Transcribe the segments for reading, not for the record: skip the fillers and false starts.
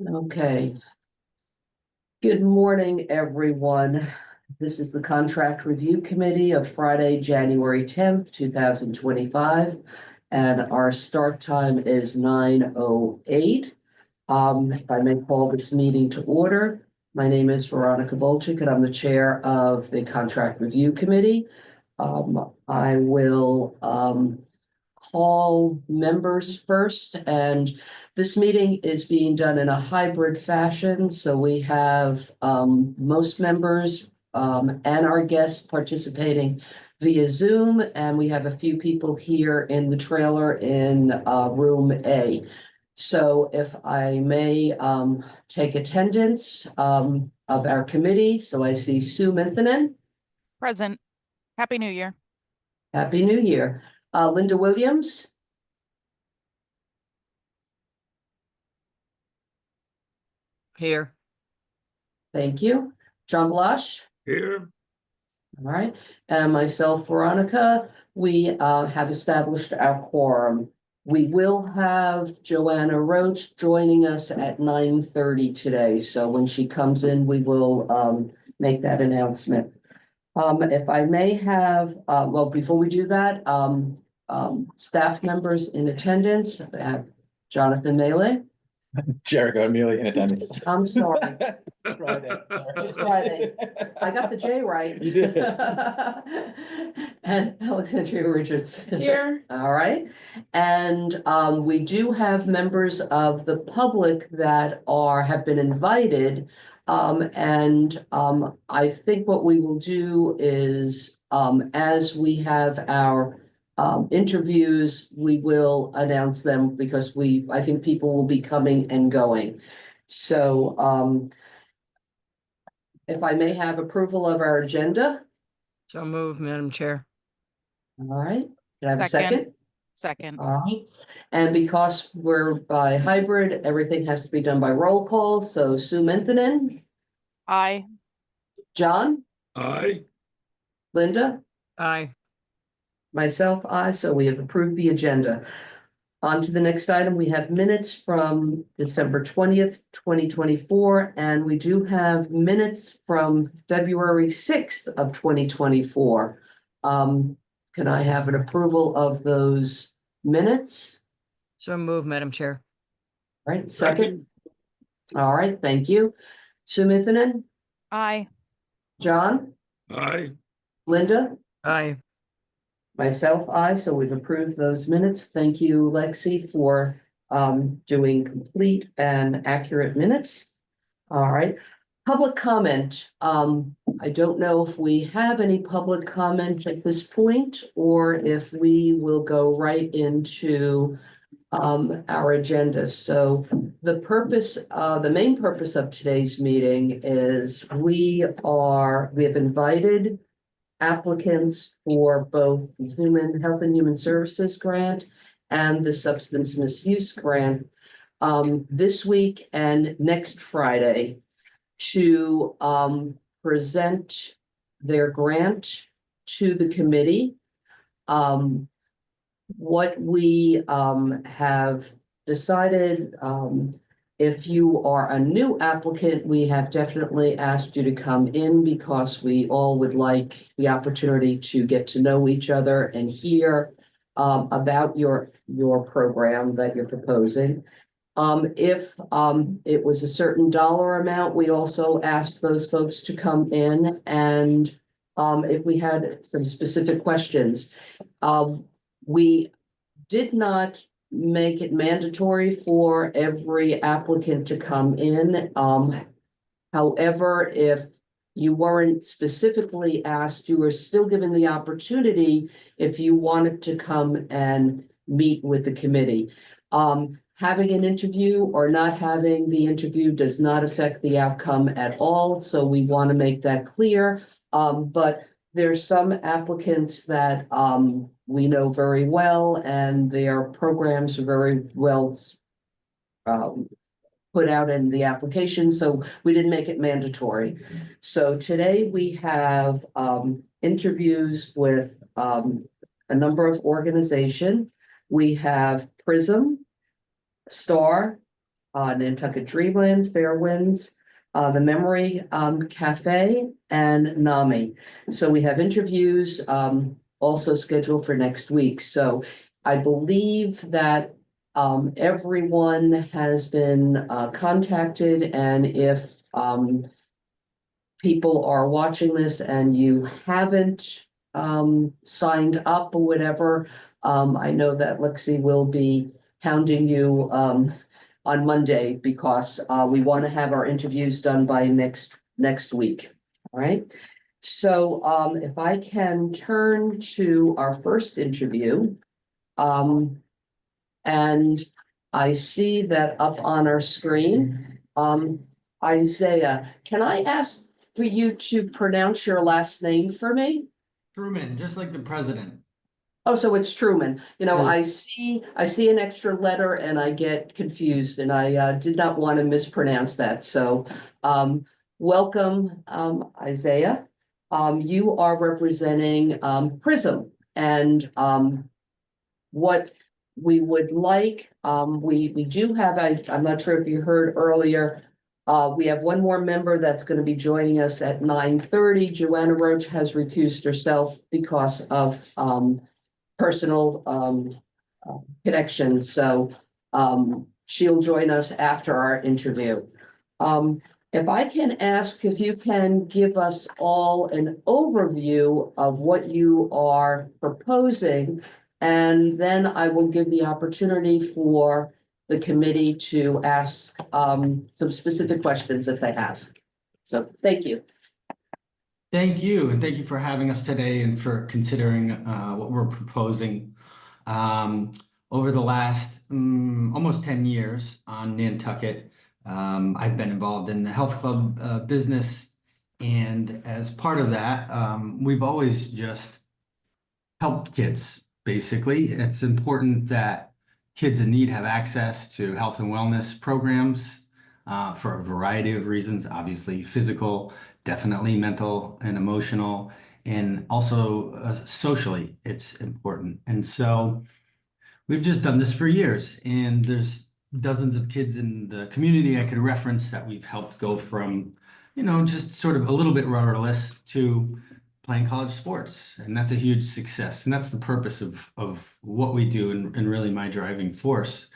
Okay. Good morning, everyone. This is the Contract Review Committee of Friday, January 10th, 2025. And our start time is 9:08. If I may call this meeting to order. My name is Veronica Volchik, and I'm the chair of the Contract Review Committee. I will call members first, and this meeting is being done in a hybrid fashion, so we have most members and our guests participating via Zoom, and we have a few people here in the trailer in room A. So if I may take attendance of our committee, so I see Sue Minthinen. Present. Happy New Year. Happy New Year. Linda Williams. Here. Thank you. John Blush. Here. All right. And myself, Veronica, we have established our quorum. We will have Joanna Roach joining us at 9:30 today. So when she comes in, we will make that announcement. If I may have, well, before we do that, staff members in attendance, I have Jonathan Melee. Jericho Amelia in attendance. I'm sorry. Friday. It's Friday. I got the J right. You did. And Alexandria Richards. Here. All right. And we do have members of the public that have been invited. I think what we will do is, as we have our interviews, we will announce them because I think people will be coming and going. So if I may have approval of our agenda. So move, Madam Chair. All right. Can I have a Second. second? Second. All right. And because we're by hybrid, everything has to be done by roll call. So Sue Minthinen. Aye. John. Aye. Linda. Aye. Myself, aye, so we have approved the agenda. On to the next item, we have minutes from December 20th, 2024, and we do have minutes from February 6th of 2024. Can I have an approval of those minutes? So move, Madam Chair. All right, second. All right, thank you. Sue Minthinen, Aye. John, Aye. Linda? Aye. Myself, aye, so we've approved those minutes. Thank you, Lexi, for doing complete and accurate minutes. All right, public comment. I don't know if we have any public comment at this point, or if we will go right into our agenda. So the main purpose of today's meeting is we have invited applicants for both the Health and Human Services grant and the Substance Misuse grant this week and next Friday to present their grant to the committee. What we have decided, if you are a new applicant, we have definitely asked you to come in because we all would like the opportunity to get to know each other and hear about your program that you're proposing. If it was a certain dollar amount, we also asked those folks to come in, and if we had some specific questions. We did not make it mandatory for every applicant to come in. However, if you weren't specifically asked, you were still given the opportunity if you wanted to come and meet with the committee. Having an interview or not having the interview does not affect the outcome at all, so we want to make that clear. But there's some applicants that we know very well, and their programs are very well put out in the application, so we didn't make it mandatory. So today we have interviews with a number of organizations. We have Prism, STAR, Nantucket Dreamland, Fairwinds, the Memory Cafe, and NAMI. So we have interviews also scheduled for next week. So I believe that everyone has been contacted, and if people are watching this and you haven't signed up or whatever, I know that Lexi will be hounding you on Monday because we want to have our interviews done by next week. All right. So if I can turn to our first interview. And I see that up on our screen. Isaiah, can I ask for you to pronounce your last name for me? Truman, just like the president. Oh, so it's Truman. You know, Yeah. I see an extra letter and I get confused, and I did not want to mispronounce that. So welcome, Isaiah. You are representing Prism, and what we would like, we do have, I'm not sure if you heard earlier, we have one more member that's going to be joining us at 9:30. Joanna Roach has recused herself because of personal connections, so she'll join us after our interview. If I can ask if you can give us all an overview of what you are proposing, and then I will give the opportunity for the committee to ask some specific questions if they have. So thank you. Thank you, and thank you for having us today and for considering what we're proposing. Over the last almost 10 years on Nantucket, I've been involved in the health club business, and as part of that, we've always just helped kids, basically. It's important that kids in need have access to health and wellness programs for a variety of reasons, obviously physical, definitely mental and emotional, and also socially, it's important. And so we've just done this for years, and there's dozens of kids in the community I could reference that we've helped go from, just sort of a little bit rudderless to playing college sports. And that's a huge success. And that's the purpose of what we do, and really my driving force.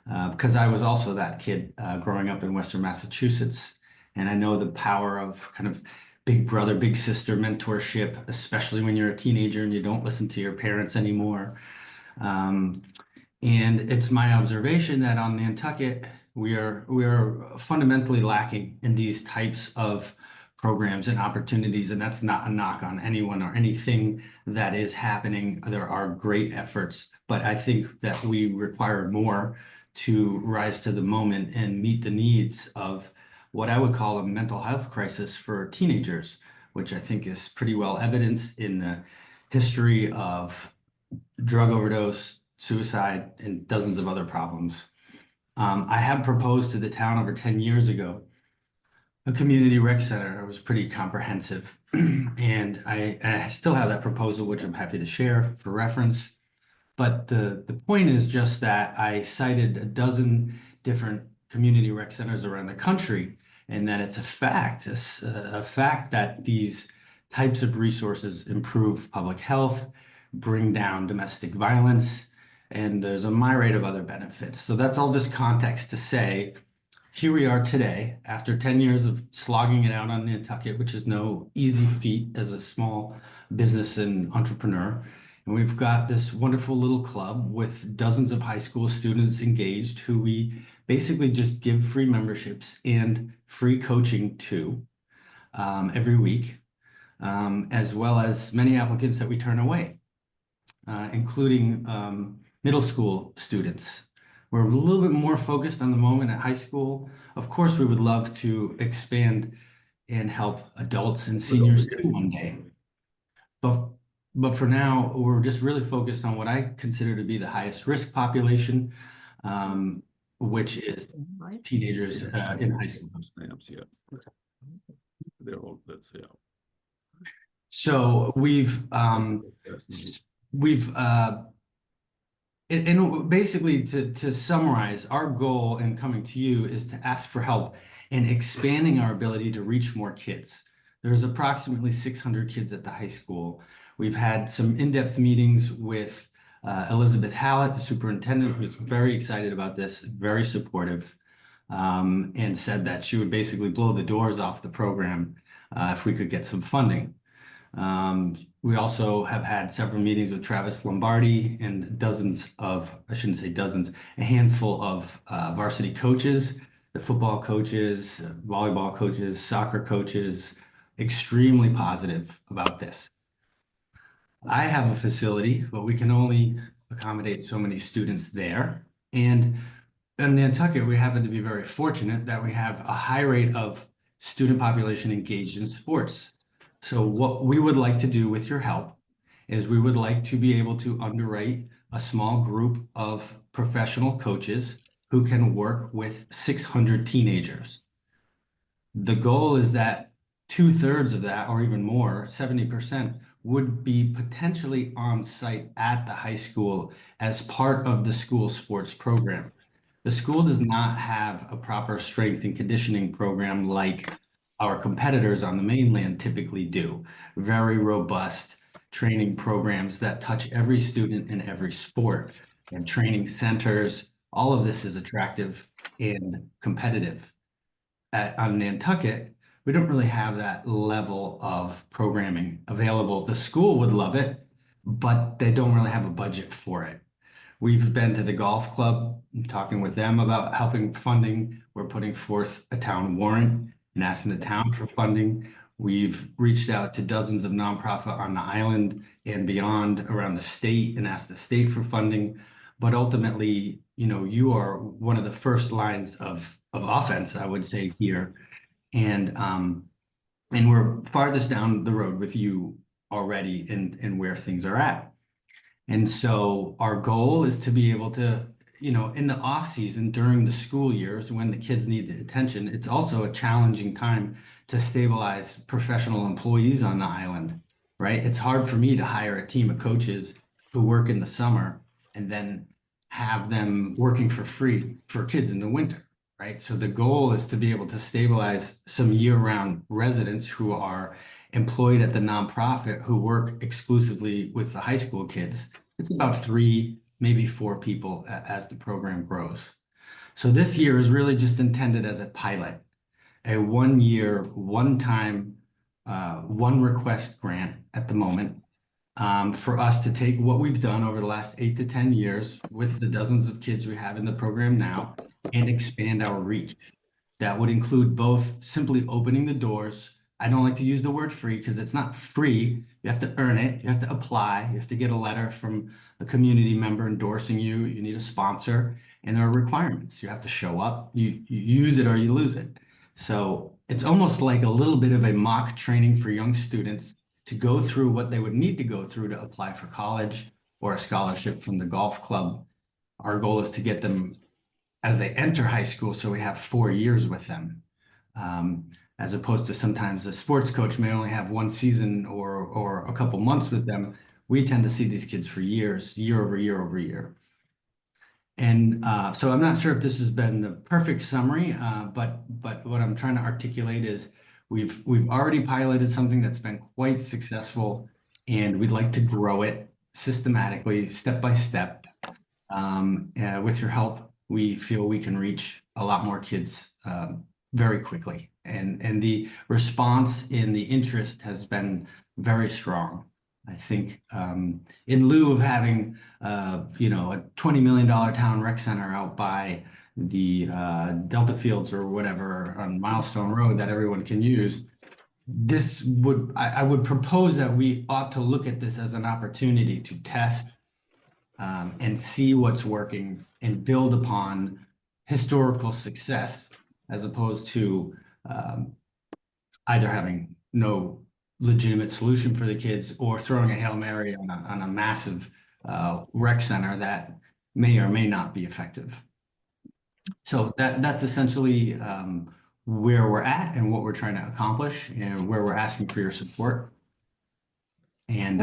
Because I was also that kid growing up in Western Massachusetts. And I know the power of kind of big brother, big sister mentorship, especially when you're a teenager and you don't listen to your parents anymore. And it's my observation that on Nantucket, we are fundamentally lacking in these types of programs and opportunities. And that's not a knock on anyone or anything that is happening. There are great efforts, but I think that we require more to rise to the moment and meet the needs of what I would call a mental health crisis for teenagers, which I think is pretty well evidenced in the history of drug overdose, suicide, and dozens of other problems. I have proposed to the town over 10 years ago a community rec center. It was pretty comprehensive, and I still have that proposal, which I'm happy to share for reference. But the point is just that I cited a dozen different community rec centers around the country, and that it's a fact that these types of resources improve public health, bring down domestic violence, and there's a myriad of other benefits. So that's all just context to say, here we are today, after 10 years of slogging it out on Nantucket, which is no easy feat as a small business and entrepreneur. And we've got this wonderful little club with dozens of high school students engaged who we basically just give free memberships and free coaching to every week, as well as many applicants that we turn away, including middle school students. We're a little bit more focused on the moment at high school. Of course, we would love to expand and help adults and seniors too one day. But for now, we're just really focused on what I consider to be the highest risk population, which is teenagers in high school. So we've And basically, to summarize, our goal in coming to you is to ask for help in expanding our ability to reach more kids. There's approximately 600 kids at the high school. We've had some in-depth meetings with Elizabeth Hallett, the superintendent, who's very excited about this, very supportive, and said that she would basically blow the doors off the program if we could get some funding. We also have had several meetings with Travis Lombardi and dozens of, I shouldn't say dozens, a handful of varsity coaches, the football coaches, volleyball coaches, soccer coaches, extremely positive about this. I have a facility, but we can only accommodate so many students there. And in Nantucket, we happen to be very fortunate that we have a high rate of student population engaged in sports. So what we would like to do with your help is we would like to be able to underwrite a small group of professional coaches who can work with 600 teenagers. The goal is that 2/3 of that, or even more, 70%, would be potentially on site at the high school as part of the school sports program. The school does not have a proper strength and conditioning program like our competitors on the mainland typically do. Very robust training programs that touch every student in every sport, and training centers. All of this is attractive and competitive. On Nantucket, we don't really have that level of programming available. The school would love it, but they don't really have a budget for it. We've been to the golf club, talking with them about helping funding. We're putting forth a town warrant and asking the town for funding. We've reached out to dozens of nonprofit on the island and beyond around the state and asked the state for funding. But ultimately, you are one of the first lines of offense, I would say, here. And we're farthest down the road with you already in where things are at. And so our goal is to be able to, in the off season during the school years when the kids need the attention, it's also a challenging time to stabilize professional employees on the island, right? It's hard for me to hire a team of coaches who work in the summer and then have them working for free for kids in the winter, right? So the goal is to be able to stabilize some year-round residents who are employed at the nonprofit who work exclusively with the high school kids. It's about 3, maybe 4 people as the program grows. So this year is really just intended as a pilot, a 1-year, one-time, one request grant at the moment, for us to take what we've done over the last 8 to 10 years with the dozens of kids we have in the program now and expand our reach. That would include both simply opening the doors. I don't like to use the word free because it's not free. You have to earn it. You have to apply. You have to get a letter from a community member endorsing you. You need a sponsor, and there are requirements. You have to show up. You use it or you lose it. So it's almost like a little bit of a mock training for young students to go through what they would need to go through to apply for college or a scholarship from the golf club. Our goal is to get them as they enter high school, so we have 4 years with them. As opposed to sometimes a sports coach may only have 1 season or a couple months with them. We tend to see these kids for years, year over year over year. And so I'm not sure if this has been the perfect summary, but what I'm trying to articulate is we've already piloted something that's been quite successful, and we'd like to grow it systematically, step by step. With your help, we feel we can reach a lot more kids very quickly. And the response in the interest has been very strong. I think in lieu of having a $20 million town rec center out by the Delta Fields or whatever on Milestone Road that everyone can use, I would propose that we ought to look at this as an opportunity to test and see what's working and build upon historical success, as opposed to either having no legitimate solution for the kids or throwing a Hail Mary on a massive rec center that may or may not be effective. So that's essentially where we're at and what we're trying to accomplish and where we're asking for your support. And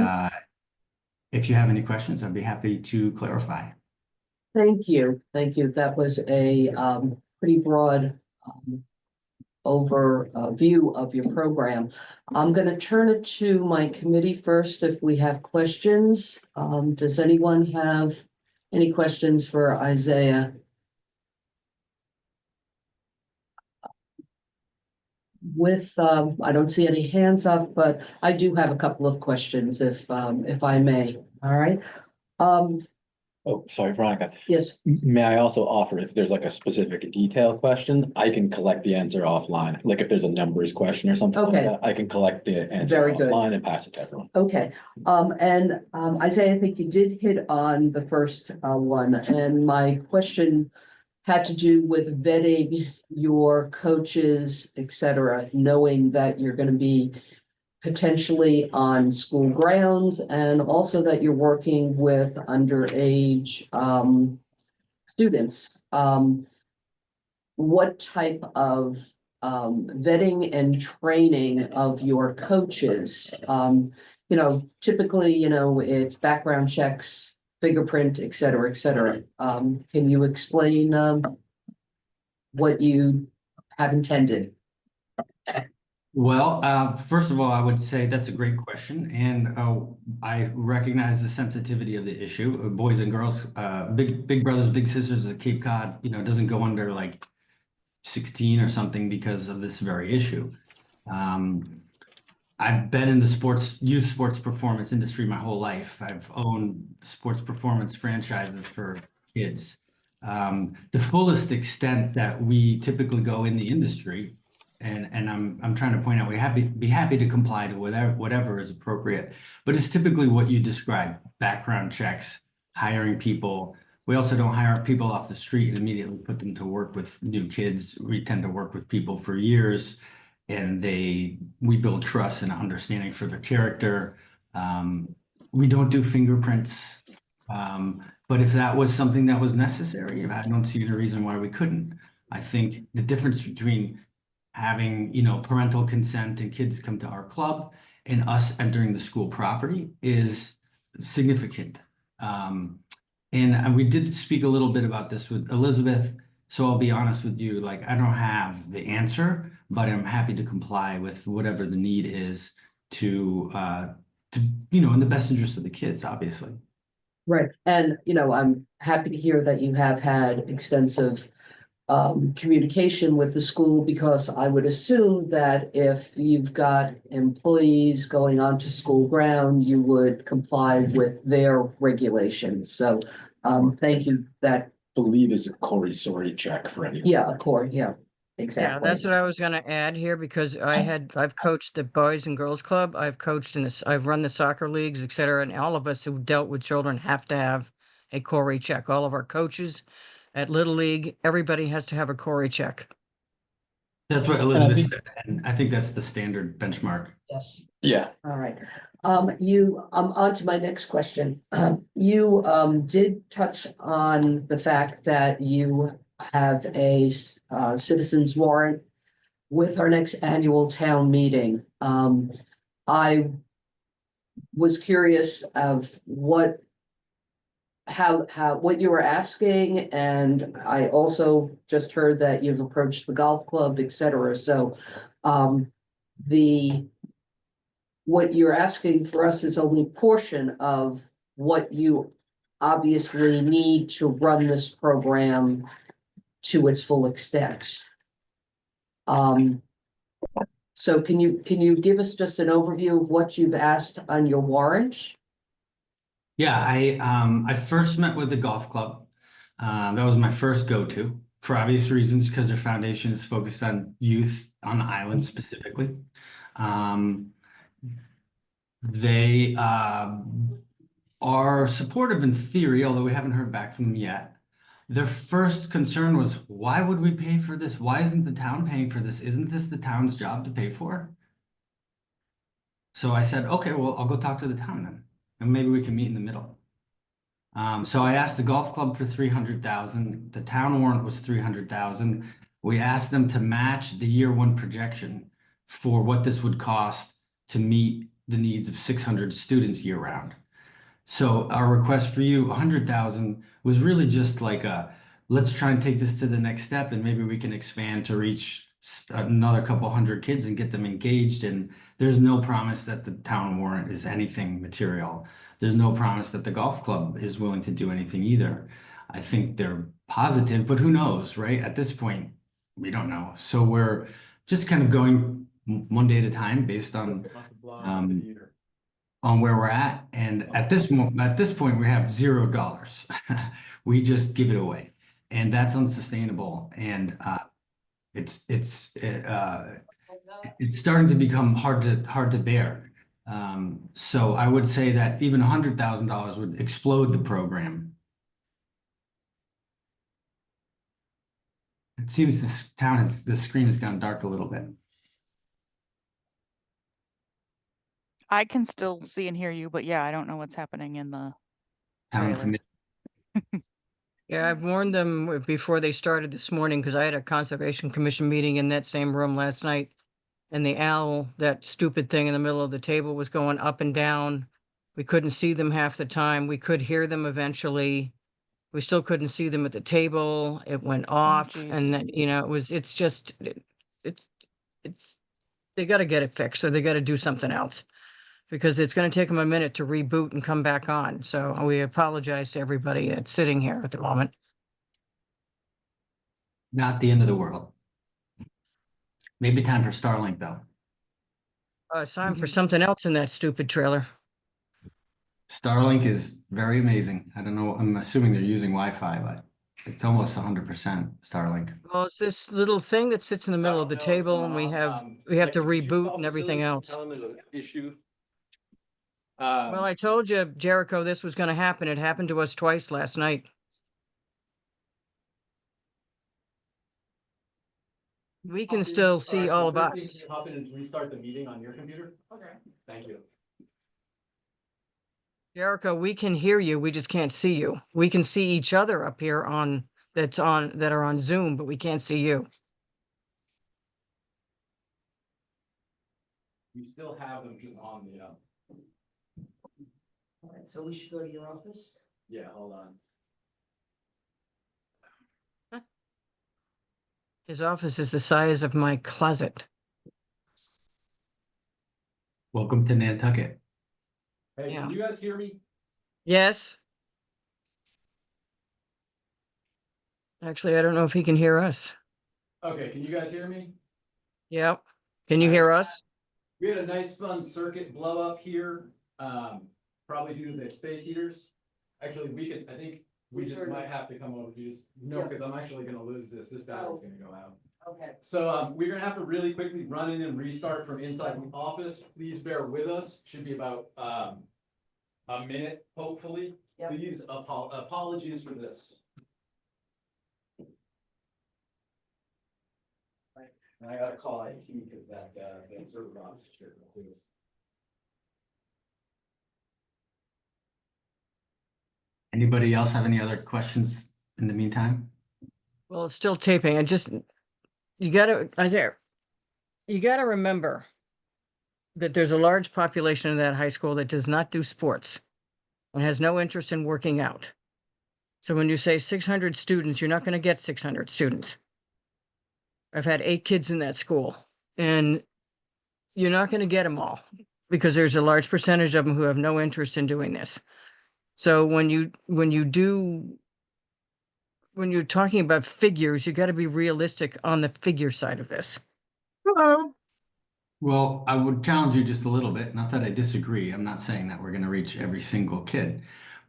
if you have any questions, I'd be happy to clarify. Thank you, thank you. That was a pretty broad view of your program. I'm gonna turn it to my committee first if we have questions. Does anyone have any questions for Isaiah? I don't see any hands up, but I do have a couple of questions if I may. All right. Oh, sorry, Veronica. Yes, May I also offer if there's like a specific detail question, I can collect the answer offline. Like if there's a numbers question or something like Okay. that, I can collect the answer Very good. offline and pass it to everyone. okay. Isaiah, I think you did hit on the first one, and my question had to do with vetting your coaches, et cetera, knowing that you're gonna be potentially on school grounds, and also that you're working with underage students. What type of vetting and training of your coaches? Typically, it's background checks, fingerprint, et cetera, et cetera. Can you explain what you have intended? Well, first of all, I would say that's a great question, and I recognize the sensitivity of the issue. Boys and girls, big brothers, big sisters at Cape Cod, doesn't go under like 16 or something because of this very issue. I've been in the youth sports performance industry my whole life. I've owned sports performance franchises for kids. The fullest extent that we typically go in the industry, and I'm trying to point out, be happy to comply to whatever is appropriate, but it's typically what you described: background checks, hiring people. We also don't hire people off the street and immediately put them to work with new kids. We tend to work with people for years, and we build trust and understanding for their character. We don't do fingerprints, but if that was something that was necessary, I don't see any reason why we couldn't. I think the difference between having, parental consent and kids come to our club and us entering the school property is significant. And we did speak a little bit about this with Elizabeth. So I'll be honest with you, like, I don't have the answer, but I'm happy to comply with whatever the need is to in the best interest of the kids, obviously. Right, and I'm happy to hear that you have had extensive communication with the school, because I would assume that if you've got employees going onto school ground, you would comply with their regulations. So thank you. That Believe is a Corey Sori check for anyone. yeah, of course, yeah, Yeah, exactly. that's what I was gonna add here, because I've coached the Boys and Girls Club. I've coached I've run the soccer leagues, et cetera, and all of us who dealt with children have to have a Corey check. All of our coaches at Little League, everybody has to have a Corey check. That's what Elizabeth said, and I think that's the standard benchmark. Yes. Yeah. All right. On to my next question. You did touch on the fact that you have a citizens warrant with our next annual town meeting. I was curious of what you were asking, and I also just heard that you've approached the golf club, et cetera. So what you're asking for us is only a portion of what you obviously need to run this program to its full extent. So can you give us just an overview of what you've asked on your warrant? Yeah, I first met with the golf club. That was my first go-to for obvious reasons, because their foundation is focused on youth on the island specifically. They are supportive in theory, although we haven't heard back from them yet. Their first concern was, why would we pay for this? Why isn't the town paying for this? Isn't this the town's job to pay for? So I said, okay, well, I'll go talk to the town then, and maybe we can meet in the middle. So I asked the golf club for 300,000. The town warrant was 300,000. We asked them to match the year one projection for what this would cost to meet the needs of 600 students year round. So our request for you, 100,000, was really just like let's try and take this to the next step, and maybe we can expand to reach another couple hundred kids and get them engaged. And there's no promise that the town warrant is anything material. There's no promise that the golf club is willing to do anything either. I think they're positive, but who knows, right? At this point, we don't know. So we're just kind of going one day at a time based on where we're at. And at this point, we have $0. We just give it away, and that's unsustainable. And it's starting to become hard to bear. So I would say that even $100,000 would explode the program. It seems the screen has gone dark a little bit. I can still see and hear you, but yeah, I don't know what's happening in the Town trailer. committee. Yeah, I've warned them before they started this morning because I had a Conservation Commission meeting in that same room last night. And the owl, that stupid thing in the middle of the table, was going up and down. We couldn't see them half the time. We could hear them eventually. We still couldn't see them at the table. It went off, geez. and then, it's they got to get it fixed, so they got to do something else because it's going to take them a minute to reboot and come back on. So we apologize to everybody that's sitting here at the moment. Not the end of the world. Maybe time for Starlink though. It's time for something else in that stupid trailer. Starlink is very amazing. I don't know. I'm assuming they're using Wi-Fi, but it's almost 100% Starlink. Well, it's this little thing that sits in the middle of the table, and we have to reboot and everything else. There's an issue. Well, I told you, Jericho, this was going to happen. It happened to us twice last night. We can still see all of us. Hop in and restart the meeting on your computer? Okay. Thank you. Jericho, we can hear you. We just can't see you. We can see each other up here that are on Zoom, but we can't see you. We still have them just on the, All right, so we should go to your office? yeah, hold on. His office is the size of my closet. Welcome to Nantucket. Hey, Yeah. can you guys hear me? Yes. Actually, I don't know if he can hear us. Okay, can you guys hear me? Yep. Can you hear us? We had a nice fun circuit blow up here, probably due to the space heaters. Actually, I think we just might have to come over to just, because I'm actually gonna lose this battery's gonna go out. Okay. So, we're gonna have to really quickly run in and restart from inside the office. Please bear with us. Should be about, a minute, hopefully. Yep. Please, apologies for this. And I gotta call IT because that, the server box is here. Anybody else have any other questions in the meantime? Well, it's still taping. Isaiah, you gotta remember that there's a large population in that high school that does not do sports and has no interest in working out. So when you say 600 students, you're not going to get 600 students. I've had 8 kids in that school, and you're not going to get them all because there's a large percentage of them who have no interest in doing this. So when you're talking about figures, you got to be realistic on the figure side of this. Well, I would challenge you just a little bit. Not that I disagree. I'm not saying that we're going to reach every single kid.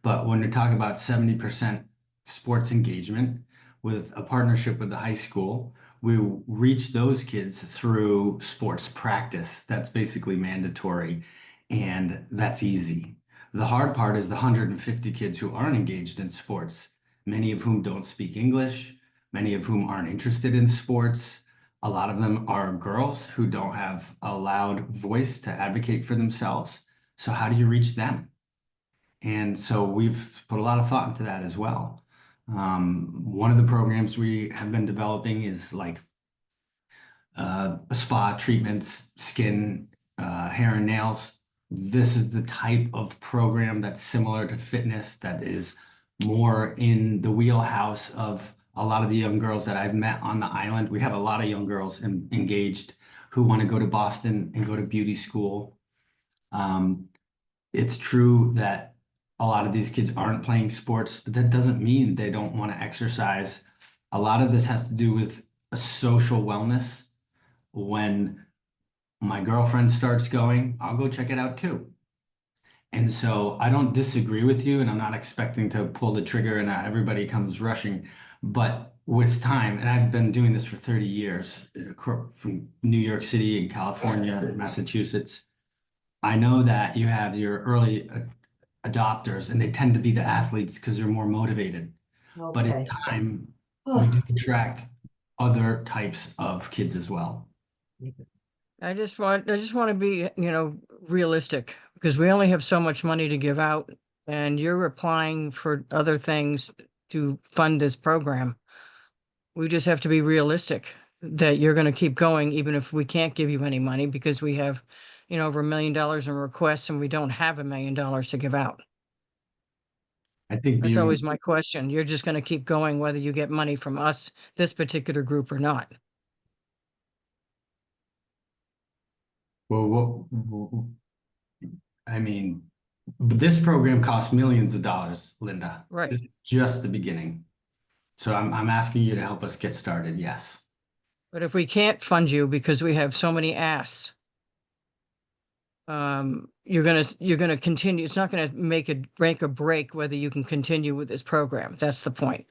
But when you're talking about 70% sports engagement with a partnership with the high school, we reach those kids through sports practice. That's basically mandatory, and that's easy. The hard part is the 150 kids who aren't engaged in sports, many of whom don't speak English, many of whom aren't interested in sports. A lot of them are girls who don't have a loud voice to advocate for themselves. So how do you reach them? And so we've put a lot of thought into that as well. One of the programs we have been developing is like spa treatments, skin, hair and nails this is the type of program that's similar to fitness, that is more in the wheelhouse of a lot of the young girls that I've met on the island. We have a lot of young girls engaged who want to go to Boston and go to beauty school. It's true that a lot of these kids aren't playing sports, but that doesn't mean they don't want to exercise. A lot of this has to do with a social wellness. When my girlfriend starts going, I'll go check it out too. And so I don't disagree with you, and I'm not expecting to pull the trigger and everybody comes rushing. But with time, and I've been doing this for 30 years, from New York City and California, Massachusetts, I know that you have your early adopters, and they tend to be the athletes because they're more motivated. But in Okay. time, we do attract other types of kids as well. I just want to be, realistic, because we only have so much money to give out, and you're applying for other things to fund this program. We just have to be realistic that you're going to keep going, even if we can't give you any money, because we have, over $1 million in requests and we don't have $1 million to give out. I think That's being, always my question. You're just going to keep going whether you get money from us, this particular group, or not. well, I mean, but this program costs millions of dollars, Linda. Right. This is just the beginning. So I'm asking you to help us get started, yes. But if we can't fund you because we have so many asks, you're gonna continue. It's not gonna make or break whether you can continue with this program. That's the point.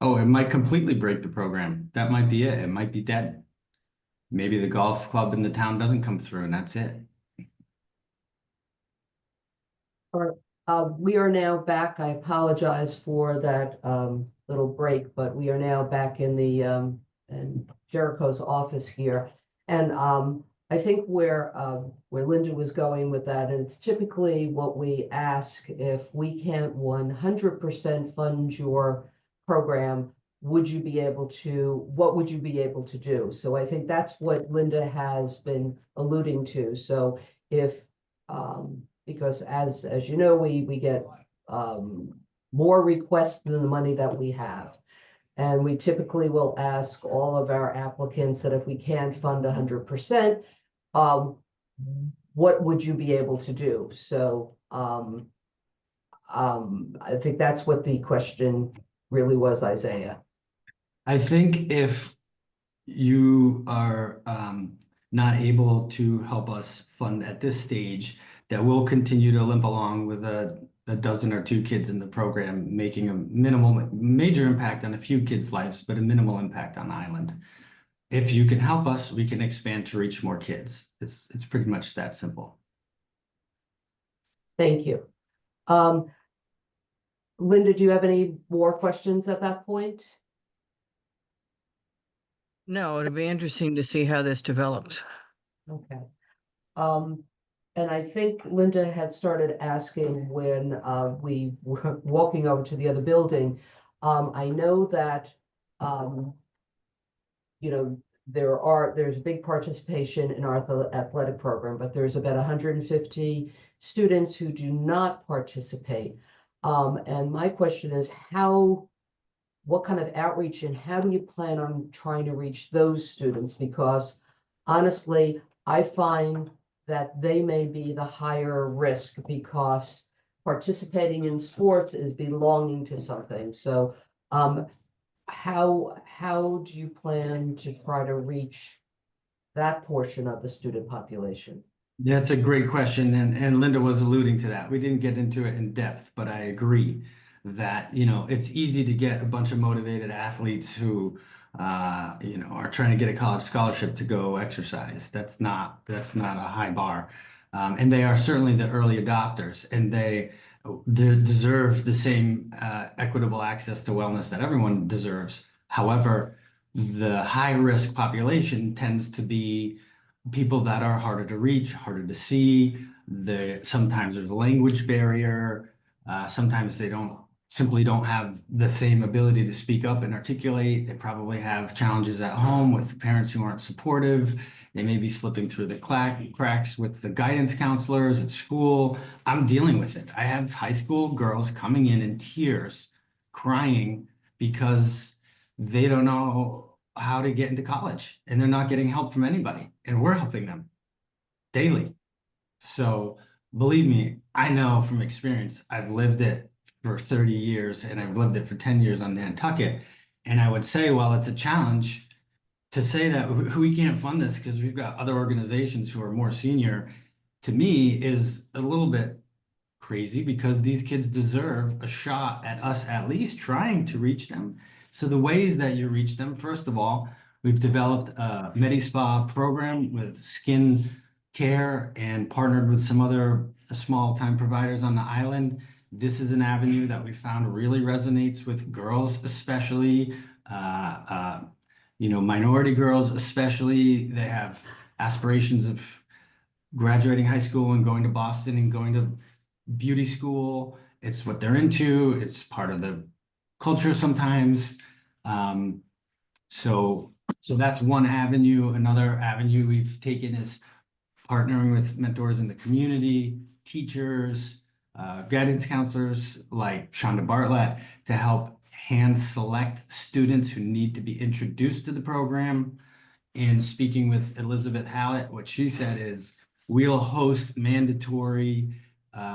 Oh, it might completely break the program. That might be it. It might be dead. Maybe the golf club in the town doesn't come through and that's it. We are now back. I apologize for that little break, but we are now back in the in Jericho's office here. And I think where Linda was going with that, and it's typically what we ask: if we can't 100% fund your program, what would you be able to do? So I think that's what Linda has been alluding to. So if because as you know, we get more requests than the money that we have. And we typically will ask all of our applicants that if we can't fund 100%, what would you be able to do? So I think that's what the question really was, Isaiah. I think if you are not able to help us fund at this stage, that we'll continue to limp along with a dozen or two kids in the program, making a major impact on a few kids' lives, but a minimal impact on the island. If you can help us, we can expand to reach more kids. It's pretty much that simple. Thank you. Linda, do you have any more questions at that point? No, it'll be interesting to see how this develops. Okay. And I think Linda had started asking when we were walking over to the other building. I know that there's big participation in our athletic program, but there's about 150 students who do not participate. And my question is, what kind of outreach and how do you plan on trying to reach those students? Because honestly, I find that they may be the higher risk because participating in sports is belonging to something. So how do you plan to try to reach that portion of the student population? That's a great question, and Linda was alluding to that. We didn't get into it in depth, but I agree that it's easy to get a bunch of motivated athletes who are trying to get a college scholarship to go exercise. That's not a high bar, and they are certainly the early adopters, and they deserve the same equitable access to wellness that everyone deserves. However, the high risk population tends to be people that are harder to reach, harder to see. Sometimes there's a language barrier. Sometimes they don't simply don't have the same ability to speak up and articulate. They probably have challenges at home with parents who aren't supportive. They may be slipping through the cracks with the guidance counselors at school. I'm dealing with it. I have high school girls coming in tears, crying because they don't know how to get into college and they're not getting help from anybody. And we're helping them daily. So believe me, I know from experience, I've lived it for 30 years and I've lived it for 10 years on Nantucket. And I would say, while it's a challenge to say that we can't fund this because we've got other organizations who are more senior, to me is a little bit crazy because these kids deserve a shot at us at least trying to reach them. So the ways that you reach them, first of all, we've developed a MediSpa program with skin care and partnered with some other small time providers on the island. This is an avenue that we found really resonates with girls, especially, minority girls, especially. They have aspirations of graduating high school and going to Boston and going to beauty school. It's what they're into. It's part of the culture sometimes. So that's one avenue. Another avenue we've taken is partnering with mentors in the community, teachers, guidance counselors like Shonda Bartlett to help hand select students who need to be introduced to the program. And speaking with Elizabeth Hallett, what she said is we'll host mandatory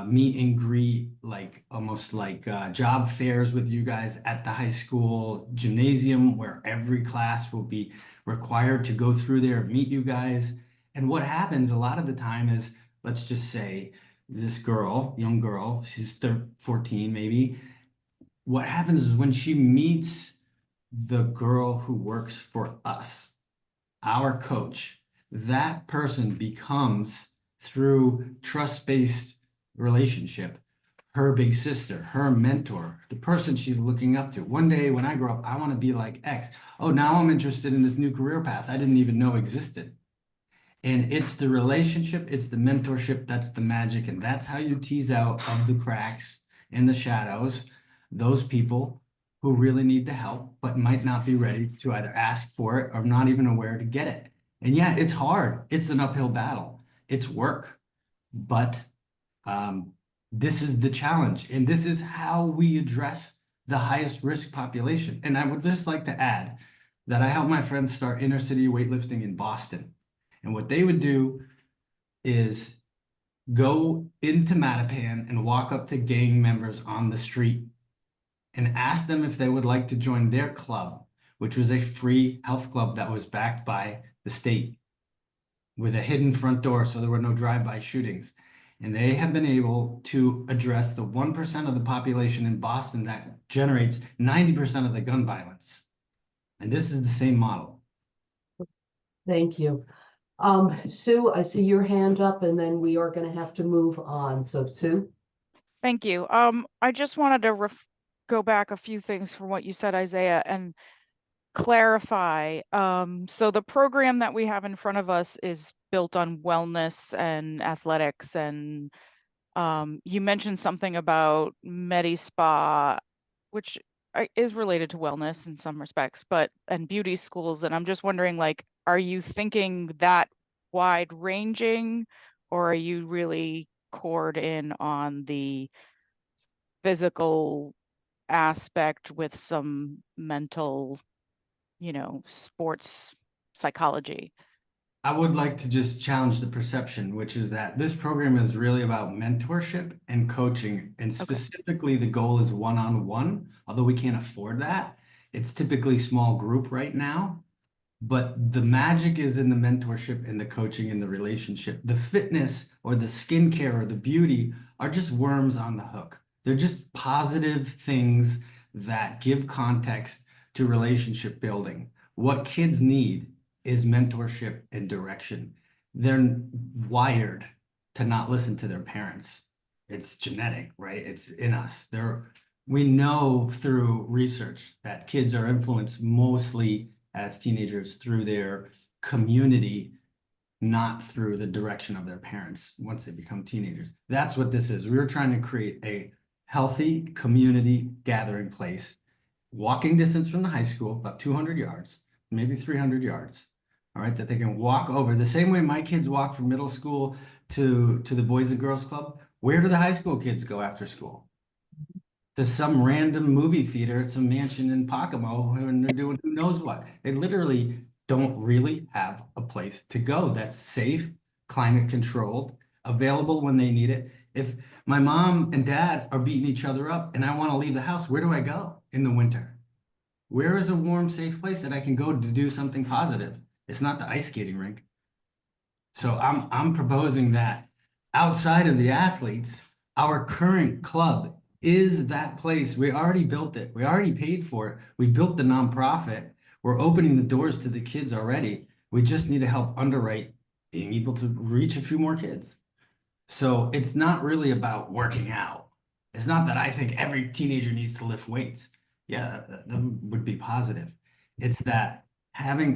meet and greet, like almost like job fairs with you guys at the high school gymnasium, where every class will be required to go through there and meet you guys. And what happens a lot of the time is, let's just say this girl, young girl, she's 14 maybe. What happens is when she meets the girl who works for us, our coach, that person becomes, through trust-based relationship, her big sister, her mentor, the person she's looking up to. One day when I grow up, I want to be like X. Oh, now I'm interested in this new career path I didn't even know existed. And it's the relationship, it's the mentorship, that's the magic. And that's how you tease out of the cracks and the shadows those people who really need the help, but might not be ready to either ask for it or not even aware to get it. And yeah, it's hard. It's an uphill battle. It's work. But this is the challenge. And this is how we address the highest risk population. And I would just like to add that I helped my friends start inner city weightlifting in Boston. And what they would do is go into Mattapan and walk up to gang members on the street and ask them if they would like to join their club, which was a free health club that was backed by the state with a hidden front door, so there were no drive-by shootings. And they have been able to address the 1% of the population in Boston that generates 90% of the gun violence. And this is the same model. Thank you. Sue, I see your hand up and then we are going to have to move on. So Sue? Thank you. I just wanted to go back a few things from what you said, Isaiah, and clarify. So the program that we have in front of us is built on wellness and athletics, and you mentioned something about MediSpa, which is related to wellness in some respects, and beauty schools. And I'm just wondering, like, are you thinking that wide ranging, or are you really cored in on the physical aspect with some mental, sports psychology? I would like to just challenge the perception, which is that this program is really about mentorship and coaching. And specifically, the goal is one-on-one, although we can't afford that. It's typically small group right now. But the magic is in the mentorship and the coaching and the relationship. The fitness or the skincare or the beauty are just worms on the hook. They're just positive things that give context to relationship building. What kids need is mentorship and direction. They're wired to not listen to their parents. It's genetic, right? It's in us. We know through research that kids are influenced mostly as teenagers through their community, not through the direction of their parents once they become teenagers. That's what this is. We're trying to create a healthy community gathering place. Walking distance from the high school, about 200 yards, maybe 300 yards. All right, that they can walk over the same way my kids walk from middle school to the Boys and Girls Club. Where do the high school kids go after school? To some random movie theater, some mansion in Pocomo, and they're doing who knows what. They literally don't really have a place to go that's safe, climate controlled, available when they need it. If my mom and dad are beating each other up and I want to leave the house, where do I go in the winter? Where is a warm, safe place that I can go to do something positive? It's not the ice skating rink. So I'm proposing that outside of the athletes, our current club is that place. We already built it. We already paid for it. We built the nonprofit. We're opening the doors to the kids already. We just need to help underwrite being able to reach a few more kids. So it's not really about working out. It's not that I think every teenager needs to lift weights. Yeah, that would be positive. It's that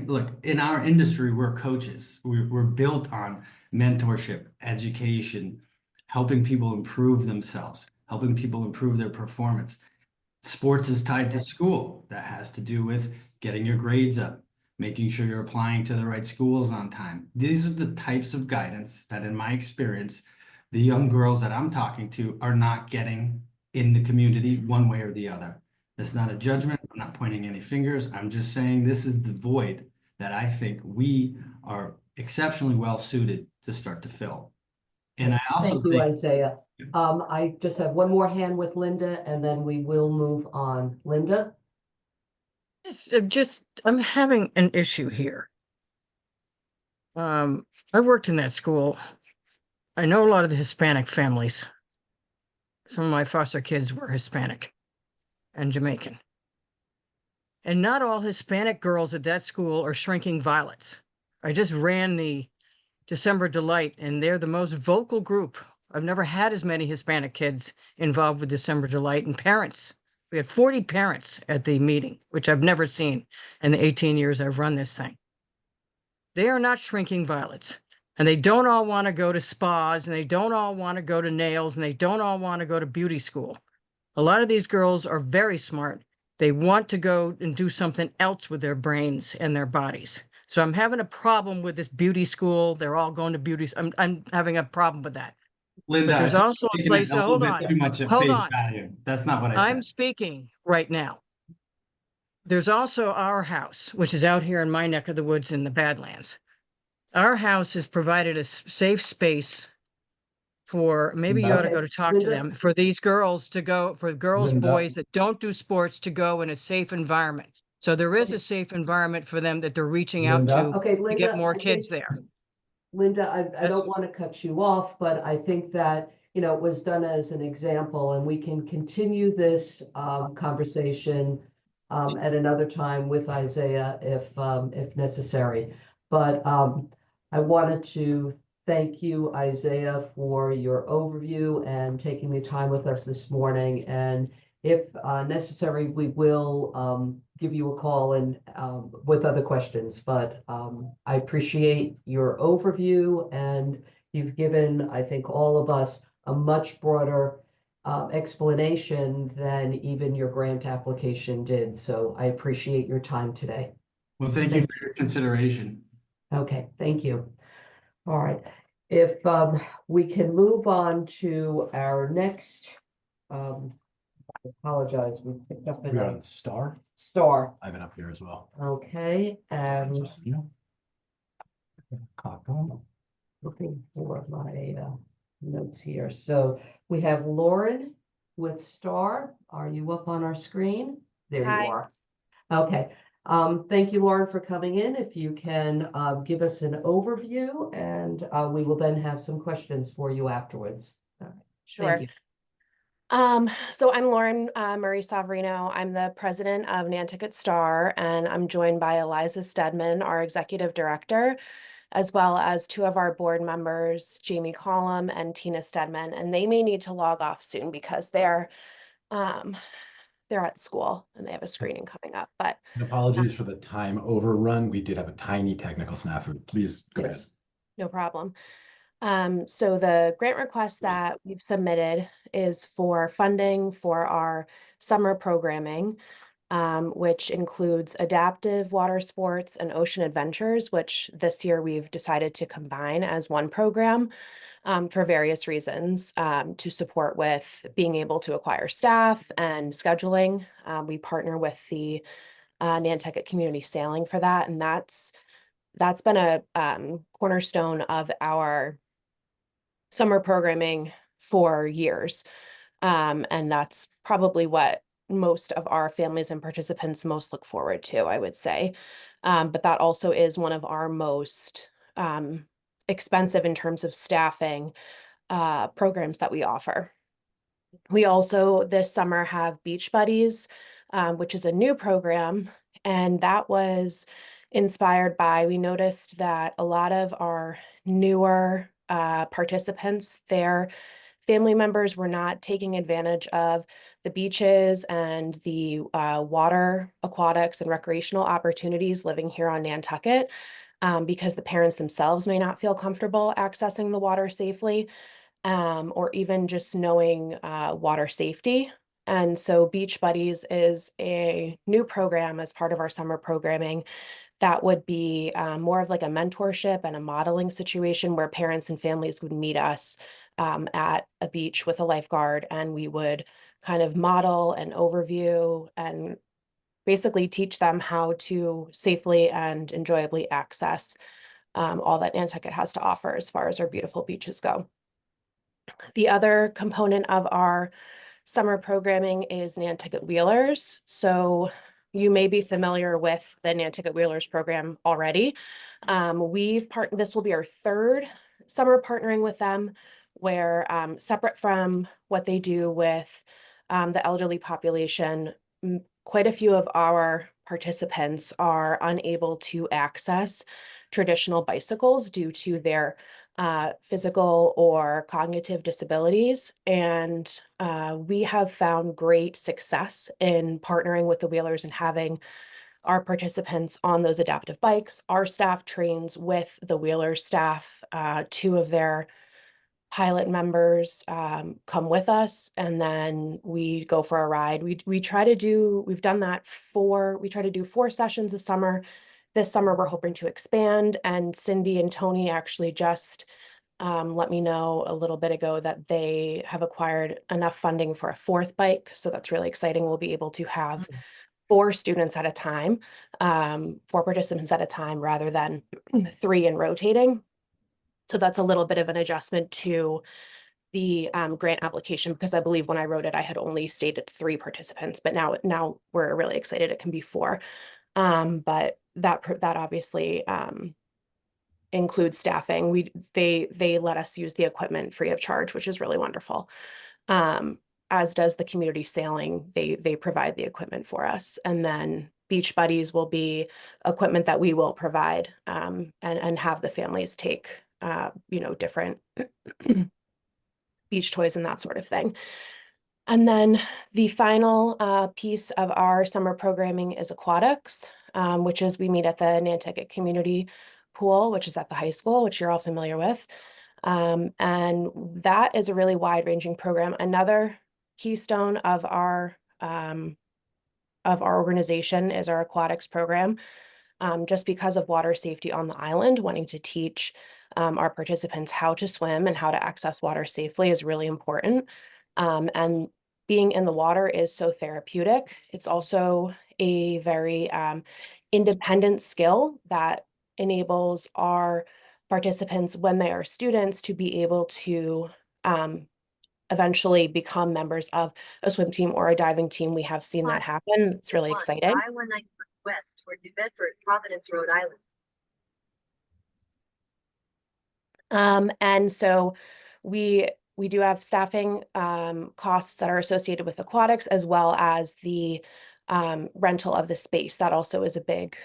look, in our industry, we're coaches. We're built on mentorship, education, helping people improve themselves, helping people improve their performance. Sports is tied to school. That has to do with getting your grades up, making sure you're applying to the right schools on time. These are the types of guidance that, in my experience, the young girls that I'm talking to are not getting in the community one way or the other. It's not a judgment. I'm not pointing any fingers. I'm just saying this is the void that I think we are exceptionally well suited to start to fill. And I also Thank you, think Isaiah. I just have one more hand with Linda and then we will move on. Linda? I'm having an issue here. I worked in that school. I know a lot of the Hispanic families. Some of my foster kids were Hispanic and Jamaican. And not all Hispanic girls at that school are shrinking violets. I just ran the December Delight, and they're the most vocal group. I've never had as many Hispanic kids involved with December Delight, and parents. We had 40 parents at the meeting, which I've never seen in the 18 years I've run this thing. They are not shrinking violets, and they don't all want to go to spas, and they don't all want to go to nails, and they don't all want to go to beauty school. A lot of these girls are very smart. They want to go and do something else with their brains and their bodies. So I'm having a problem with this beauty school. They're all going to beauty. I'm having a problem with that. Linda, But there's I think also you're a taking place. it a little Hold bit on. too much at Hold face on. value. That's not what I I'm said. speaking right now. There's also our house, which is out here in my neck of the woods in the Badlands. Our house has provided a safe space for, maybe you ought to Okay, go to talk to Linda? them, for these girls to go, for girls, Linda. boys that don't do sports to go in a safe environment. So there is a safe environment for them that they're reaching out Linda? to Okay, to Linda, get more I kids think- there. Linda, I That's- don't want to cut you off, but I think that, it was done as an example and we can continue this conversation at another time with Isaiah if necessary. But I wanted to thank you, Isaiah, for your overview and taking the time with us this morning. And if necessary, we will give you a call and with other questions. But I appreciate your overview and you've given, I think, all of us a much broader explanation than even your grant application did. So I appreciate your time today. Well, thank you for your consideration. Okay, thank you. All right, if we can move on to our next, I apologize, we picked up We're in on Star. Star. I've been up here as well. Okay, and Cocktail. looking for my notes here. So we have Lauren with Star. Are you up on our screen? There Hi. you are. Okay. Thank you, Lauren, for coming in. If you can give us an overview and we will then have some questions for you afterwards. All right. Sure. Thank you. So I'm Lauren Murray Savarino. I'm the president of Nantucket Star, and I'm joined by Eliza Stedman, our executive director, as well as two of our board members, Jamie Collum and Tina Stedman, and they may need to log off soon because they're at school and they have a screening coming up. But Apologies for the time overrun. We did have a tiny technical snafu. Please go ahead. Yes. no problem. So the grant request that we've submitted is for funding for our summer programming, which includes adaptive water sports and ocean adventures, which this year we've decided to combine as one program for various reasons, to support with being able to acquire staff and scheduling. We partner with the Nantucket Community Sailing for that, and that's been a cornerstone of our summer programming for years. And that's probably what most of our families and participants most look forward to, I would say. But that also is one of our most expensive in terms of staffing programs that we offer. We also this summer have Beach Buddies, which is a new program, and that was inspired by, we noticed that a lot of our newer participants, their family members were not taking advantage of the beaches and the water, aquatics, and recreational opportunities living here on Nantucket, because the parents themselves may not feel comfortable accessing the water safely, or even just knowing water safety. And so Beach Buddies is a new program as part of our summer programming that would be more of like a mentorship and a modeling situation where parents and families would meet us at a beach with a lifeguard, and we would kind of model an overview and basically teach them how to safely and enjoyably access all that Nantucket has to offer as far as our beautiful beaches go. The other component of our summer programming is Nantucket Wheelers. So you may be familiar with the Nantucket Wheelers program already. This will be our third summer partnering with them, where separate from what they do with the elderly population, quite a few of our participants are unable to access traditional bicycles due to their physical or cognitive disabilities. And we have found great success in partnering with the Wheelers and having our participants on those adaptive bikes. Our staff trains with the Wheelers staff. Two of their pilot members come with us, and then we go for a ride. We try to do, we've done that we try to do 4 sessions a summer. This summer, we're hoping to expand, and Cindy and Tony actually just let me know a little bit ago that they have acquired enough funding for a 4th bike. So that's really exciting. We'll be able to have 4 students at a time, 4 participants at a time rather than 3 and rotating. So that's a little bit of an adjustment to the grant application, because I believe when I wrote it, I had only stated 3 participants, but now we're really excited it can be 4. But that obviously includes staffing. They let us use the equipment free of charge, which is really wonderful. As does the community sailing. They provide the equipment for us. And then Beach Buddies will be equipment that we will provide and have the families take different beach toys and that sort of thing. And then the final piece of our summer programming is aquatics, which is we meet at the Nantucket Community Pool, which is at the high school, which you're all familiar with. And that is a really wide-ranging program. Another keystone of our organization is our aquatics program. Just because of water safety on the island, wanting to teach our participants how to swim and how to access water safely is really important. And being in the water is so therapeutic. It's also a very independent skill that enables our participants, when they are students, to be able to eventually become members of a swim team or a diving team. We have seen that happen. It's really exciting. I-190 west toward New Bedford, Providence, Rhode Island. And so we do have staffing costs that are associated with aquatics, as well as the rental of the space. That also is a big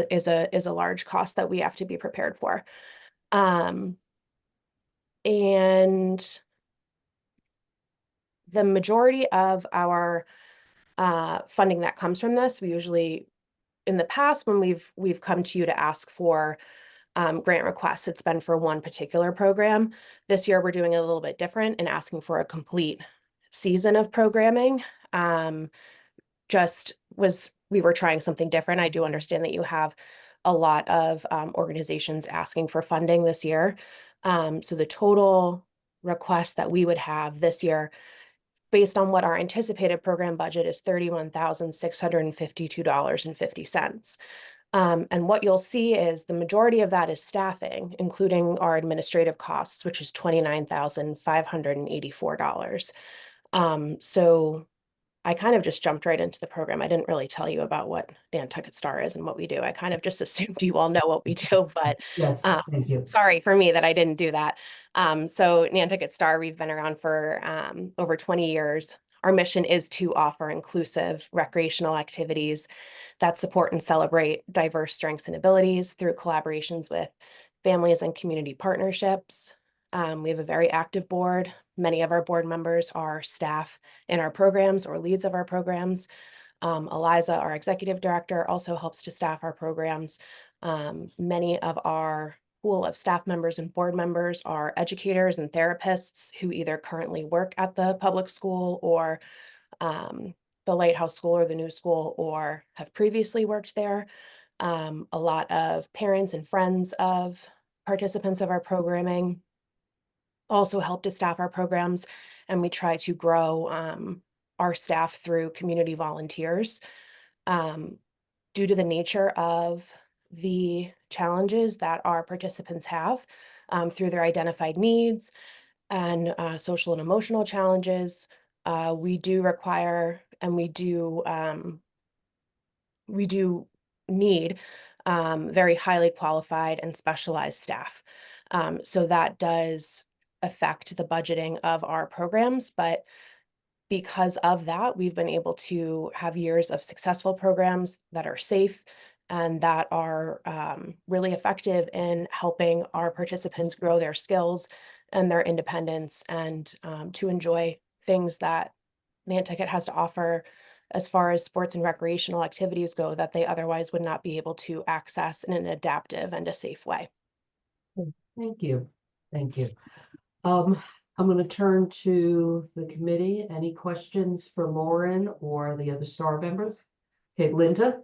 is a large cost that we have to be prepared for. And the majority of our funding that comes from this, we usually, in the past, when we've come to you to ask for grant requests. It's been for one particular program. This year, we're doing it a little bit different and asking for a complete season of programming. We were trying something different. I do understand that you have a lot of organizations asking for funding this year. So the total request that we would have this year, based on what our anticipated program budget is, $31,652.50. And what you'll see is the majority of that is staffing, including our administrative costs, which is $29,584. So I kind of just jumped right into the program. I didn't really tell you about what Nantucket Star is and what we do. I kind of just assumed you all know what we do, but Yes, thank you. sorry for me that I didn't do that. So Nantucket Star, we've been around for over 20 years. Our mission is to offer inclusive recreational activities that support and celebrate diverse strengths and abilities through collaborations with families and community partnerships. We have a very active board. Many of our board members are staff in our programs or leads of our programs. Eliza, our executive director, also helps to staff our programs. Many of our pool of staff members and board members are educators and therapists who either currently work at the public school or the Lighthouse School or the new school, or have previously worked there. A lot of parents and friends of participants of our programming also help to staff our programs, and we try to grow our staff through community volunteers. Due to the nature of the challenges that our participants have through their identified needs and social and emotional challenges, we do require and we do need very highly qualified and specialized staff. So that does affect the budgeting of our programs, but because of that, we've been able to have years of successful programs that are safe and that are really effective in helping our participants grow their skills and their independence, and to enjoy things that Nantucket has to offer as far as sports and recreational activities go that they otherwise would not be able to access in an adaptive and a safe way. Thank you. Thank you. I'm going to turn to the committee. Any questions for Lauren or the other STAR members? Okay, Linda?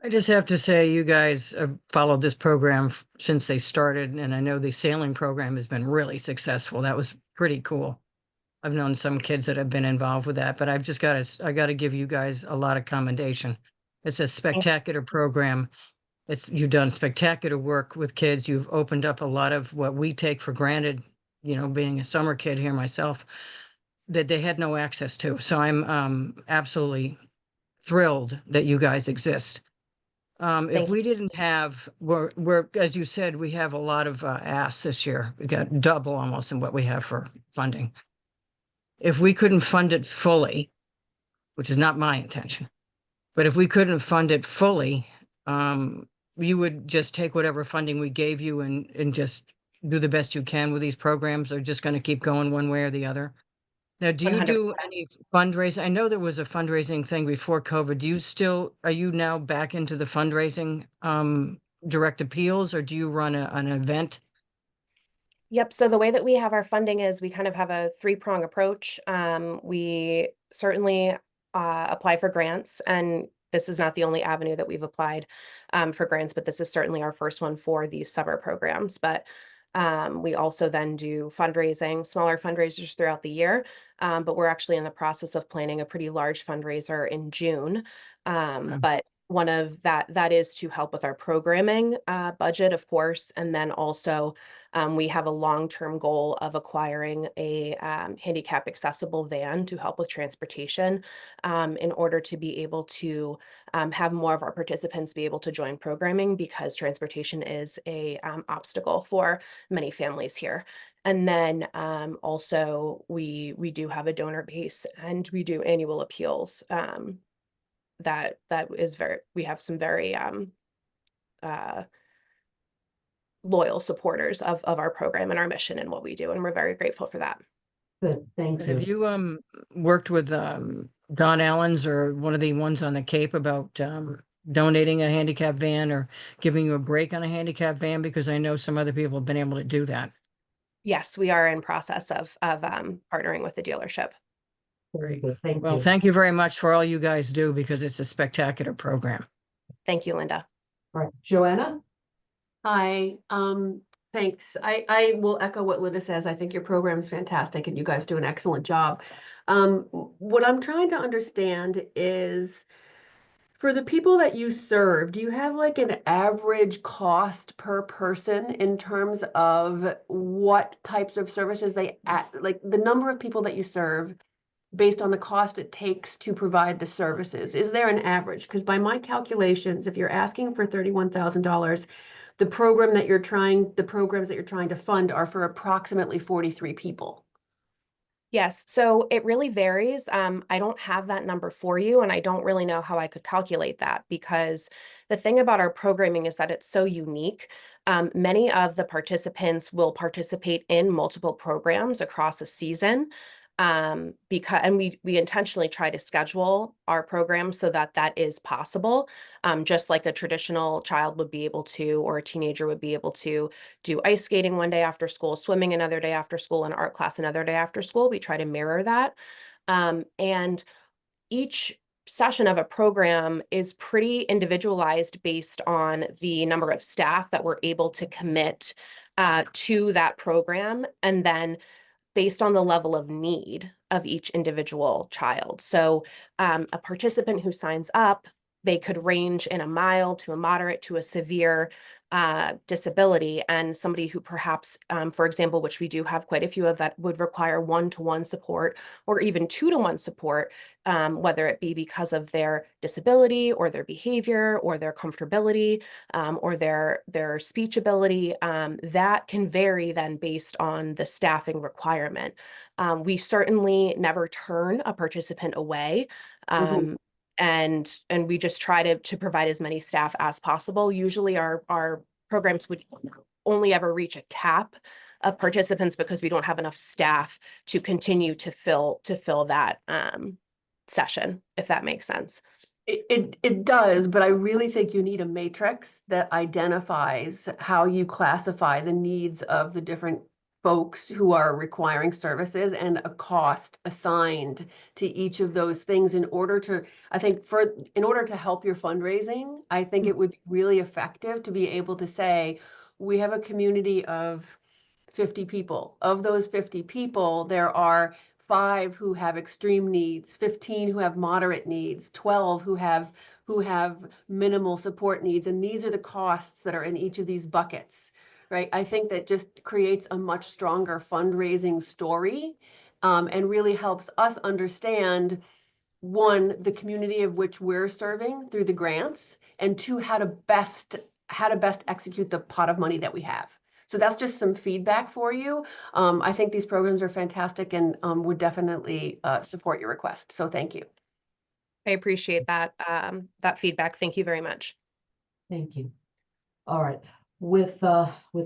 I just have to say, you guys have followed this program since they started, and I know the sailing program has been really successful. That was pretty cool. I've known some kids that have been involved with that, but I got to give you guys a lot of commendation. It's a spectacular program. You've done spectacular work with kids. You've opened up a lot of what we take for granted, being a summer kid here myself, that they had no access to. So I'm absolutely thrilled that you guys exist. If we didn't have, we're, as you said, we have a lot of asks this year. We got double almost in what we have for funding. If we couldn't fund it fully, which is not my intention, but if we couldn't fund it fully, you would just take whatever funding we gave you and just do the best you can with these programs. They're just going to keep going one way or the other. Now, do you 100%. do any fundraising? I know there was a fundraising thing before COVID. Are you now back into the fundraising direct appeals, or do you run an event? Yep. So the way that we have our funding is we kind of have a three-prong approach. We certainly apply for grants, and this is not the only avenue that we've applied for grants, but this is certainly our first one for these summer programs. But we also then do fundraising, smaller fundraisers throughout the year. But we're actually in the process of planning a pretty large fundraiser in June. But one of that is to help with our programming budget, of course. And then also we have a long-term goal of acquiring a handicap accessible van to help with transportation in order to be able to have more of our participants be able to join programming, because transportation is a obstacle for many families here. And then also we do have a donor base, and we do annual appeals. That is we have some very loyal supporters of our program and our mission and what we do, and we're very grateful for that. Good, thank you. Have you worked with Don Allen's or one of the ones on the Cape about donating a handicap van or giving you a break on a handicap van? Because I know some other people have been able to do that. Yes, we are in process of partnering with the dealership. Very good, thank Well, you. thank you very much for all you guys do because it's a spectacular program. Thank you, Linda. All right, Joanna? Hi, thanks. I will echo what Linda says. I think your program is fantastic and you guys do an excellent job. What I'm trying to understand is for the people that you serve, do you have like an average cost per person in terms of what types of services like the number of people that you serve based on the cost it takes to provide the services? Is there an average? Because by my calculations, if you're asking for $31,000, the programs that you're trying to fund are for approximately 43 people. Yes, so it really varies. I don't have that number for you, and I don't really know how I could calculate that because the thing about our programming is that it's so unique. Many of the participants will participate in multiple programs across a season. Because we intentionally try to schedule our program so that that is possible, just like a traditional child would be able to, or a teenager would be able to do ice skating one day after school, swimming another day after school, and art class another day after school. We try to mirror that. And each session of a program is pretty individualized based on the number of staff that we're able to commit to that program, and then based on the level of need of each individual child. So a participant who signs up, they could range in a mild to a moderate to a severe disability, and somebody who perhaps, for example, which we do have quite a few of, that would require one-to-one support or even two-to-one support, whether it be because of their disability or their behavior or their comfortability or their speech ability. That can vary then based on the staffing requirement. We certainly never turn a participant away. And we just try to provide as many staff as possible. Usually our programs would only ever reach a cap of participants because we don't have enough staff to continue to fill that session, if that makes sense. It does, but I really think you need a matrix that identifies how you classify the needs of the different folks who are requiring services and a cost assigned to each of those things in order to help your fundraising. I think it would be really effective to be able to say, we have a community of 50 people. Of those 50 people, there are 5 who have extreme needs, 15 who have moderate needs, 12 who have minimal support needs, and these are the costs that are in each of these buckets. Right. I think that just creates a much stronger fundraising story, and really helps us understand, one, the community of which we're serving through the grants, and two, how to best execute the pot of money that we have. So that's just some feedback for you. I think these programs are fantastic and would definitely support your request. So thank you. I appreciate that feedback. Thank you very much. Thank you. All right. With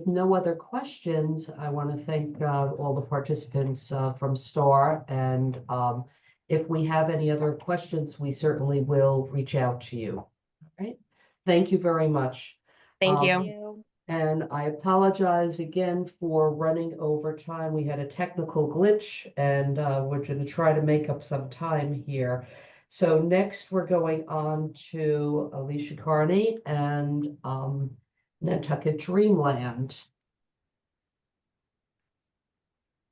no other questions, I want to thank all the participants from STAR, and if we have any other questions, we certainly will reach out to you. All right. Thank you very much. Thank you. And I apologize again for running over time. We had a technical glitch, and we're going to try to make up some time here. So next we're going on to Alicia Carney and Nantucket Dreamland.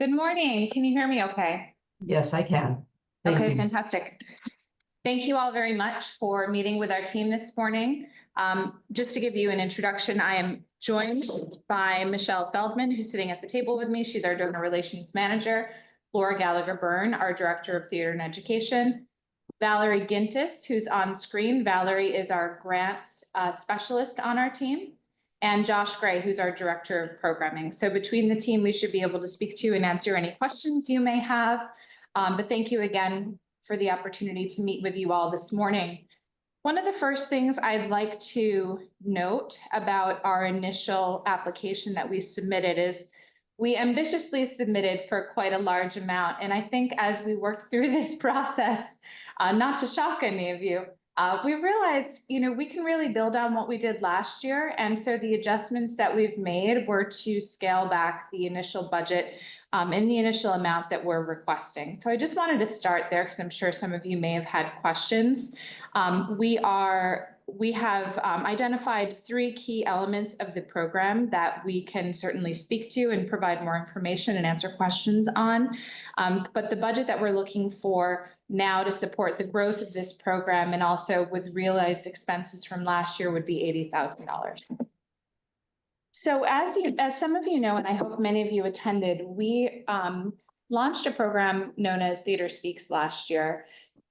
Good morning. Can you hear me okay? Yes, I can. Thank Okay, you. fantastic. Thank you all very much for meeting with our team this morning. Just to give you an introduction, I am joined by Michelle Feldman, who's sitting at the table with me. She's our donor relations manager. Laura Gallagher-Byrne, our director of theater and education. Valerie Gintis, who's on screen. Valerie is our grants specialist on our team. And Josh Gray, who's our director of programming. So between the team, we should be able to speak to and answer any questions you may have. But thank you again for the opportunity to meet with you all this morning. One of the first things I'd like to note about our initial application that we submitted is we ambitiously submitted for quite a large amount. And I think as we worked through this process, not to shock any of you, we realized, we can really build on what we did last year. And so the adjustments that we've made were to scale back the initial budget in the initial amount that we're requesting. So I just wanted to start there because I'm sure some of you may have had questions. We have identified 3 key elements of the program that we can certainly speak to and provide more information and answer questions on. But the budget that we're looking for now to support the growth of this program and also with realized expenses from last year would be $80,000. So as some of you know, and I hope many of you attended, we launched a program known as Theater Speaks last year.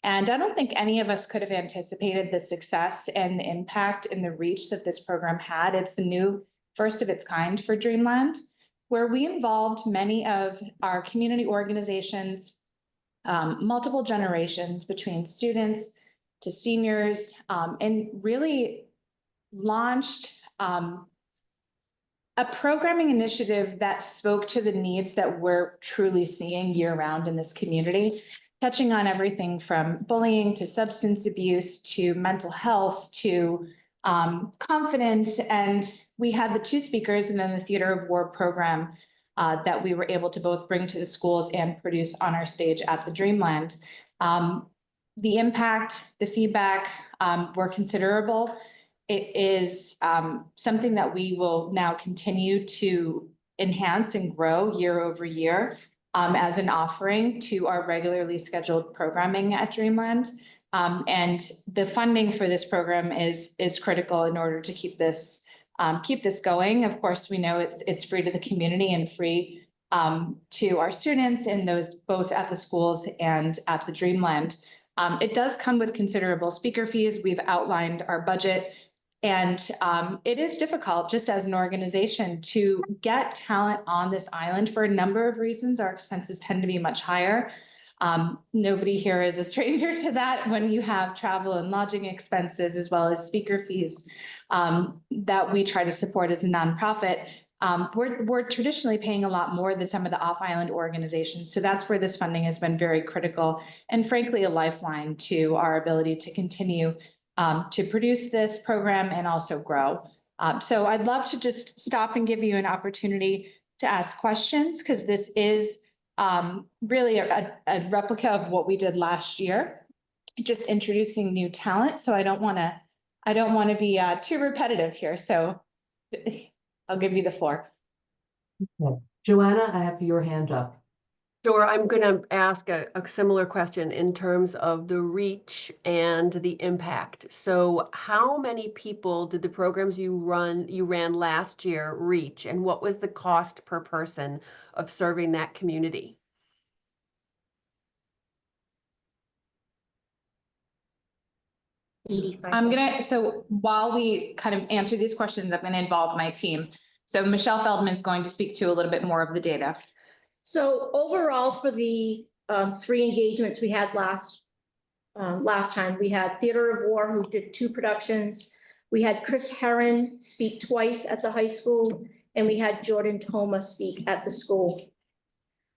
And I don't think any of us could have anticipated the success and the impact and the reach that this program had. It's the new first of its kind for Dreamland, where we involved many of our community organizations, multiple generations between students to seniors, and really launched a programming initiative that spoke to the needs that we're truly seeing year-round in this community, touching on everything from bullying to substance abuse to mental health to confidence. And we had the 2 speakers and then the Theater of War program that we were able to both bring to the schools and produce on our stage at the Dreamland. The impact, the feedback were considerable. It is something that we will now continue to enhance and grow year over year as an offering to our regularly scheduled programming at Dreamland. And the funding for this program is critical in order to keep this going. Of course, we know it's free to the community and free to our students and those both at the schools and at the Dreamland. It does come with considerable speaker fees. We've outlined our budget. And it is difficult just as an organization to get talent on this island for a number of reasons. Our expenses tend to be much higher. Nobody here is a stranger to that when you have travel and lodging expenses as well as speaker fees that we try to support as a nonprofit. We're traditionally paying a lot more than some of the off-island organizations. So that's where this funding has been very critical and frankly, a lifeline to our ability to continue to produce this program and also grow. So I'd love to just stop and give you an opportunity to ask questions because this is really a replica of what we did last year, just introducing new talent. So I don't want to be too repetitive here. So I'll give you the floor. Okay. Joanna, I have your hand up. Sure, I'm going to ask a similar question in terms of the reach and the impact. So how many people did the programs you ran last year reach, and what was the cost per person of serving that community? So while we kind of answer these questions, I'm going to involve my team. So Michelle Feldman is going to speak to a little bit more of the data. So overall for the 3 engagements we had last time, we had Theater of War, who did 2 productions. We had Chris Herron speak twice at the high school, and we had Jordan Toma speak at the school.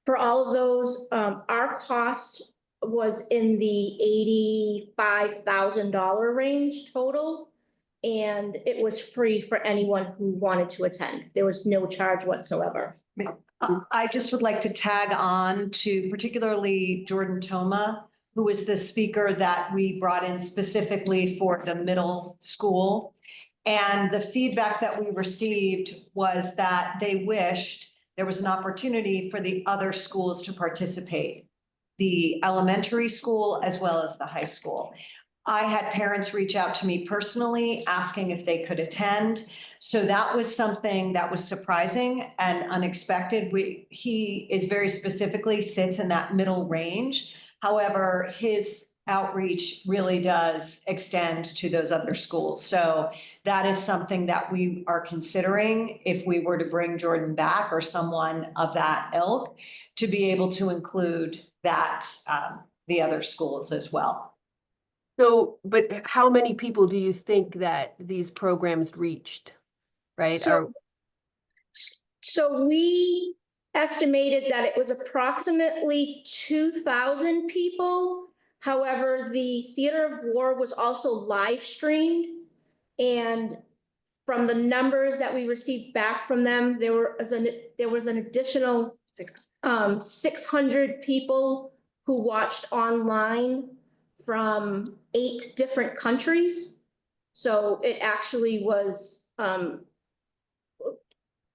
For all of those, our cost was in the $85,000 range total, and it was free for anyone who wanted to attend. There was no charge whatsoever. I just would like to tag on to particularly Jordan Toma, who was the speaker that we brought in specifically for the middle school. And the feedback that we received was that they wished there was an opportunity for the other schools to participate, the elementary school as well as the high school. I had parents reach out to me personally asking if they could attend. So that was something that was surprising and unexpected. He is very specifically sits in that middle range. However, his outreach really does extend to those other schools. So that is something that we are considering if we were to bring Jordan back or someone of that ilk to be able to include that, the other schools as well. So, but how many people do you think that these programs reached, right? So we estimated that it was approximately 2,000 people However, the Theater of War was also live streamed, and from the numbers that we received back from them, there was an additional 600 people who watched online from 8 different countries. So it actually was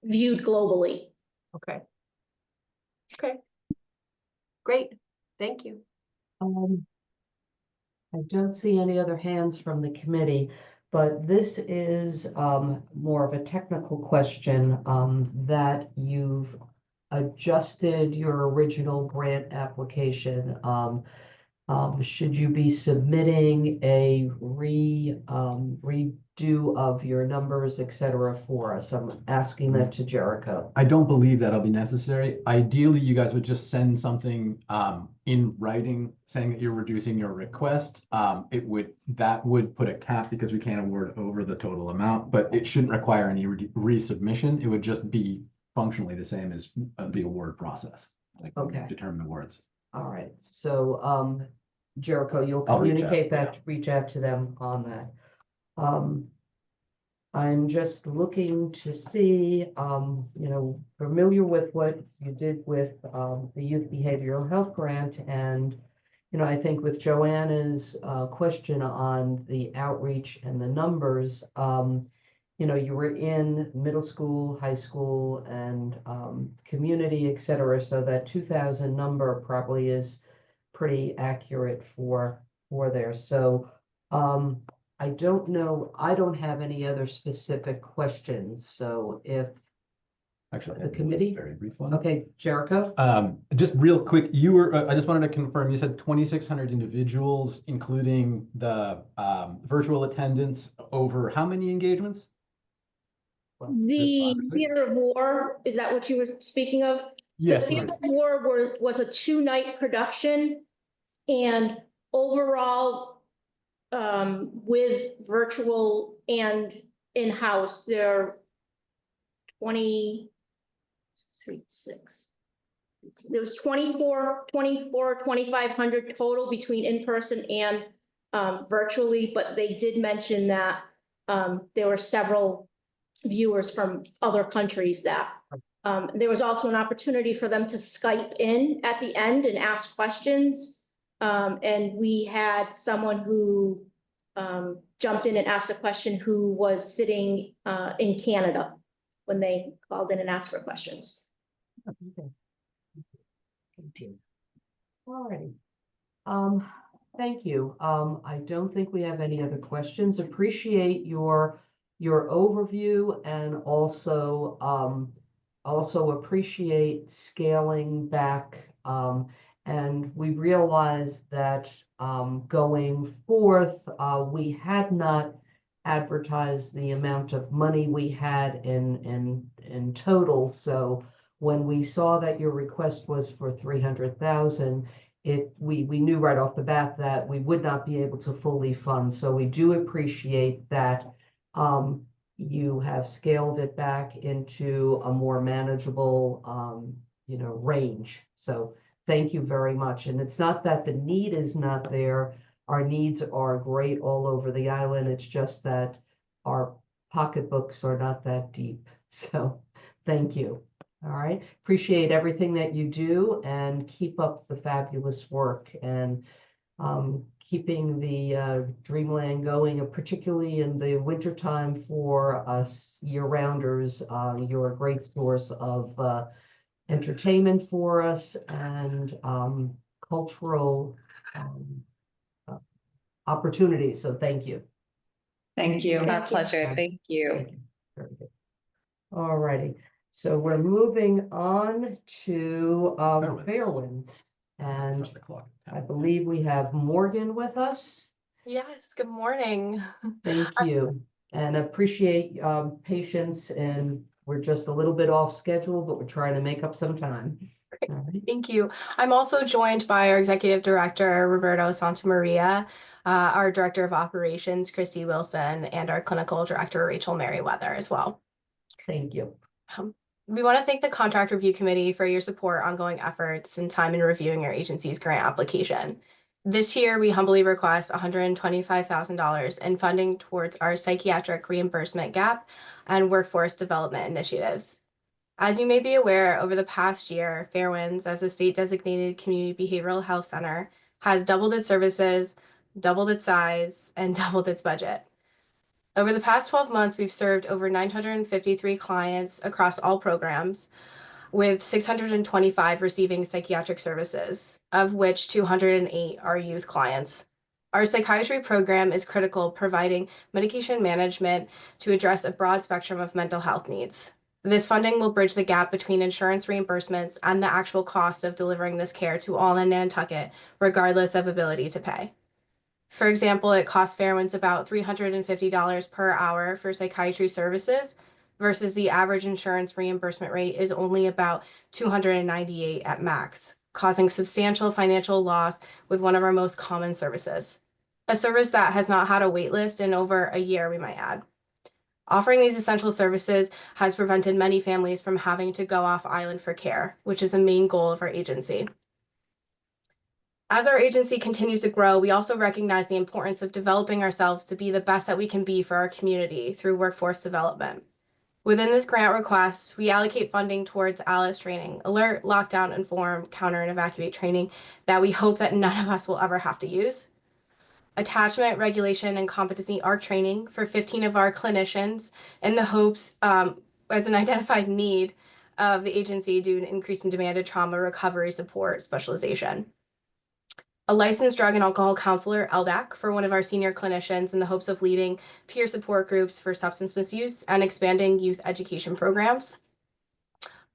viewed globally. Okay. Okay. Great, thank you. I don't see any other hands from the committee, but this is more of a technical question that you've adjusted your original grant application. Should you be submitting a redo of your numbers, et cetera, for us? I'm asking that to Jericho. I don't believe that'll be necessary. Ideally, you guys would just send something in writing saying that you're reducing your request. That would put a cap because we can't award over the total amount, but it shouldn't require any resubmission. It would just be functionally the same as the award process. Like Okay. determine awards. All right, so Jericho, you'll I'll reach out, communicate that, yeah. reach out to them on that. I'm just looking to see, familiar with what you did with the youth behavioral health grant. And, I think with Joanna's question on the outreach and the numbers, you were in middle school, high school, and community, et cetera. So that 2,000 number probably is pretty accurate for there. So I don't know, I don't have any other specific questions. So if Actually, the committee, very brief one. okay, Jericho. Just real quick, you were, I just wanted to confirm, you said 2,600 individuals, including the virtual attendance over how many engagements? The Theater of War, is that what you were speaking of? Yes. The Theater of War was a 2-night production, and overall, with virtual and in-house, there are 2,500 total between in-person and virtually, but they did mention that there were several viewers from other countries that there was also an opportunity for them to Skype in at the end and ask questions. And we had someone who jumped in and asked a question who was sitting in Canada when they called in and asked for questions. Okay. Thank you. All righty. Thank you. I don't think we have any other questions. Appreciate your overview, and also appreciate scaling back. And we realized that going forth, we had not advertised the amount of money we had in total. So when we saw that your request was for 300,000, we knew right off the bat that we would not be able to fully fund. So we do appreciate that you have scaled it back into a more manageable range. So thank you very much. And it's not that the need is not there. Our needs are great all over the island. It's just that our pocketbooks are not that deep. So thank you. All right. Appreciate everything that you do, and keep up the fabulous work, and keeping the Dreamland going, and particularly in the wintertime for us year-rounders. You're a great source of entertainment for us, and cultural opportunities. So thank you. Thank you. Thank Our you. pleasure. Thank you. Thank you. Very good. All righty. So we're moving on to Fairwinds, and I believe we have Morgan with us. Yes, good morning. Thank you, and appreciate patience, and we're just a little bit off schedule, but we're trying to make up some time. All right. Thank you. I'm also joined by our Executive Director, Roberto Santamaria, our Director of Operations, Christy Wilson, and our Clinical Director, Rachel Merriweather, as well. Thank you. We want to thank the Contract Review Committee for your support, ongoing efforts, and time in reviewing your agency's grant application. This year, we humbly request $125,000 in funding towards our psychiatric reimbursement gap and workforce development initiatives. As you may be aware, over the past year, Fairwinds, as a state-designated community behavioral health center, has doubled its services, doubled its size, and doubled its budget. Over the past 12 months, we've served over 953 clients across all programs, with 625 receiving psychiatric services, of which 208 are youth clients. Our psychiatry program is critical, providing medication management to address a broad spectrum of mental health needs. This funding will bridge the gap between insurance reimbursements and the actual cost of delivering this care to all in Nantucket, regardless of ability to pay. For example, it costs Fairwinds about $350 per hour for psychiatry services, versus the average insurance reimbursement rate is only about $298 at max, causing substantial financial loss with one of our most common services. A service that has not had a wait list in over a year, we might add. Offering these essential services has prevented many families from having to go off island for care, which is a main goal of our agency. As our agency continues to grow, we also recognize the importance of developing ourselves to be the best that we can be for our community through workforce development. Within this grant request, we allocate funding towards ALICE training, alert, lockdown, inform, counter, and evacuate training that we hope that none of us will ever have to use. Attachment, regulation, and competency ARC training for 15 of our clinicians in the hopes as an identified need of the agency due to increasing demand of trauma recovery support specialization. A licensed drug and alcohol counselor, LDAC, for one of our senior clinicians in the hopes of leading peer support groups for substance misuse and expanding youth education programs.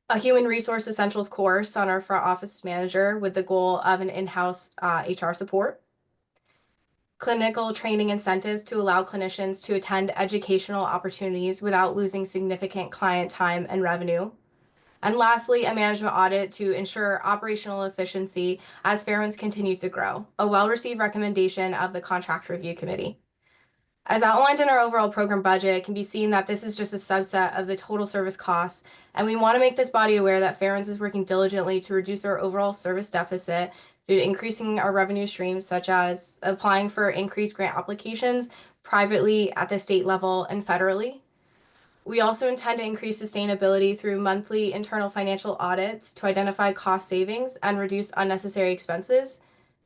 A human resource essentials course on our front office manager with the goal of an in-house HR support. Clinical training incentives to allow clinicians to attend educational opportunities without losing significant client time and revenue. And lastly, a management audit to ensure operational efficiency as Fairwinds continues to grow, a well-received recommendation of the Contract Review Committee. As outlined in our overall program budget, it can be seen that this is just a subset of the total service costs, and we want to make this body aware that Fairwinds is working diligently to reduce our overall service deficit due to increasing our revenue streams, such as applying for increased grant applications privately at the state level and federally. We also intend to increase sustainability through monthly internal financial audits to identify cost savings and reduce unnecessary expenses.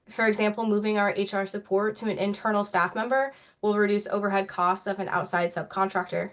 For example, moving our HR support to an internal staff member will reduce overhead costs of an outside subcontractor.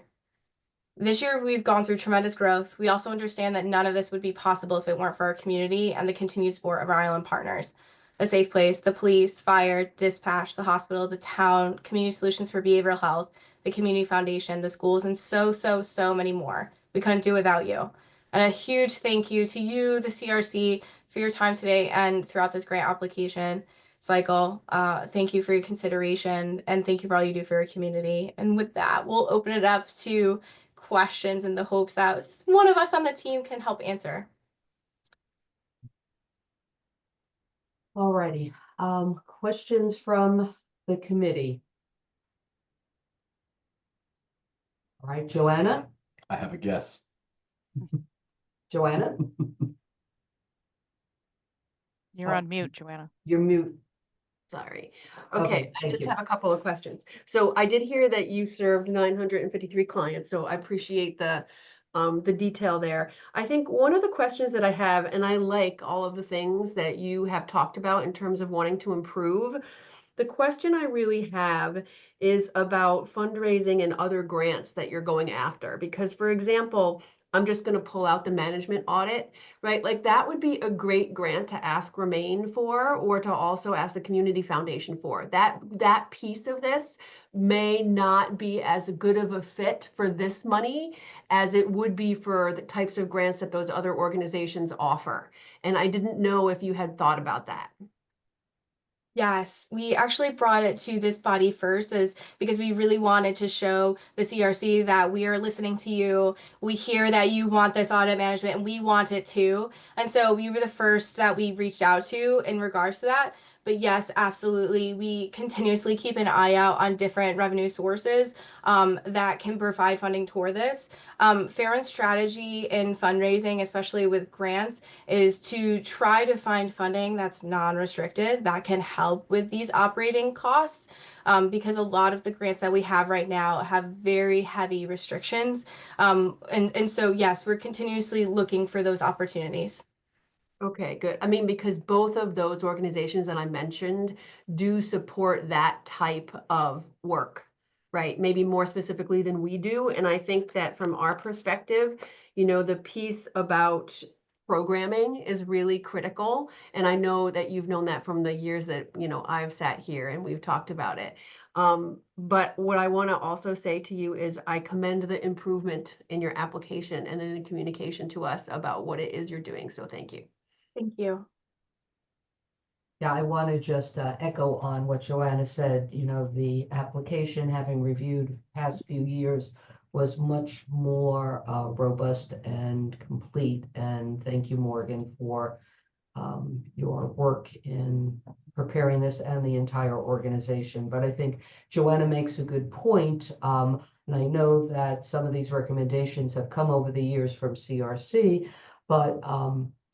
This year, we've gone through tremendous growth. We also understand that none of this would be possible if it weren't for our community and the continued support of our island partners. A Safe Place, the police, fire, dispatch, the hospital, the town, Community Solutions for Behavioral Health, the Community Foundation, the schools, and so many more. We couldn't do without you. And a huge thank you to you, the CRC, for your time today and throughout this grant application cycle. Thank you for your consideration, and thank you for all you do for your community. And with that, we'll open it up to questions in the hopes that one of us on the team can help answer. Alrighty, questions from the committee? All right, Joanna? I have a guess. Joanna? You're on mute, Joanna. You're mute. Sorry. Okay, Okay, I thank just you. have a couple of questions. So I did hear that you served 953 clients, so I appreciate the detail there. I think one of the questions that I have, and I like all of the things that you have talked about in terms of wanting to improve. The question I really have is about fundraising and other grants that you're going after. Because, for example, I'm just going to pull out the management audit, right? Like that would be a great grant to ask Remain for, or to also ask the Community Foundation for. That piece of this may not be as good of a fit for this money as it would be for the types of grants that those other organizations offer. And I didn't know if you had thought about that. Yes, we actually brought it to this body first because we really wanted to show the CRC that we are listening to you. We hear that you want this audit management and we want it too. And so we were the first that we reached out to in regards to that. But yes, absolutely, we continuously keep an eye out on different revenue sources that can provide funding toward this. Fairwind's strategy in fundraising, especially with grants, is to try to find funding that's non-restricted that can help with these operating costs. Because a lot of the grants that we have right now have very heavy restrictions. And so, yes, we're continuously looking for those opportunities. Okay, good. I mean, because both of those organizations that I mentioned do support that type of work, right? Maybe more specifically than we do. And I think that from our perspective, you know, the piece about programming is really critical. And I know that you've known that from the years that, you know, I've sat here and we've talked about it. But what I want to also say to you is I commend the improvement in your application and in the communication to us about what it is you're doing. So thank you. Thank you. Yeah, I want to just echo on what Joanna said. You know, the application, having reviewed the past few years, was much more robust and complete. And thank you, Morgan, for your work in preparing this and the entire organization. But I think Joanna makes a good point. And I know that some of these recommendations have come over the years from CRC, but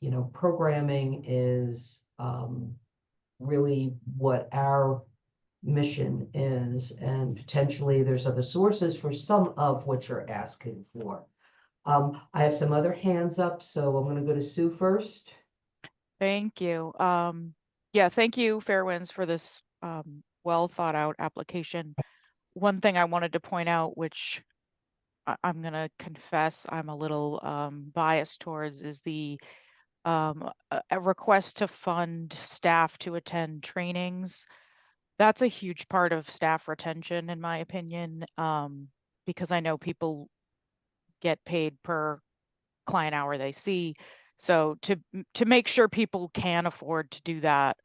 you know, programming is really what our mission is, and potentially there's other sources for some of what you're asking for. I have some other hands up, so I'm going to go to Sue first. Thank you. Yeah, thank you, Fairwinds, for this well thought out application. One thing I wanted to point out, which I'm going to confess I'm a little biased towards, is the a request to fund staff to attend trainings. That's a huge part of staff retention, in my opinion, because I know people get paid per client hour they see. So to make sure people can afford to do that,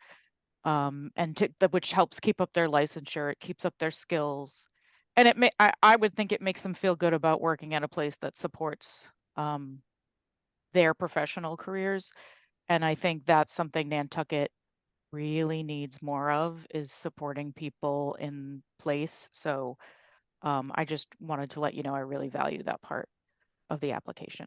and which helps keep up their licensure, it keeps up their skills, and I would think it makes them feel good about working at a place that supports their professional careers. And I think that's something Nantucket really needs more of, is supporting people in place. So I just wanted to let you know I really value that part of the application.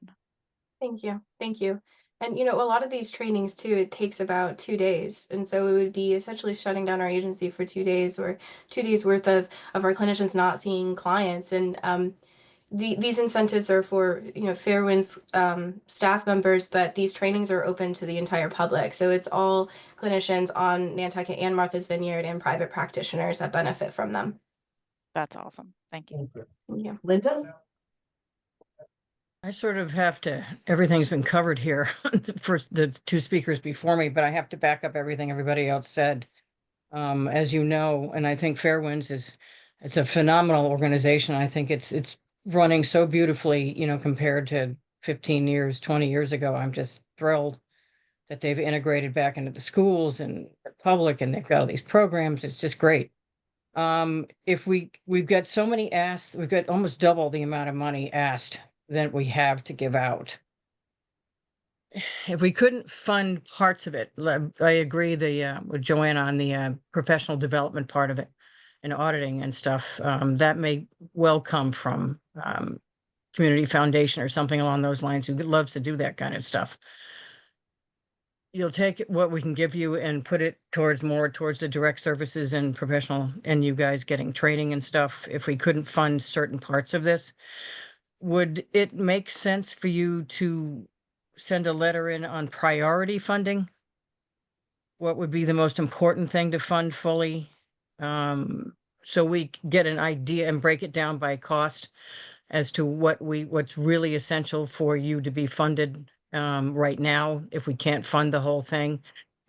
Thank you. Thank you. And you know, a lot of these trainings too, it takes about 2 days. And so it would be essentially shutting down our agency for 2 days, or 2 days worth of our clinicians not seeing clients. And these incentives are for, you know, Fairwind's staff members, but these trainings are open to the entire public. So it's all clinicians on Nantucket and Martha's Vineyard and private practitioners that benefit from them. That's awesome. Thank you. Thank you. Linda? I sort of have to, everything's been covered here for the two speakers before me, but I have to back up everything everybody else said. As you know, and I think Fairwinds it's a phenomenal organization. I think it's running so beautifully, you know, compared to 15 years, 20 years ago. I'm just thrilled that they've integrated back into the schools and the public, and they've got all these programs. It's just great. If we've got so many asked, we've got almost double the amount of money asked than we have to give out. If we couldn't fund parts of it, I agree with Joanna on the professional development part of it and auditing and stuff. That may well come from Community Foundation or something along those lines, who loves to do that kind of stuff. You'll take what we can give you and put it towards the direct services and professional, and you guys getting training and stuff. If we couldn't fund certain parts of this, would it make sense for you to send a letter in on priority funding? What would be the most important thing to fund fully? So we get an idea and break it down by cost as to what's really essential for you to be funded right now, if we can't fund the whole thing.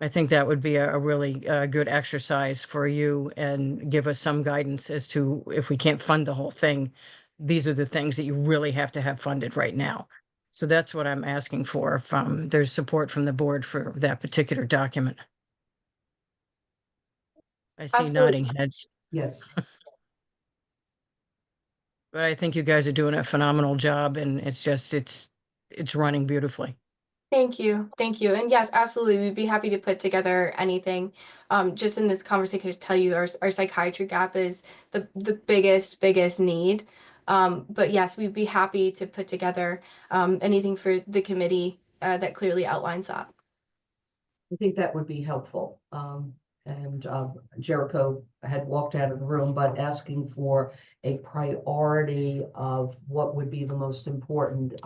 I think that would be a really good exercise for you, and give us some guidance as to, if we can't fund the whole thing, these are the things that you really have to have funded right now. So that's what I'm asking for, if there's support from the board for that particular document. I see Absolutely. nodding heads. Yes. But I think you guys are doing a phenomenal job, and it's running beautifully. Thank you. Thank you. And yes, absolutely. We'd be happy to put together anything. Just in this conversation to tell you our psychiatry gap is the biggest need. But yes, we'd be happy to put together anything for the committee that clearly outlines that. I think that would be helpful. And Jericho had walked out of the room, but asking for a priority of what would be the most important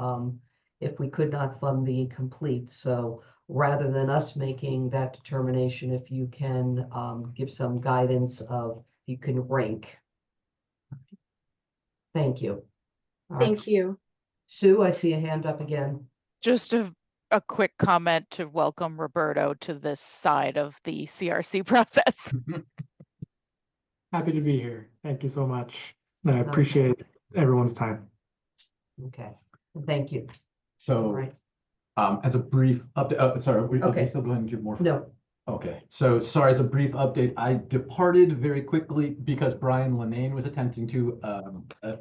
if we could not fund the incomplete. So rather than us making that determination, if you can give some guidance of you can rank. Thank you. All right. Thank you. Sue, I see a hand up again. Just a quick comment to welcome Roberto to this side of the CRC process. Happy to be here. Thank you so much. I appreciate everyone's time. Okay, thank you. All So, right. as a brief update, sorry, are we Okay. still going to give more? No, Okay, so sorry, as a brief update, I departed very quickly because Brian Lenane was attempting to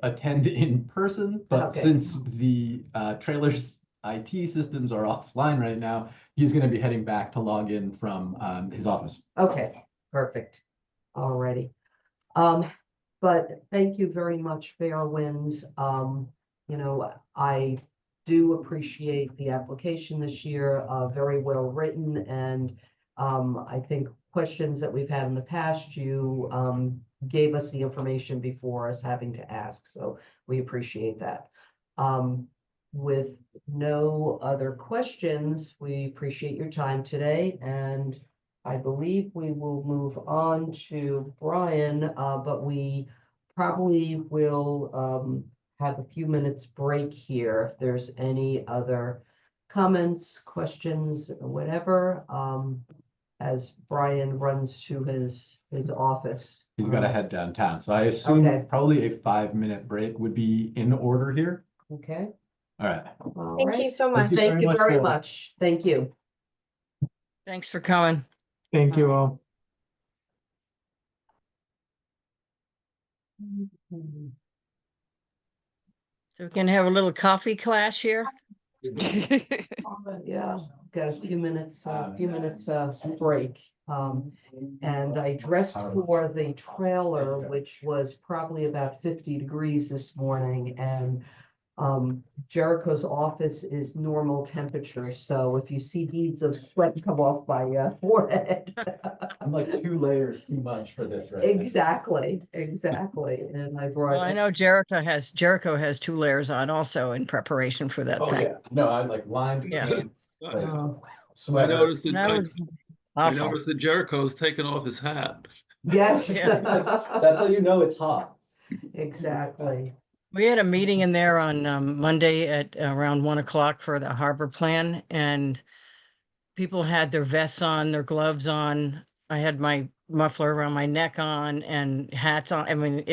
attend in person, but Okay. since the trailer's IT systems are offline right now, he's going to be heading back to log in from his office. okay, perfect. Alrighty. But thank you very much, Fair Winds. You know, I do appreciate the application this year, very well written, and I think questions that we've had in the past, you gave us the information before us having to ask, so we appreciate that. With no other questions, we appreciate your time today, and I believe we will move on to Brian, but we probably will have a few minutes break here if there's any other comments, questions, whatever, as Brian runs to his office. He's got to head downtown, so I assume Okay. probably a 5-minute break would be in order here. Okay. All right. All Thank right. you so much. Thank you very Carol. much. Thank you. Thanks for coming. Thank you all. So we can have a little coffee class here. Yeah, got a few minutes break. And I dressed for the trailer, which was probably about 50 degrees this morning, and Jericho's office is normal temperature, so if you see beads of sweat come off my forehead. I'm like 2 layers too much for this right now. Exactly, and I brought. Well, I know Jericho has 2 layers on also in preparation for that Oh, thing. yeah. No, I like lined Yeah. pants, like Oh, I sweater. noticed And I that, was I awful. noticed that Jericho's taken off his hat. yes. That's how you know it's hot. Exactly. We had a meeting in there on Monday at around 1 o'clock for the harbor plan, and people had their vests on, their gloves on. I had my muffler around my neck on and hats on. I mean,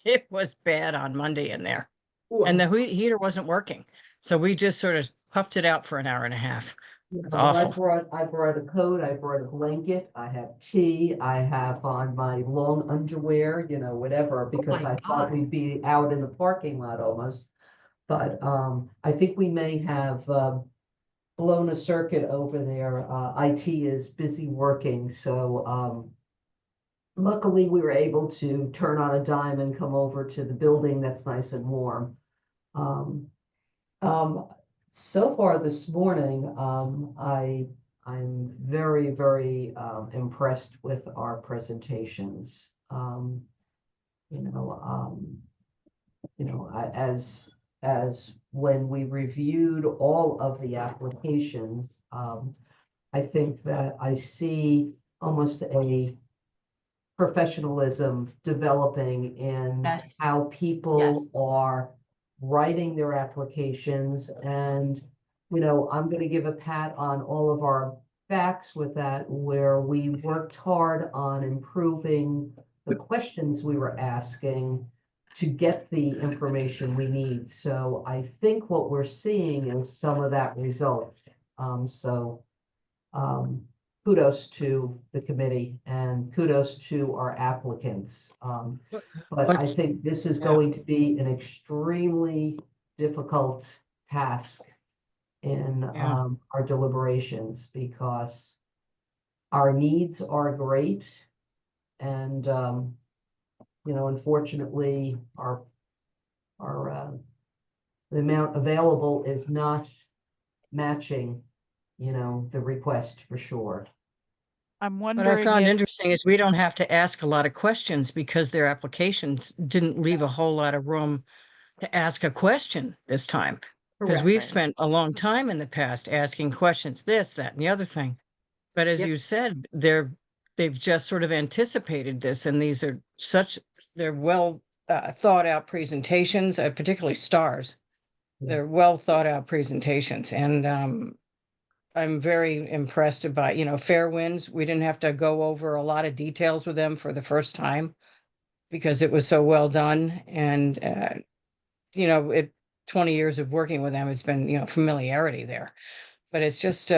it was bad on Monday in there. And the heater wasn't working. So we just sort of puffed it out for an hour and a half. It's Well, awful. I brought a coat, I brought a blanket, I have tea, I have on my long underwear, you know, whatever, because I thought we'd be out in the parking lot almost. But I think we may have blown a circuit over there. IT is busy working, so luckily we were able to turn on a dime and come over to the building that's nice and warm. So far this morning, I'm very impressed with our presentations. As when we reviewed all of the applications, I think that I see almost a professionalism developing in Yes. how people are writing their applications. And, I'm going to give a pat on all of our backs with that, where we worked hard on improving the questions we were asking to get the information we need. So I think what we're seeing is some of that result. Kudos to the committee and kudos to our applicants. But I think this is going to be an extremely difficult task in Yeah. our deliberations because our needs are great. And, unfortunately, the amount available is not matching, the request for sure. I'm What I wondering found if, interesting is we don't have to ask a lot of questions because their applications didn't leave a whole lot of room to ask a question this time. Because Correct. we've spent a long time in the past asking questions, this, that, and the other thing. But as Yep. you said, they've just sort of anticipated this, and they're well thought out presentations, particularly STARS. Yeah. They're well thought out presentations, and I'm very impressed by, Fair Winds. We didn't have to go over a lot of details with them for the first time because it was so well done. And, 20 years of working with them, it's been, familiarity there. But it's just,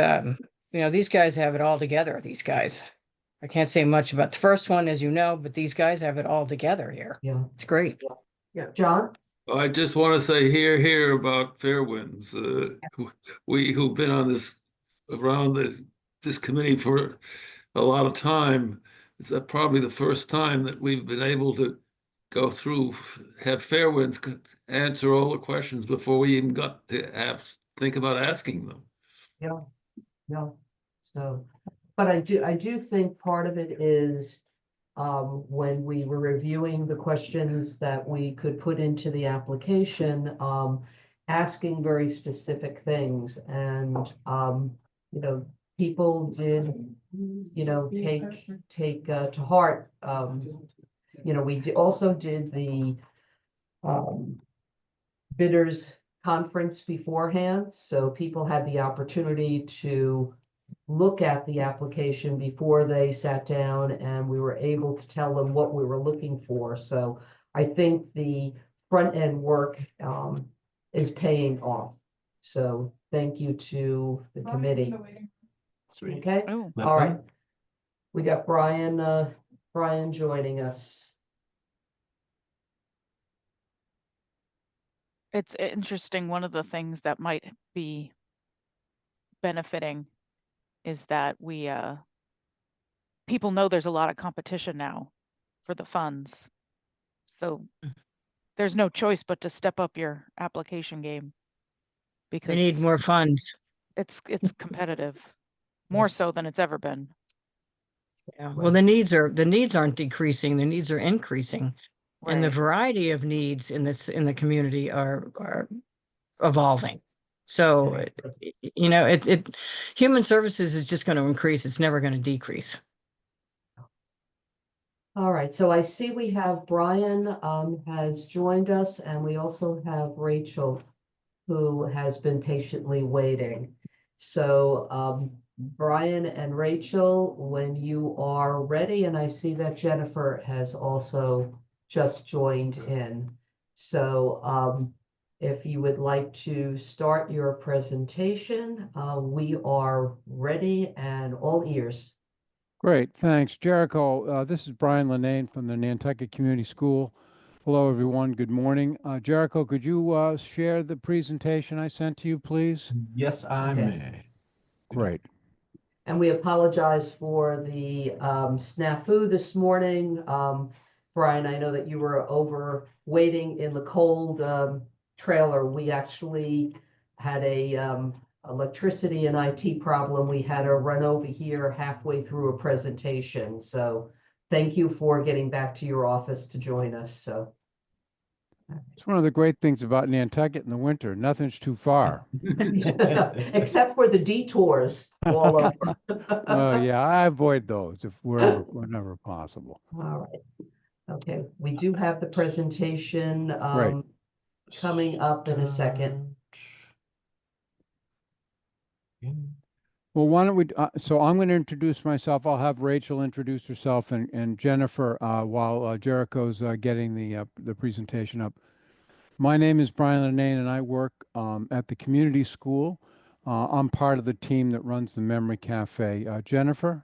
these guys have it all together, these guys. I can't say much about the first one, as you know, but these guys have it all together here. Yeah. It's great. Yeah. John? I just want to say here about Fairwinds. We who've been on this committee for a lot of time, it's probably the first time that we've been able to go through, have Fairwinds answer all the questions before we even got to think about asking them. Yeah. Yeah. So, but I do think part of it is when we were reviewing the questions that we could put into the application, asking very specific things and, people did, take to heart, we also did the bidders conference beforehand, so people had the opportunity to look at the application before they sat down, and we were able to tell them what we were looking for. So I think the front end work is paying off. So thank you to the committee. Sweet. Okay, oh, all right. We got Brian joining us. it's interesting. One of the things that might be benefiting is that people know there's a lot of competition now for the funds. So there's no choice but to step up your application game. They Because need more funds. it's competitive, more so than it's ever been. Yeah. Well, the needs aren't decreasing, the needs are increasing. And the Right. variety of needs in the community are evolving. So, human services is just going to increase. It's never going to decrease. All right, so I see we have Brian has joined us, and we also have Rachel, who has been patiently waiting. So Brian and Rachel, when you are ready, and I see that Jennifer has also just joined in. So if you would like to start your presentation, we are ready and all ears. Great, thanks. Jericho, this is Brian Lenane from the Nantucket Community School. Hello, everyone. Good morning. Jericho, could you share the presentation I sent to you, please? Yes, I Okay. may. Great. And we apologize for the snafu this morning. Brian, I know that you were over waiting in the cold trailer. We actually had a electricity and IT problem. We had to run over here halfway through a presentation. So thank you for getting back to your office to join us. So It's one of the great things about Nantucket in the winter. Nothing's too far. except for the detours all over. Yeah, I avoid those whenever possible. All right. Okay, we do have the presentation Great. coming up in a second. Well, why don't we, so I'm going to introduce myself. I'll have Rachel introduce herself and Jennifer while Jericho's getting the presentation up. My name is Brian Lenane, and I work at the community school. I'm part of the team that runs the Memory Cafe. Jennifer?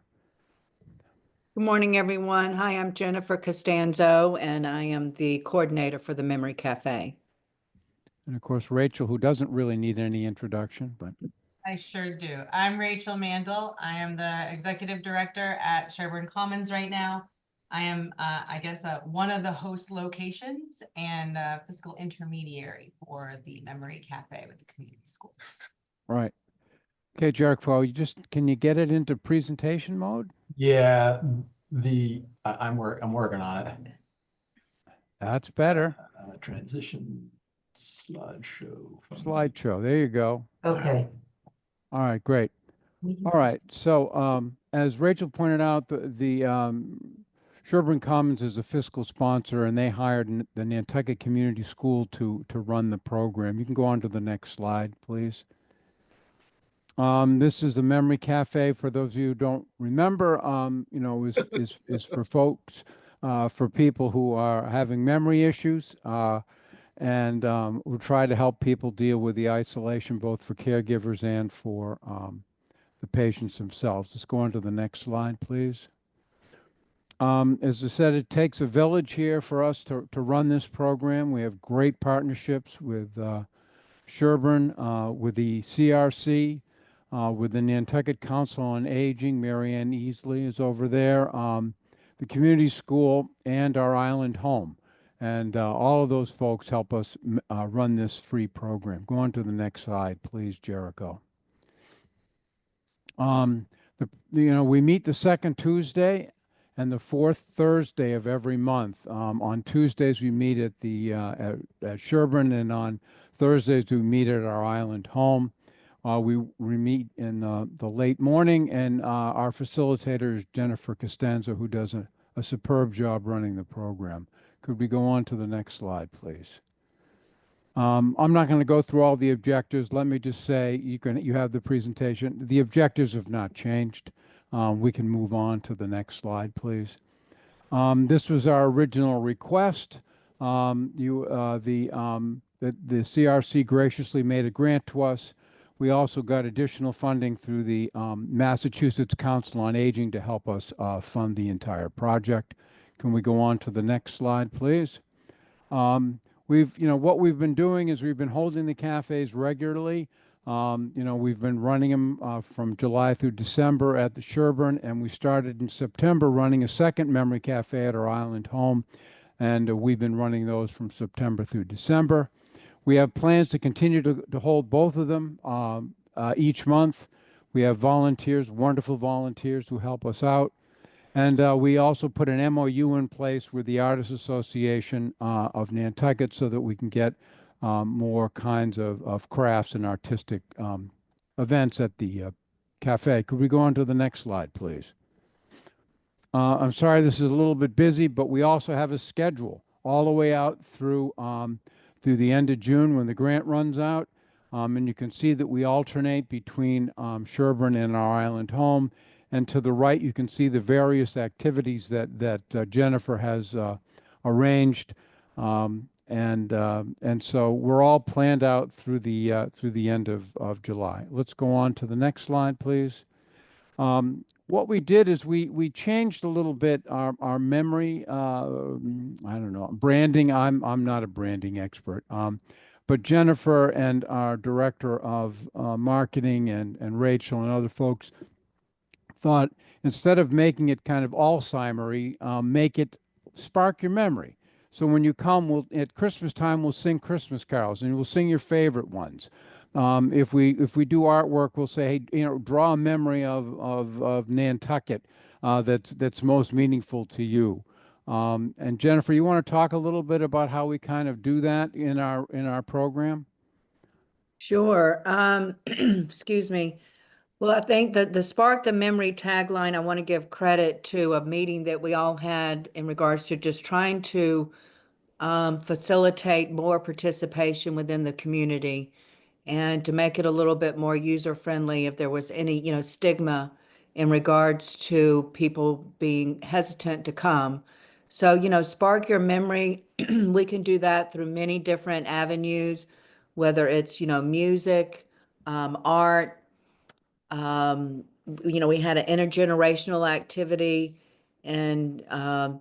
Good morning, everyone. Hi, I'm Jennifer Costanzo, and I am the coordinator for the Memory Cafe. And of course, Rachel, who doesn't really need any introduction, but I sure do. I'm Rachel Mandel. I am the Executive Director at Sherburne Commons right now. I am, I guess, one of the host locations and fiscal intermediary for the Memory Cafe with the community school. Right. Okay, Jericho, can you get it into presentation mode? Yeah, I'm working on it. That's better. Transition slideshow. Slideshow. There you go. Okay. All right, great. All right. So, as Rachel pointed out, the Sherburne Commons is a fiscal sponsor, and they hired the Nantucket Community School to run the program. You can go on to the next slide, please. This is the Memory Cafe. For those of you who don't remember, you know, is for folks, for people who are having memory issues, and we try to help people deal with the isolation, both for caregivers and for the patients themselves. Let's go on to the next slide, please. As I said, it takes a village here for us to run this program. We have great partnerships with Sherburne, with the CRC, with the Nantucket Council on Aging. Marianne Easley is over there, the community school, and our island home. And all of those folks help us run this free program. Go on to the next slide, please, Jericho. You know, we meet the second Tuesday and the fourth Thursday of every month. On Tuesdays, we meet at the at Sherburne, and on Thursdays, we meet at our island home. We meet in the late morning, and our facilitator is Jennifer Costanzo, who does a superb job running the program. Could we go on to the next slide, please? I'm not going to go through all the objectives. Let me just say, you have the presentation. The objectives have not changed. We can move on to the next slide, please. This was our original request. The CRC graciously made a grant to us. We also got additional funding through the Massachusetts Council on Aging to help us fund the entire project. Can we go on to the next slide, please? What we've been doing is we've been holding the cafes regularly. We've been running them from July through December at the Sherburne, and we started in September running a second memory cafe at our island home, and we've been running those from September through December. We have plans to continue to hold both of them each month. We have volunteers, wonderful volunteers who help us out. And we also put an MOU in place with the Artists Association of Nantucket so that we can get more kinds of crafts and artistic events at the cafe. Could we go on to the next slide, please? I'm sorry, this is a little bit busy, but we also have a schedule all the way out through the end of June when the grant runs out. And you can see that we alternate between Sherburne and our island home. And to the right, you can see the various activities that Jennifer has arranged. And so we're all planned out through the end of July. Let's go on to the next slide, please. What we did is we changed a little bit our memory. I don't know, branding. I'm not a branding expert, but Jennifer and our director of marketing and Rachel and other folks thought, instead of making it kind of Alzheimer-y, make it spark your memory. So when you come, at Christmas time, we'll sing Christmas carols, and we'll sing your favorite ones. If we do artwork, we'll say, hey, draw a memory of Nantucket that's most meaningful to you. And Jennifer, you want to talk a little bit about how we kind of do that in our program? Sure. Excuse me. Well, I think that the Spark the Memory tagline, I want to give credit to a meeting that we all had in regards to just trying to facilitate more participation within the community and to make it a little bit more user-friendly if there was any, stigma in regards to people being hesitant to come. So, Spark Your Memory, we can do that through many different avenues, whether it's, music, art. We had an intergenerational activity in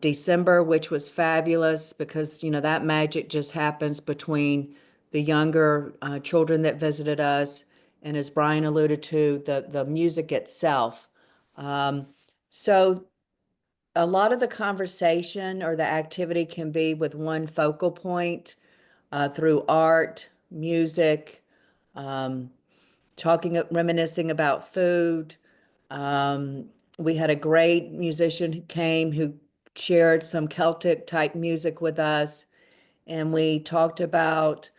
December, which was fabulous because, that magic just happens between the younger children that visited us and as Brian alluded to, the music itself. So a lot of the conversation or the activity can be with one focal point through art, music, reminiscing about food. We had a great musician who came who shared some Celtic type music with us. And we talked about,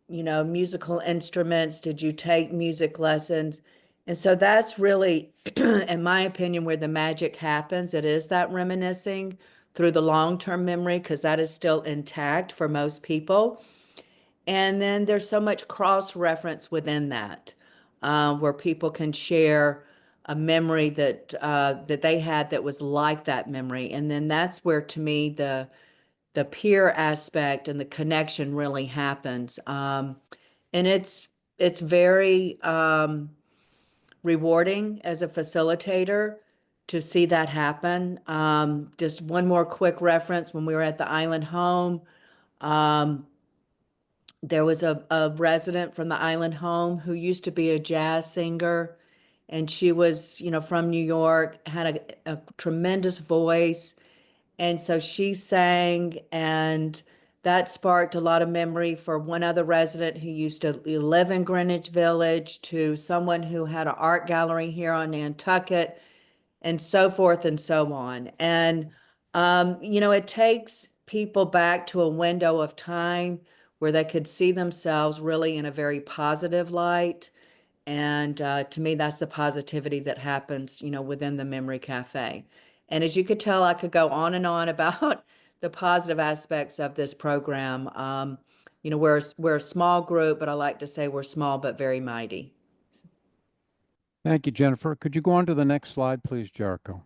musical instruments. Did you take music lessons? And so that's really, in my opinion, where the magic happens. It is that reminiscing through the long-term memory, because that is still intact for most people. And then there's so much cross-reference within that, where people can share a memory that they had that was like that memory. And then that's where, to me, the peer aspect and the connection really happens. And it's very rewarding as a facilitator to see that happen. Just one more quick reference, when we were at the Island Home, there was a resident from the Island Home who used to be a jazz singer, and she was, from New York, had a tremendous voice. And so she sang, and that sparked a lot of memory for one other resident who used to live in Greenwich Village, to someone who had an art gallery here on Nantucket, and so forth and so on. And, it takes people back to a window of time where they could see themselves really in a very positive light. And to me, that's the positivity that happens, within the Memory Cafe. And as you could tell, I could go on and on about the positive aspects of this program. We're a small group, but I like to say we're small but very mighty. Thank you, Jennifer. Could you go on to the next slide, please, Jericho?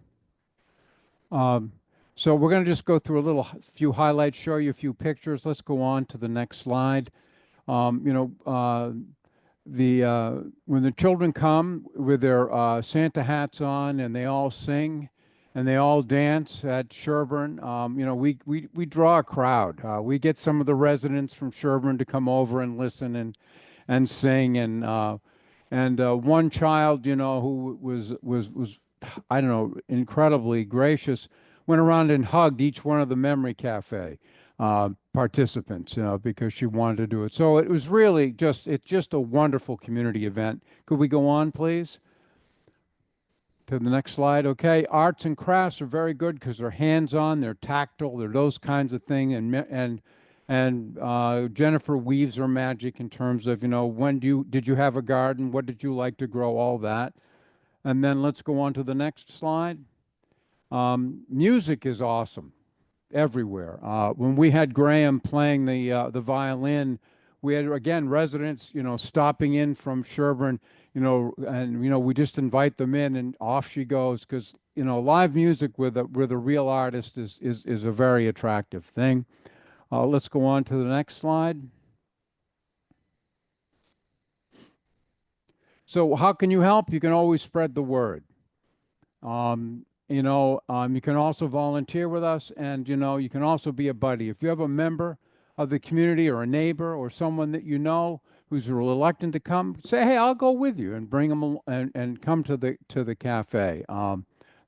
So we're going to just go through a few highlights, show you a few pictures. Let's go on to the next slide. When the children come with their Santa hats on and they all sing and they all dance at Sherburne, we draw a crowd. We get some of the residents from Sherburne to come over and listen and sing. And one child, who was I don't know, incredibly gracious, went around and hugged each one of the Memory Cafe participants, because she wanted to do it. So it was really it's just a wonderful community event. Could we go on, please? To the next slide. Okay, arts and crafts are very good because they're hands-on, they're tactile, they're those kinds of things. And Jennifer weaves her magic in terms of, did you have a garden? What did you like to grow? All that. And then let's go on to the next slide. Music is awesome everywhere. When we had Graham playing the violin, we had, again, residents, stopping in from Sherburne, and, we just invite them in and off she goes, because, live music with a real artist is a very attractive thing. Let's go on to the next slide. So how can you help? You can always spread the word. You can also volunteer with us, and, you can also be a buddy. If you have a member of the community or a neighbor or someone that who's reluctant to come, say, hey, I'll go with you, and bring them and come to the cafe.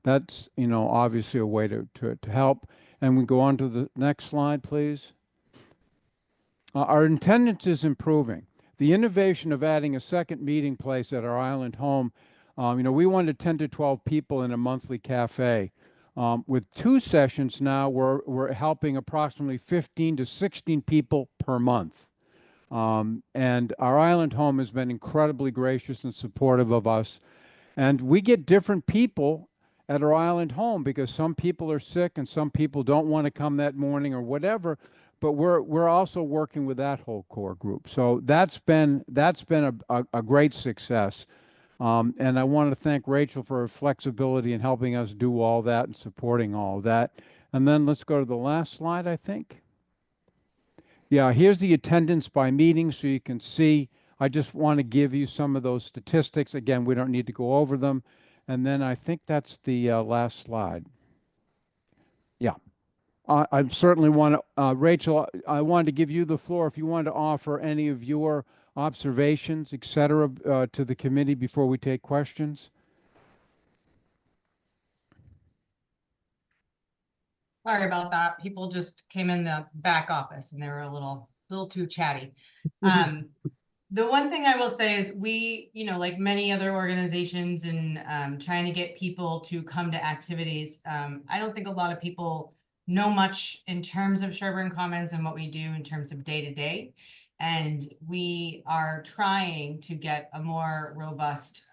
That's, obviously a way to help. And we go on to the next slide, please. Our attendance is improving. The innovation of adding a second meeting place at our Island Home, we wanted 10 to 12 people in a monthly cafe. With 2 sessions now, we're helping approximately 15 to 16 people per month. And our Island Home has been incredibly gracious and supportive of us. And we get different people at our Island Home because some people are sick and some people don't want to come that morning or whatever. But we're also working with that whole core group. So that's been a great success. And I want to thank Rachel for her flexibility in helping us do all that and supporting all of that. And then let's go to the last slide, I think. Yeah, here's the attendance by meeting so you can see. I just want to give you some of those statistics. Again, we don't need to go over them. And then I think that's the last slide. Yeah. I certainly want to, Rachel, I wanted to give you the floor if you wanted to offer any of your observations, et cetera, to the committee before we take questions? Sorry about that. People just came in the back office and they were a little too chatty. The one thing I will say is we, like many other organizations and trying to get people to come to activities, I don't think a lot of people know much in terms of Sherburne Commons and what we do in terms of day to day. And we are trying to get a more robust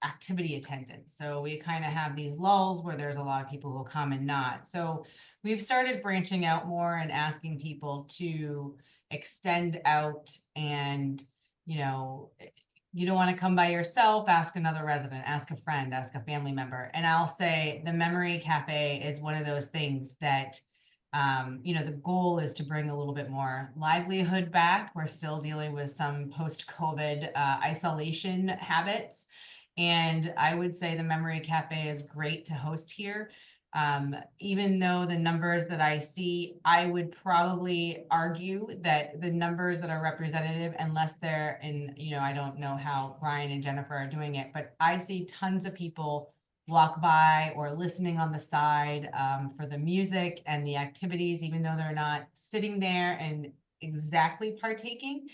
activity attendance. So we kind of have these lulls where there's a lot of people who come and not. So we've started branching out more and asking people to extend out and, you don't want to come by yourself, ask another resident, ask a friend, ask a family member. And I'll say the Memory Cafe is one of those things that the goal is to bring a little bit more livelihood back. We're still dealing with some post-COVID isolation habits. And I would say the Memory Cafe is great to host here. Even though the numbers that I see, I would probably argue that the numbers that are representative, unless they're in, I don't know how Brian and Jennifer are doing it, but I see tons of people walk by or listening on the side for the music and the activities, even though they're not sitting there and exactly partaking.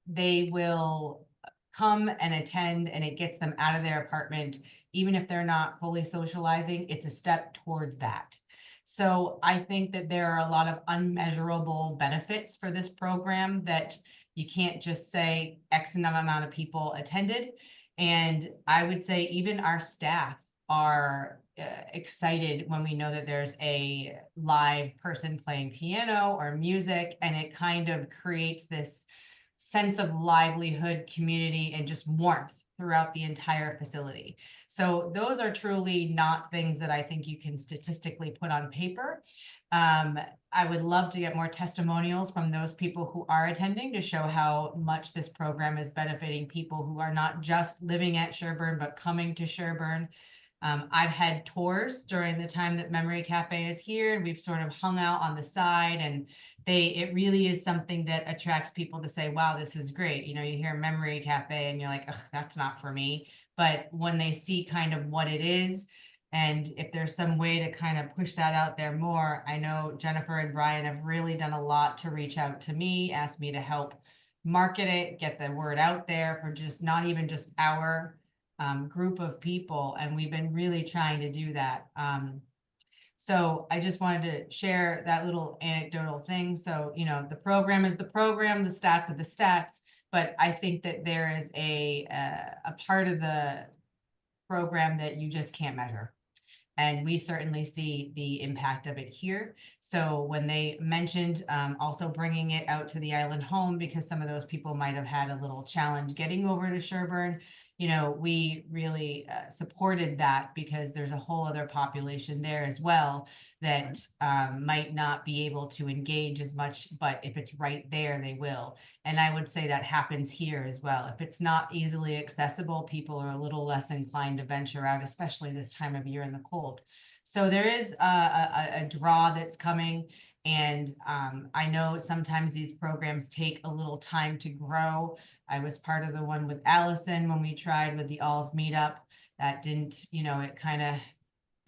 They will come and attend, and it gets them out of their apartment. Even if they're not fully socializing, it's a step towards that. So I think that there are a lot of unmeasurable benefits for this program that you can't just say X amount of people attended. And I would say even our staff are excited when we know that there's a live person playing piano or music, and it kind of creates this sense of livelihood, community, and just warmth throughout the entire facility. So those are truly not things that I think you can statistically put on paper. I would love to get more testimonials from those people who are attending to show how much this program is benefiting people who are not just living at Sherburne, but coming to Sherburne. I've had tours during the time that Memory Cafe is here, and we've sort of hung out on the side, and it really is something that attracts people to say, wow, this is great. You hear Memory Cafe and you're like, ugh, that's not for me. But when they see kind of what it is, and if there's some way to kind of push that out there more, I know Jennifer and Brian have really done a lot to reach out to me, ask me to help market it, get the word out there for just not even just our group of people. And we've been really trying to do that. So I just wanted to share that little anecdotal thing. So, the program is the program, the stats are the stats, but I think that there is a part of the program that you just can't measure. And we certainly see the impact of it here. So when they mentioned also bringing it out to the island home, because some of those people might have had a little challenge getting over to Sherburne, we really supported that, because there's a whole other population there as well that might not be able to engage as much, but if it's right there, they will. And I would say that happens here as well. If it's not easily accessible, people are a little less inclined to venture out, especially this time of year in the cold. So there is a draw that's coming. And I know sometimes these programs take a little time to grow. I was part of the one with Allison when we tried with the Alls meetup. That didn't, it kind of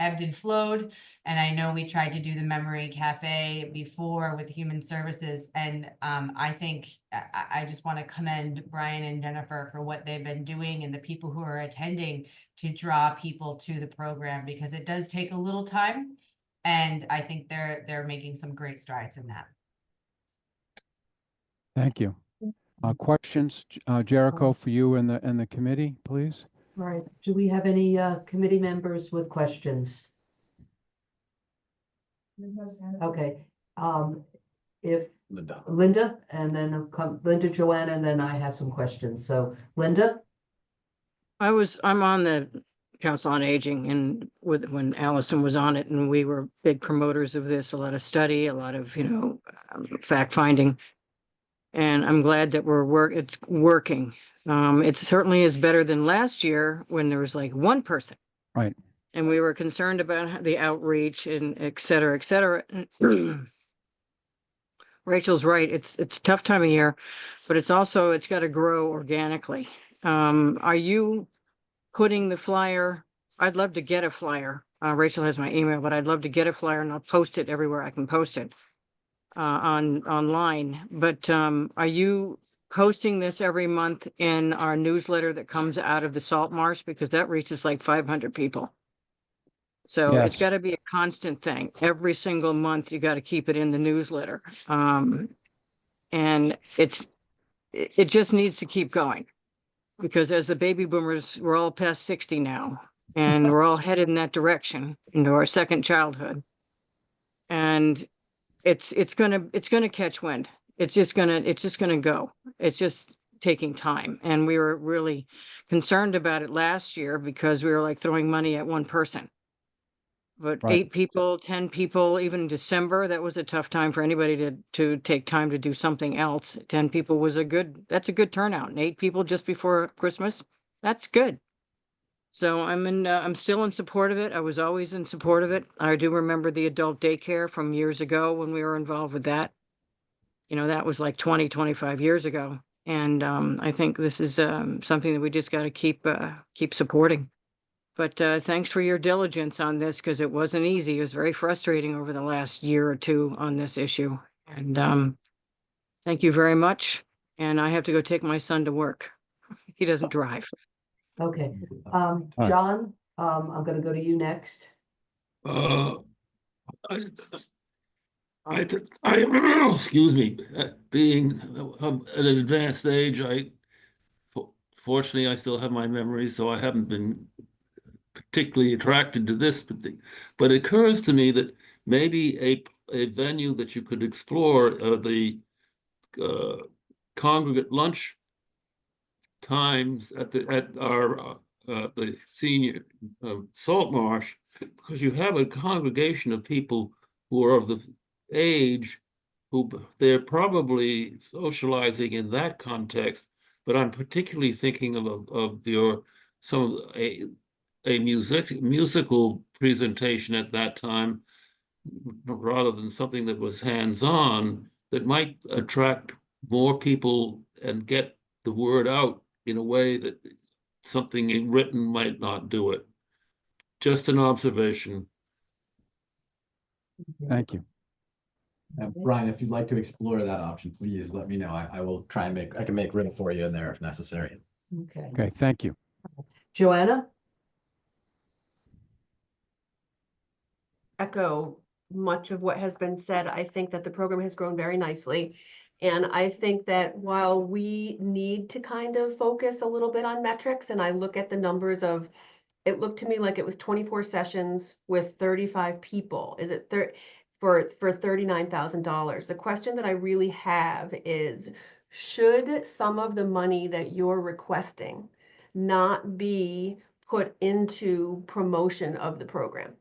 ebbed and flowed. And I know we tried to do the Memory Cafe before with Human Services. And I think I just want to commend Brian and Jennifer for what they've been doing and the people who are attending to draw people to the program, because it does take a little time. And I think they're making some great strides in that. Thank you. Questions, Jericho, for you and the committee, please? All right, do we have any committee members with questions? Okay, if Linda, and then I'll come Linda, Joanna, and then I have some questions. So Linda? I'm on the Council on Aging, and when Allison was on it, and we were big promoters of this, a lot of study, a lot of, fact finding. And I'm glad that it's working. It certainly is better than last year when there was like one person. Right. And we were concerned about the outreach and et cetera, et cetera. Rachel's right. It's a tough time of year, but it's also, it's got to grow organically. Are you putting the flyer? I'd love to get a flyer. Rachel has my email, but I'd love to get a flyer and I'll post it everywhere I can post it online. But are you posting this every month in our newsletter that comes out of the salt marsh? Because that reaches like 500 people. So it's Yes. got to be a constant thing. Every single month, you got to keep it in the newsletter. And it just needs to keep going. Because as the baby boomers, we're all past 60 now, and we're all headed in that direction into our second childhood. And it's gonna catch wind. It's just gonna go. It's just taking time. And we were really concerned about it last year because we were like throwing money at one person. But Right. 8 people, 10 people, even in December, that was a tough time for anybody to take time to do something else. 10 people was that's a good turnout. And 8 people just before Christmas, that's good. So I'm still in support of it. I was always in support of it. I do remember the adult daycare from years ago when we were involved with that. You know, that was like 20, 25 years ago. And I think this is something that we just got to keep supporting. But thanks for your diligence on this because it wasn't easy. It was very frustrating over the last year or two on this issue. And thank you very much. And I have to go take my son to work. He doesn't drive. Okay, right. John, I'm gonna go to you next. I excuse me, being at an advanced age, fortunately, I still have my memories, so I haven't been particularly attracted to this, but it occurs to me that maybe a venue that you could explore the congregate lunch times at our the senior Salt Marsh, because you have a congregation of people who are of the age who they're probably socializing in that context. But I'm particularly thinking of a musical presentation at that time, rather than something that was hands-on, that might attract more people and get the word out in a way that something written might not do it. Just an observation. Thank you. Brian, if you'd like to explore that option, please let me know. I will try and I can make room for you in there if necessary. Okay, Okay, thank you. Joanna? Echo much of what has been said. I think that the program has grown very nicely. And I think that while we need to kind of focus a little bit on metrics, and I look at the numbers of, it looked to me like it was 24 sessions with 35 people. Is it for $39,000? The question that I really have is, should some of the money that you're requesting not be put into promotion of the program?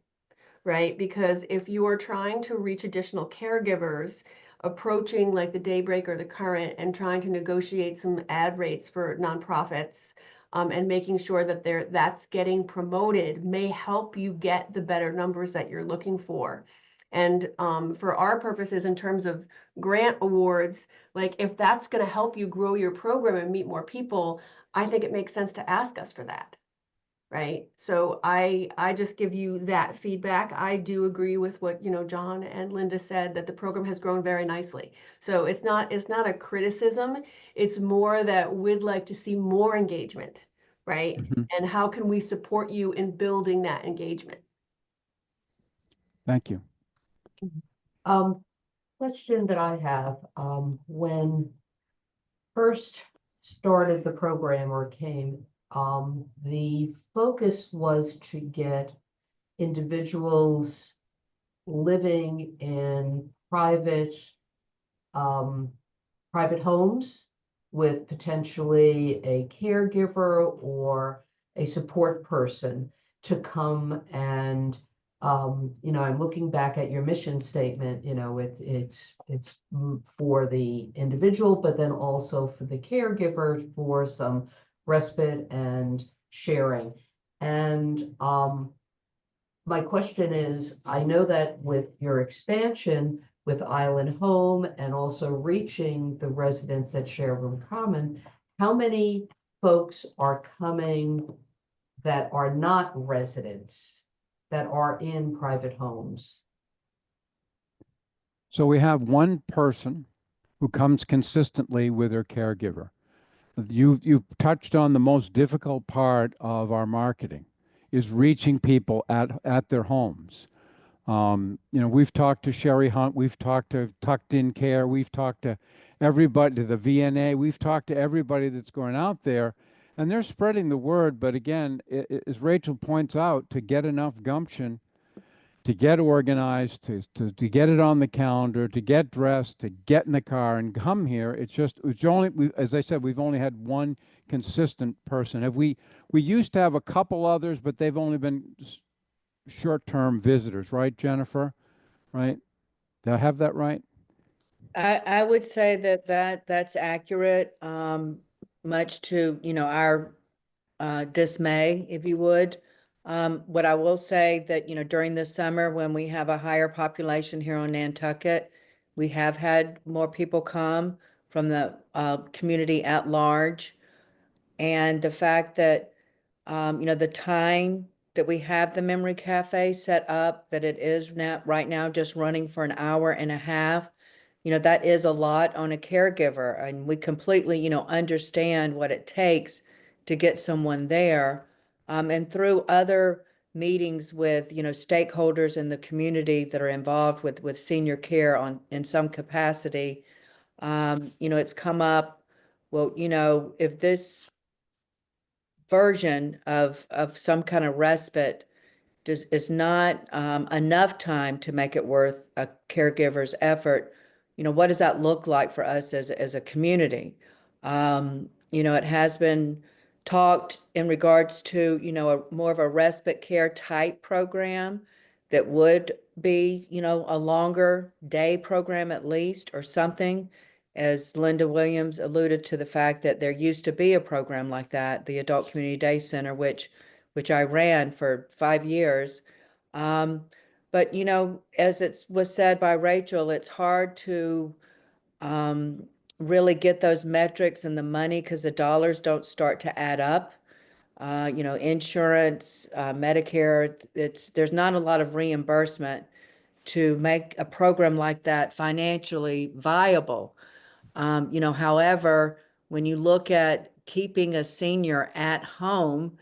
Right? Because if you are trying to reach additional caregivers, approaching like the Daybreak or the Current and trying to negotiate some ad rates for nonprofits, and making sure that that's getting promoted may help you get the better numbers that you're looking for. And for our purposes, in terms of grant awards, like if that's going to help you grow your program and meet more people, I think it makes sense to ask us for that. Right. So I just give you that feedback. I do agree with what, John and Linda said, that the program has grown very nicely. So it's not a criticism. It's more that we'd like to see more engagement, right? Mhm. And how can we support you in building that engagement? Thank you. Question that I have, when first started the program or came, the focus was to get individuals living in private homes with potentially a caregiver or a support person to come and I'm looking back at your mission statement, it's for the individual, but then also for the caregiver for some respite and sharing. And my question is, I know that with your expansion, with Island Home and also reaching the residents at Sherburne Common, how many folks are coming that are not residents, that are in private homes? So we have one person who comes consistently with her caregiver. You've touched on the most difficult part of our marketing, is reaching people at their homes. We've talked to Sherry Hunt, we've talked to Tucked In Care, we've talked to everybody, to the VNA, we've talked to everybody that's going out there, and they're spreading the word. But again, as Rachel points out, to get enough gumption, to get organized, to get it on the calendar, to get dressed, to get in the car and come here, it's only, as I said, we've only had one consistent person. We used to have a couple others, but they've only been short-term visitors, right, Jennifer? Right? Did I have that right? I would say that's accurate, much to, our dismay, if you would. What I will say that, during the summer when we have a higher population here on Nantucket, we have had more people come from the community at large. And the fact that, the time that we have the Memory Cafe set up, that it is right now just running for an hour and a half, that is a lot on a caregiver. And we completely, understand what it takes to get someone there. And through other meetings with, stakeholders in the community that are involved with senior care in some capacity, it's come up, well, if this version of some kind of respite is not enough time to make it worth a caregiver's effort, what does that look like for us as a community? It has been talked in regards to, more of a respite care type program that would be, a longer day program at least, or something. As Linda Williams alluded to the fact that there used to be a program like that, the Adult Community Day Center, which I ran for 5 years. But, as it was said by Rachel, it's hard to really get those metrics and the money because the dollars don't start to add up. Insurance, Medicare, there's not a lot of reimbursement to make a program like that financially viable. However, when you look at keeping a senior at home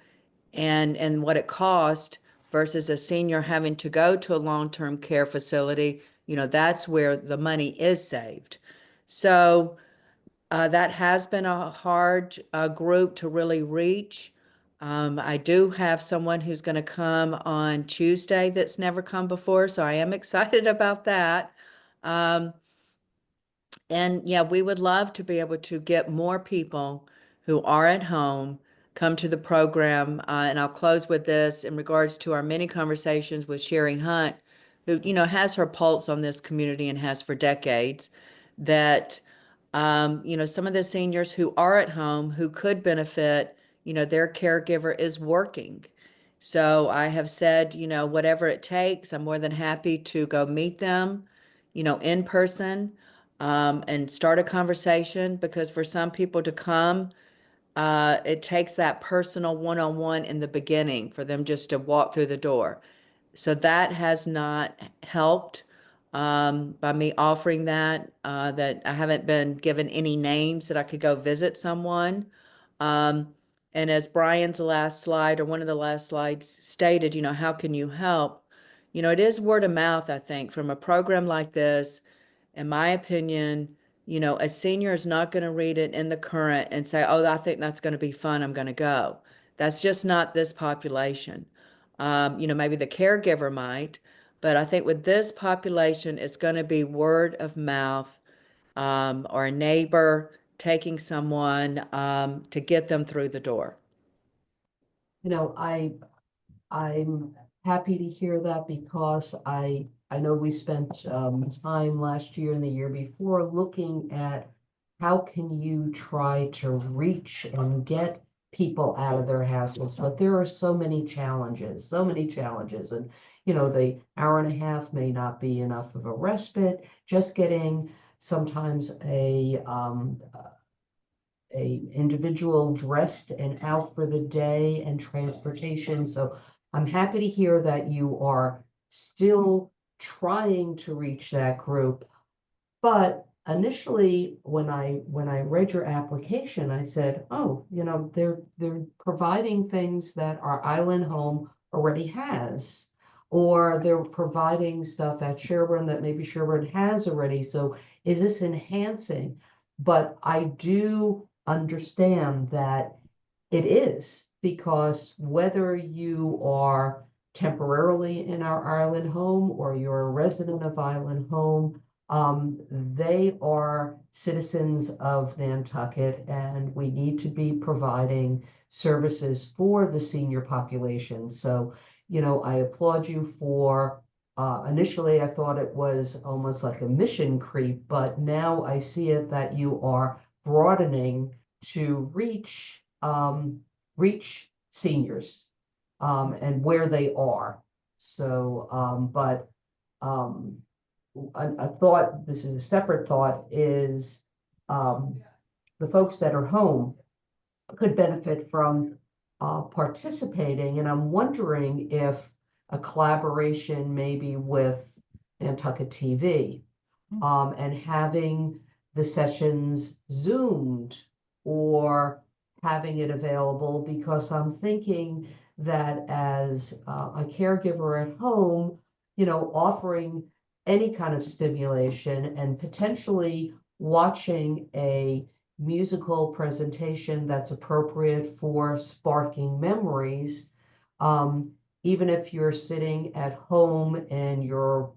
and what it costs versus a senior having to go to a long-term care facility, that's where the money is saved. So that has been a hard group to really reach. I do have someone who's going to come on Tuesday that's never come before, so I am excited about that. And yeah, we would love to be able to get more people who are at home come to the program. And I'll close with this in regards to our many conversations with Sherry Hunt, who, has her pulse on this community and has for decades, that, some of the seniors who are at home who could benefit, their caregiver is working. So I have said, whatever it takes, I'm more than happy to go meet them, in person. And start a conversation, because for some people to come, it takes that personal one-on-one in the beginning for them just to walk through the door. So that has not helped by me offering that I haven't been given any names that I could go visit someone. And as Brian's last slide, or one of the last slides stated, how can you help? It is word of mouth, I think, from a program like this. In my opinion, a senior is not going to read it in the Current and say, oh, I think that's going to be fun, I'm going to go. That's just not this population. Maybe the caregiver might, but I think with this population, it's going to be word of mouth, or a neighbor taking someone to get them through the door. I'm happy to hear that, because I know we spent time last year and the year before looking at how can you try to reach and get people out of their houses, but there are so many challenges, and the hour and a half may not be enough of a respite, just getting sometimes a individual dressed and out for the day and transportation. So I'm happy to hear that you are still trying to reach that group. But initially, when I read your application, I said, oh, they're providing things that our island home already has, or they're providing stuff at Sherburne that maybe Sherburne has already. So is this enhancing? But I do understand that it is, because whether you are temporarily in our island home or you're a resident of island home, they are citizens of Nantucket, and we need to be providing services for the senior population. So, I applaud you for, initially I thought it was almost like a mission creep, but now I see it that you are broadening to reach seniors and where they are. So, a thought, this is a separate thought, is the folks that are home could benefit from participating. And I'm wondering if a collaboration maybe with Nantucket TV and having the sessions Zoomed or having it available, because I'm thinking that as a caregiver at home, offering any kind of stimulation and potentially watching a musical presentation that's appropriate for sparking memories, even if you're sitting at home in your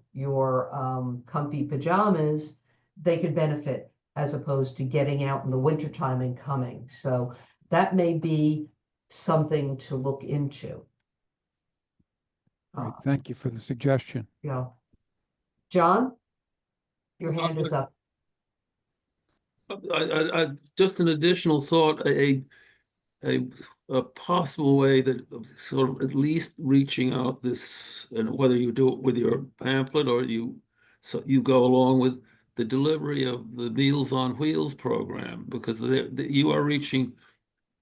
comfy pajamas, they could benefit as opposed to getting out in the wintertime and coming. So that may be something to look into. Great. Thank you for the suggestion. Yeah. John, your hand is up. Just an additional thought, a possible way that of sort of at least reaching out this, and whether you do it with your pamphlet or you go along with the delivery of the Meals on Wheels program, because you are reaching,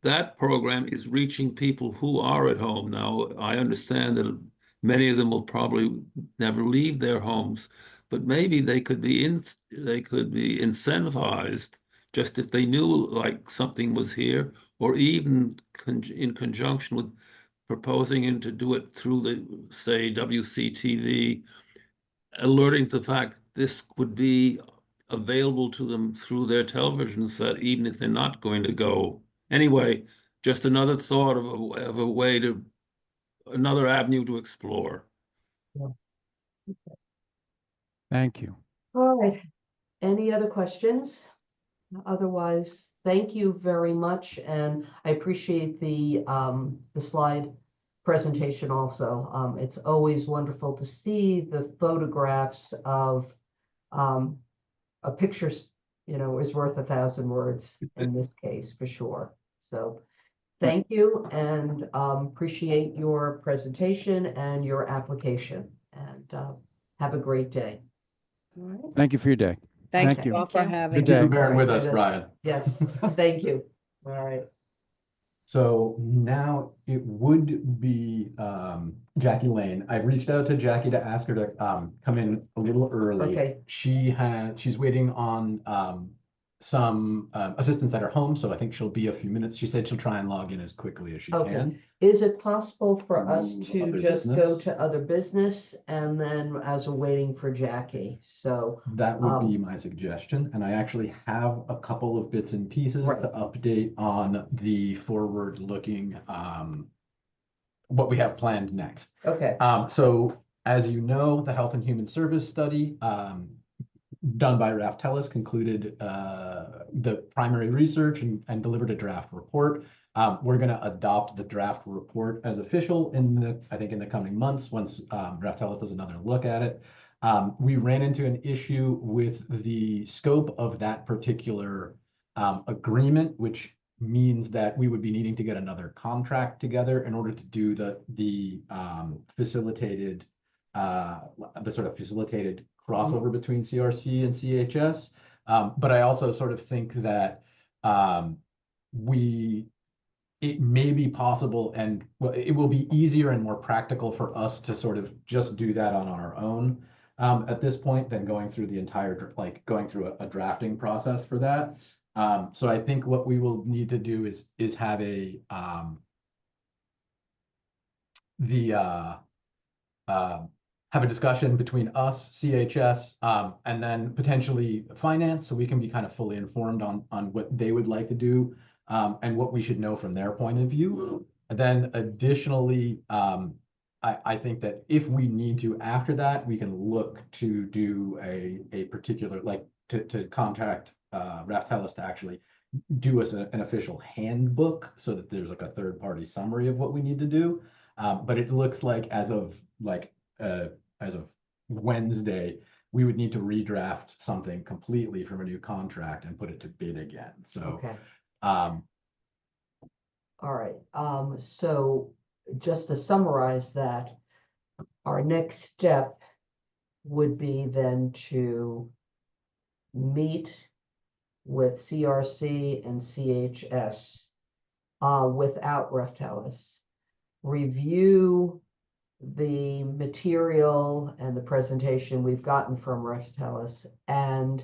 that program is reaching people who are at home. Now, I understand that many of them will probably never leave their homes, but maybe they could be incentivized just if they knew like something was here, or even in conjunction with proposing and to do it through the, say, WCTV, alerting to the fact this would be available to them through their television set, even if they're not going to go. Anyway, just another thought of a way to, another avenue to explore. Yeah. Thank you. All right. Any other questions? Otherwise, thank you very much, and I appreciate the slide presentation also. It's always wonderful to see the photographs of a picture, is worth 1,000 words in this case, for sure. So thank you, and appreciate your presentation and your application, and have a great day. All right. Thank you for your day. Thank you all for having Thank you for me. bearing with us, Yes. Brian. Yes, thank you. All right. So now it would be Jackie Lane. I reached out to Jackie to ask her to come in a little early. Okay. She's waiting on some assistance at her home, so I think she'll be a few minutes. She said she'll try and log in as quickly as she Okay. can. Is it possible for us to Other just go business? to other business and then as we're waiting for Jackie? So, That would be my suggestion, and I actually have a couple of bits and pieces to update on the forward-looking what we have planned next. okay. So as you know, the Health and Human Service study done by Raftellus concluded the primary research and delivered a draft report. We're going to adopt the draft report as official I think in the coming months, once Raftellus does another look at it. We ran into an issue with the scope of that particular agreement, which means that we would be needing to get another contract together in order to do the facilitated the sort of facilitated crossover between CRC and CHS. But I also sort of think that it may be possible, and well, it will be easier and more practical for us to sort of just do that on our own at this point than going through the entire, like going through a drafting process for that. So I think what we will need to do is have have a discussion between us, CHS, and then potentially finance, so we can be kind of fully informed on what they would like to do, and what we should know from their point of view. And then additionally, I think that if we need to after that, we can look to do a particular, like to contact Raftellus to actually do us an official handbook so that there's like a third-party summary of what we need to do. But it looks like as of Wednesday, we would need to redraft something completely from a new contract and put it to bid again. So, Okay. All right, so just to summarize that, our next step would be then to meet with CRC and CHS without Raftellus, review the material and the presentation we've gotten from Raftellus, and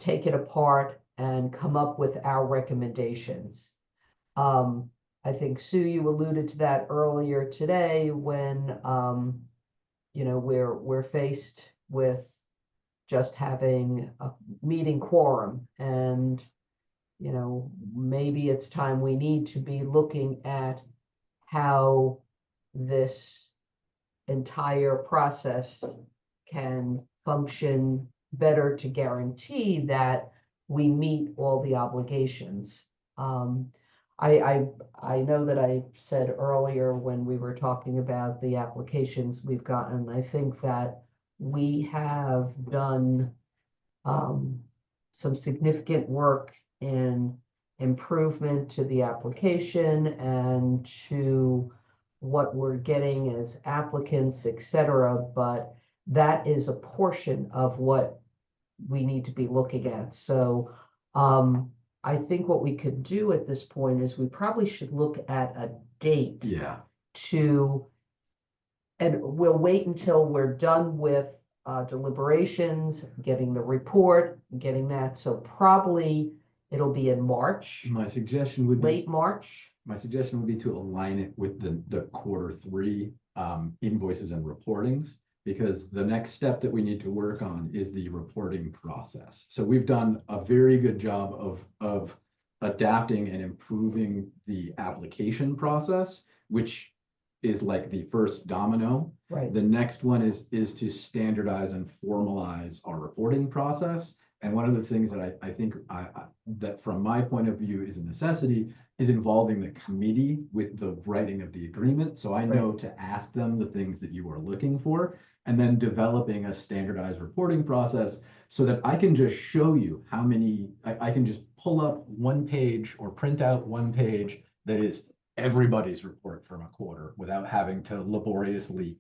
take it apart and come up with our recommendations. I think, Sue, you alluded to that earlier today when, you know, we're faced with just having a meeting quorum, and, you know, maybe it's time we need to be looking at how this entire process can function better to guarantee that we meet all the obligations. I know that I said earlier when we were talking about the applications we've gotten, I think that we have done some significant work in improvement to the application and to what we're getting as applicants, et cetera, but that is a portion of what we need to be looking at. So I think what we could do at this point is we probably should look at a date. Yeah. And we'll wait until we're done with deliberations, getting the report, getting that. So probably it'll be in March, My suggestion would be. late March. My suggestion would be to align it with the Q3 invoices and reportings, because the next step that we need to work on is the reporting process. So we've done a very good job of adapting and improving the application process, which is like the first domino. Right. The next one is to standardize and formalize our reporting process. And one of the things that I think that from my point of view is a necessity is involving the committee with the writing of the agreement. So I know to ask them the things that you are looking for, and then developing a standardized reporting process so that I can just show you how many, I can just pull up one page or print out one page that is everybody's report from a quarter without having to laboriously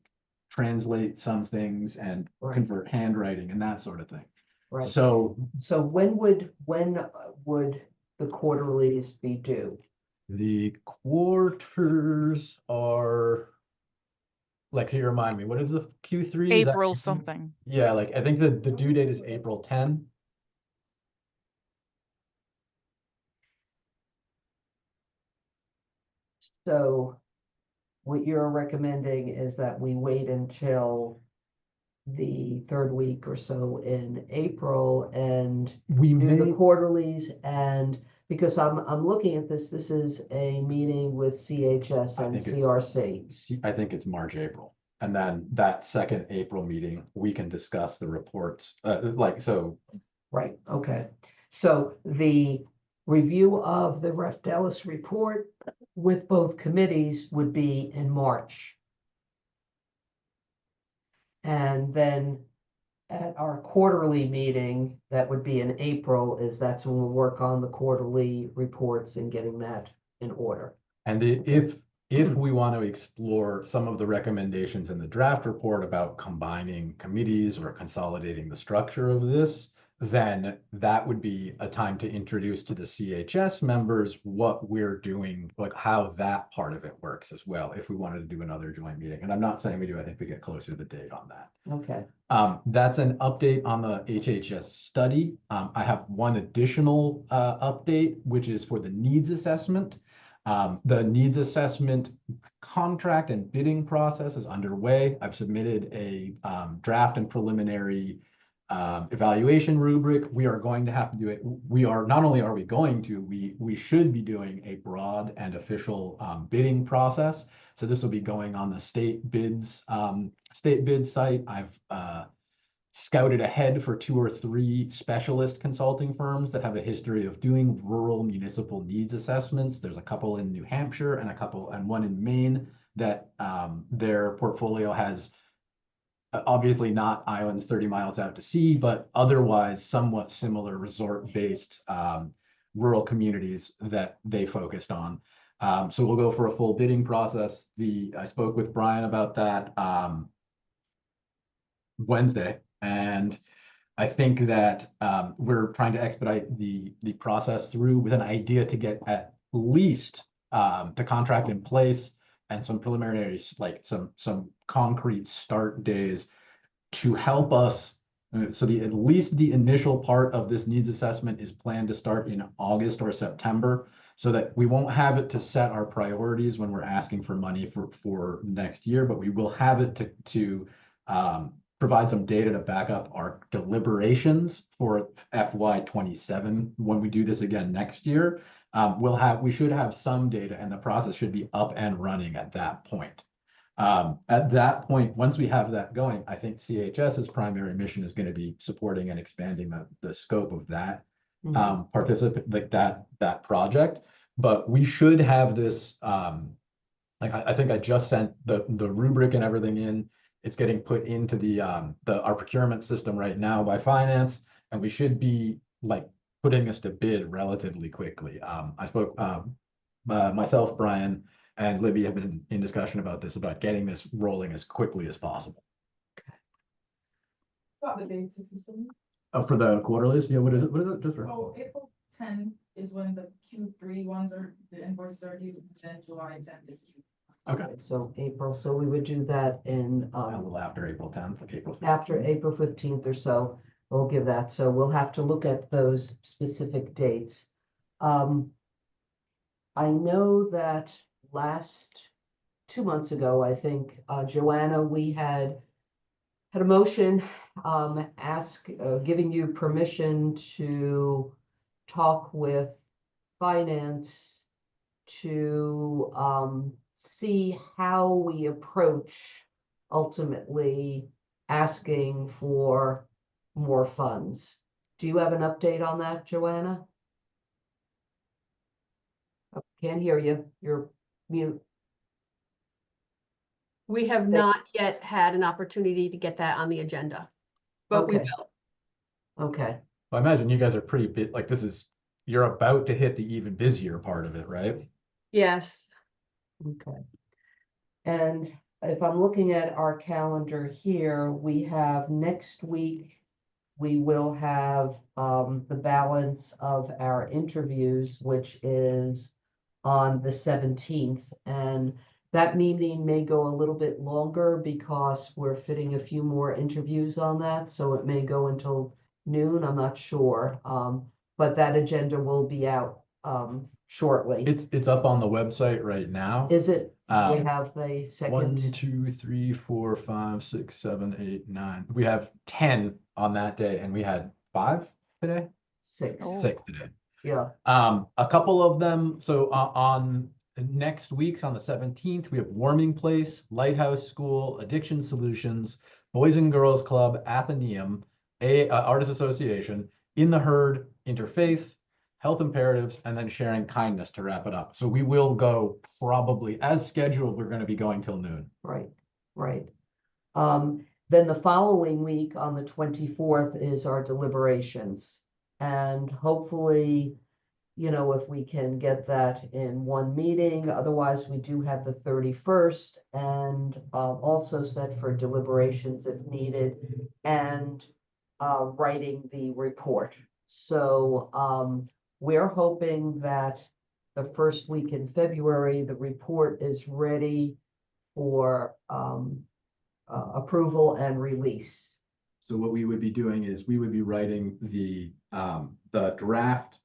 translate some things and convert handwriting and that sort of thing. Right. So when would the quarterlies be due? the quarters are, Lexi, remind me, what is the Q3? Is that April Q3? something. Yeah, like I think the due date is April 10. So what you're recommending is that we wait until the third week or so in April and We do the may, quarterlies, and because I'm looking at this is a meeting with CHS I and think it's- CRC. I think it's March, April. And then that second April meeting, we can discuss the reports, Right, okay. So the review of the Raftellus report with both committees would be in March. And then at our quarterly meeting, that would be in April, that's when we'll work on the quarterly reports and getting that in order. And if if we want to explore some of the recommendations in the draft report about combining committees or consolidating the structure of this, then that would be a time to introduce to the CHS members what we're doing, like how that part of it works as well, if we wanted to do another joint meeting. And I'm not saying we do, I think we get closer to the date on that. Okay. That's an update on the HHS study. I have one additional update, which is for the needs assessment. The needs assessment contract and bidding process is underway. I've submitted a draft and preliminary evaluation rubric. We are going to have to do it. We are, not only are we going to, we should be doing a broad and official bidding process. So this will be going on the state bid site. I've scouted ahead for 2 or 3 specialist consulting firms that have a history of doing rural municipal needs assessments. There's a couple in New Hampshire and one in Maine that their portfolio has obviously not islands 30 miles out to sea, but otherwise somewhat similar resort-based rural communities that they focused on. So we'll go for a full bidding process. I spoke with Brian about that Wednesday, and I think that we're trying to expedite the process through with an idea to get at least the contract in place and some preliminaries, like some concrete start days to help us. So at least the initial part of this needs assessment is planned to start in August or September, so that we won't have it to set our priorities when we're asking for money for next year, but we will have it to provide some data to back up our deliberations for FY27 when we do this again next year. We should have some data, and the process should be up and running at that point. At that point, once we have that going, I think CHS's primary mission is going to be supporting and expanding the scope of that that project. But we should have this. I think I just sent the rubric and everything in. It's getting put into our procurement system right now by finance, and we should be putting this to bid relatively quickly. I spoke, myself, Brian, and Libby have been in discussion about this, about getting this rolling as quickly as possible. Got the dates if you still need. For the quarterlies, yeah, what is it? Just for So April 10 is when the Q3 ones the invoices are due, and then July 10th is due. Okay. So April, so we would do that in A little after April 10th, like April 15th. after April 15th or so. We'll give that. So we'll have to look at those specific dates. I know that 2 months ago, I think, Joanna, we had a motion giving you permission to talk with finance to see how we approach ultimately asking for more funds. Do you have an update on that, Joanna? I can't hear you. You're mute. We have not yet had an opportunity to get that on the agenda, but we Okay. will. Okay. Well, I imagine you guys are pretty big, you're about to hit the even busier part of it, right? Yes. Okay. And if I'm looking at our calendar here, we have next week, we will have the balance of our interviews, which is on the 17th. And that meeting may go a little bit longer because we're fitting a few more interviews on that. So it may go until noon, I'm not sure. But that agenda will be out shortly. It's up on the website right now. Is it? We have the second. 1, 2, 3, 4, 5, 6, 7, 8, 9. We have 10 on that day, and we had 5 today. 6. 6 today. Yeah. A couple of them. So on next week, on the 17th, we have Warming Place, Lighthouse School, Addiction Solutions, Boys and Girls Club, Athenaeum, Artists Association, In the Herd, Interfaith, Health Imperatives, and then Sharing Kindness to wrap it up. So we will go probably as scheduled. We're going to be going till noon. Right, right. Then the following week on the 24th is our deliberations. And hopefully you know, if we can get that in one meeting. Otherwise, we do have the 31st and also set for deliberations if needed and writing the report. So we're hoping that the first week in February, the report is ready for approval and release. So what we would be doing is we would be writing the draft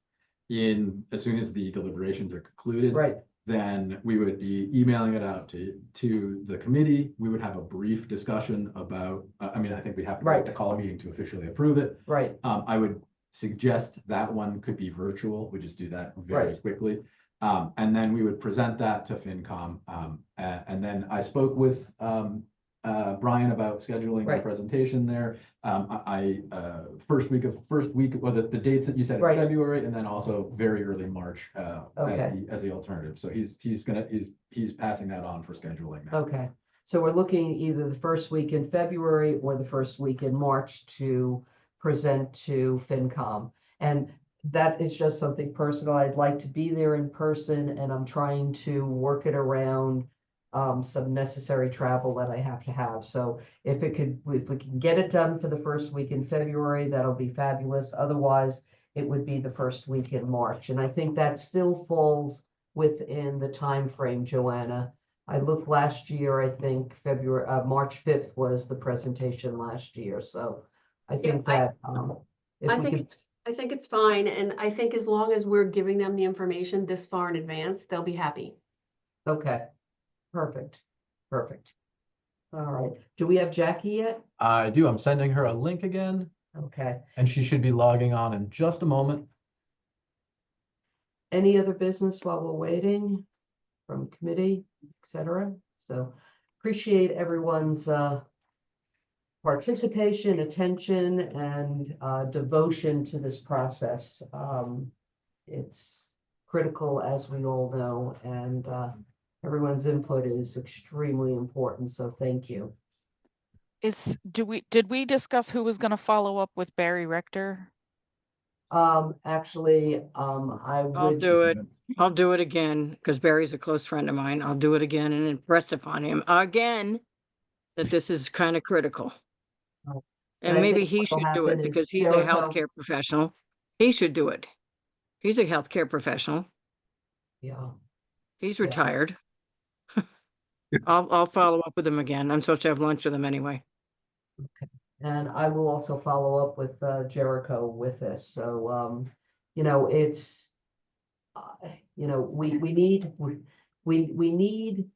in as soon as the deliberations are concluded. Right. Then we would be emailing it out to the committee. We would have a brief discussion about, I mean, I think we'd have to call a meeting to officially approve it. Right. I would suggest that one could be virtual. We just do that very quickly. And then we would present that to FinCom. And then I spoke with Brian about scheduling the presentation there. First week, well, the dates that you said in February, and then also very early March as the alternative. So he's passing that on for scheduling now. Okay, so we're looking either the first week in February or the first week in March to present to FinCom. And that is just something personal. I'd like to be there in person, and I'm trying to work it around some necessary travel that I have to have. So if we can get it done for the first week in February, that'll be fabulous. Otherwise, it would be the first week in March. And I think that still falls within the time frame, Joanna. I looked last year, I think March 5th was the presentation last year. So I think that I think it's fine. And I think as long as we're giving them the information this far in advance, they'll be happy. Okay. Perfect. All right. Do we have Jackie yet? I do. I'm sending her a link again. Okay. And she should be logging on in just a moment. Any other business while we're waiting from committee, etc.? So appreciate everyone's participation, attention, and devotion to this process. It's critical, as we all know, and everyone's input is extremely important, so thank you. Did we discuss who was gonna follow up with Barry Rector? Actually, I would. I'll do it again, because Barry's a close friend of mine. I'll do it again and impress upon him again that this is kind of critical. And maybe he should do it because he's a healthcare professional. He should do it. He's a healthcare professional. Yeah. He's retired. I'll follow up with him again. I'm supposed to have lunch with him anyway. Okay. And I will also follow up with Jericho with this. So, you know, it's, you know, we need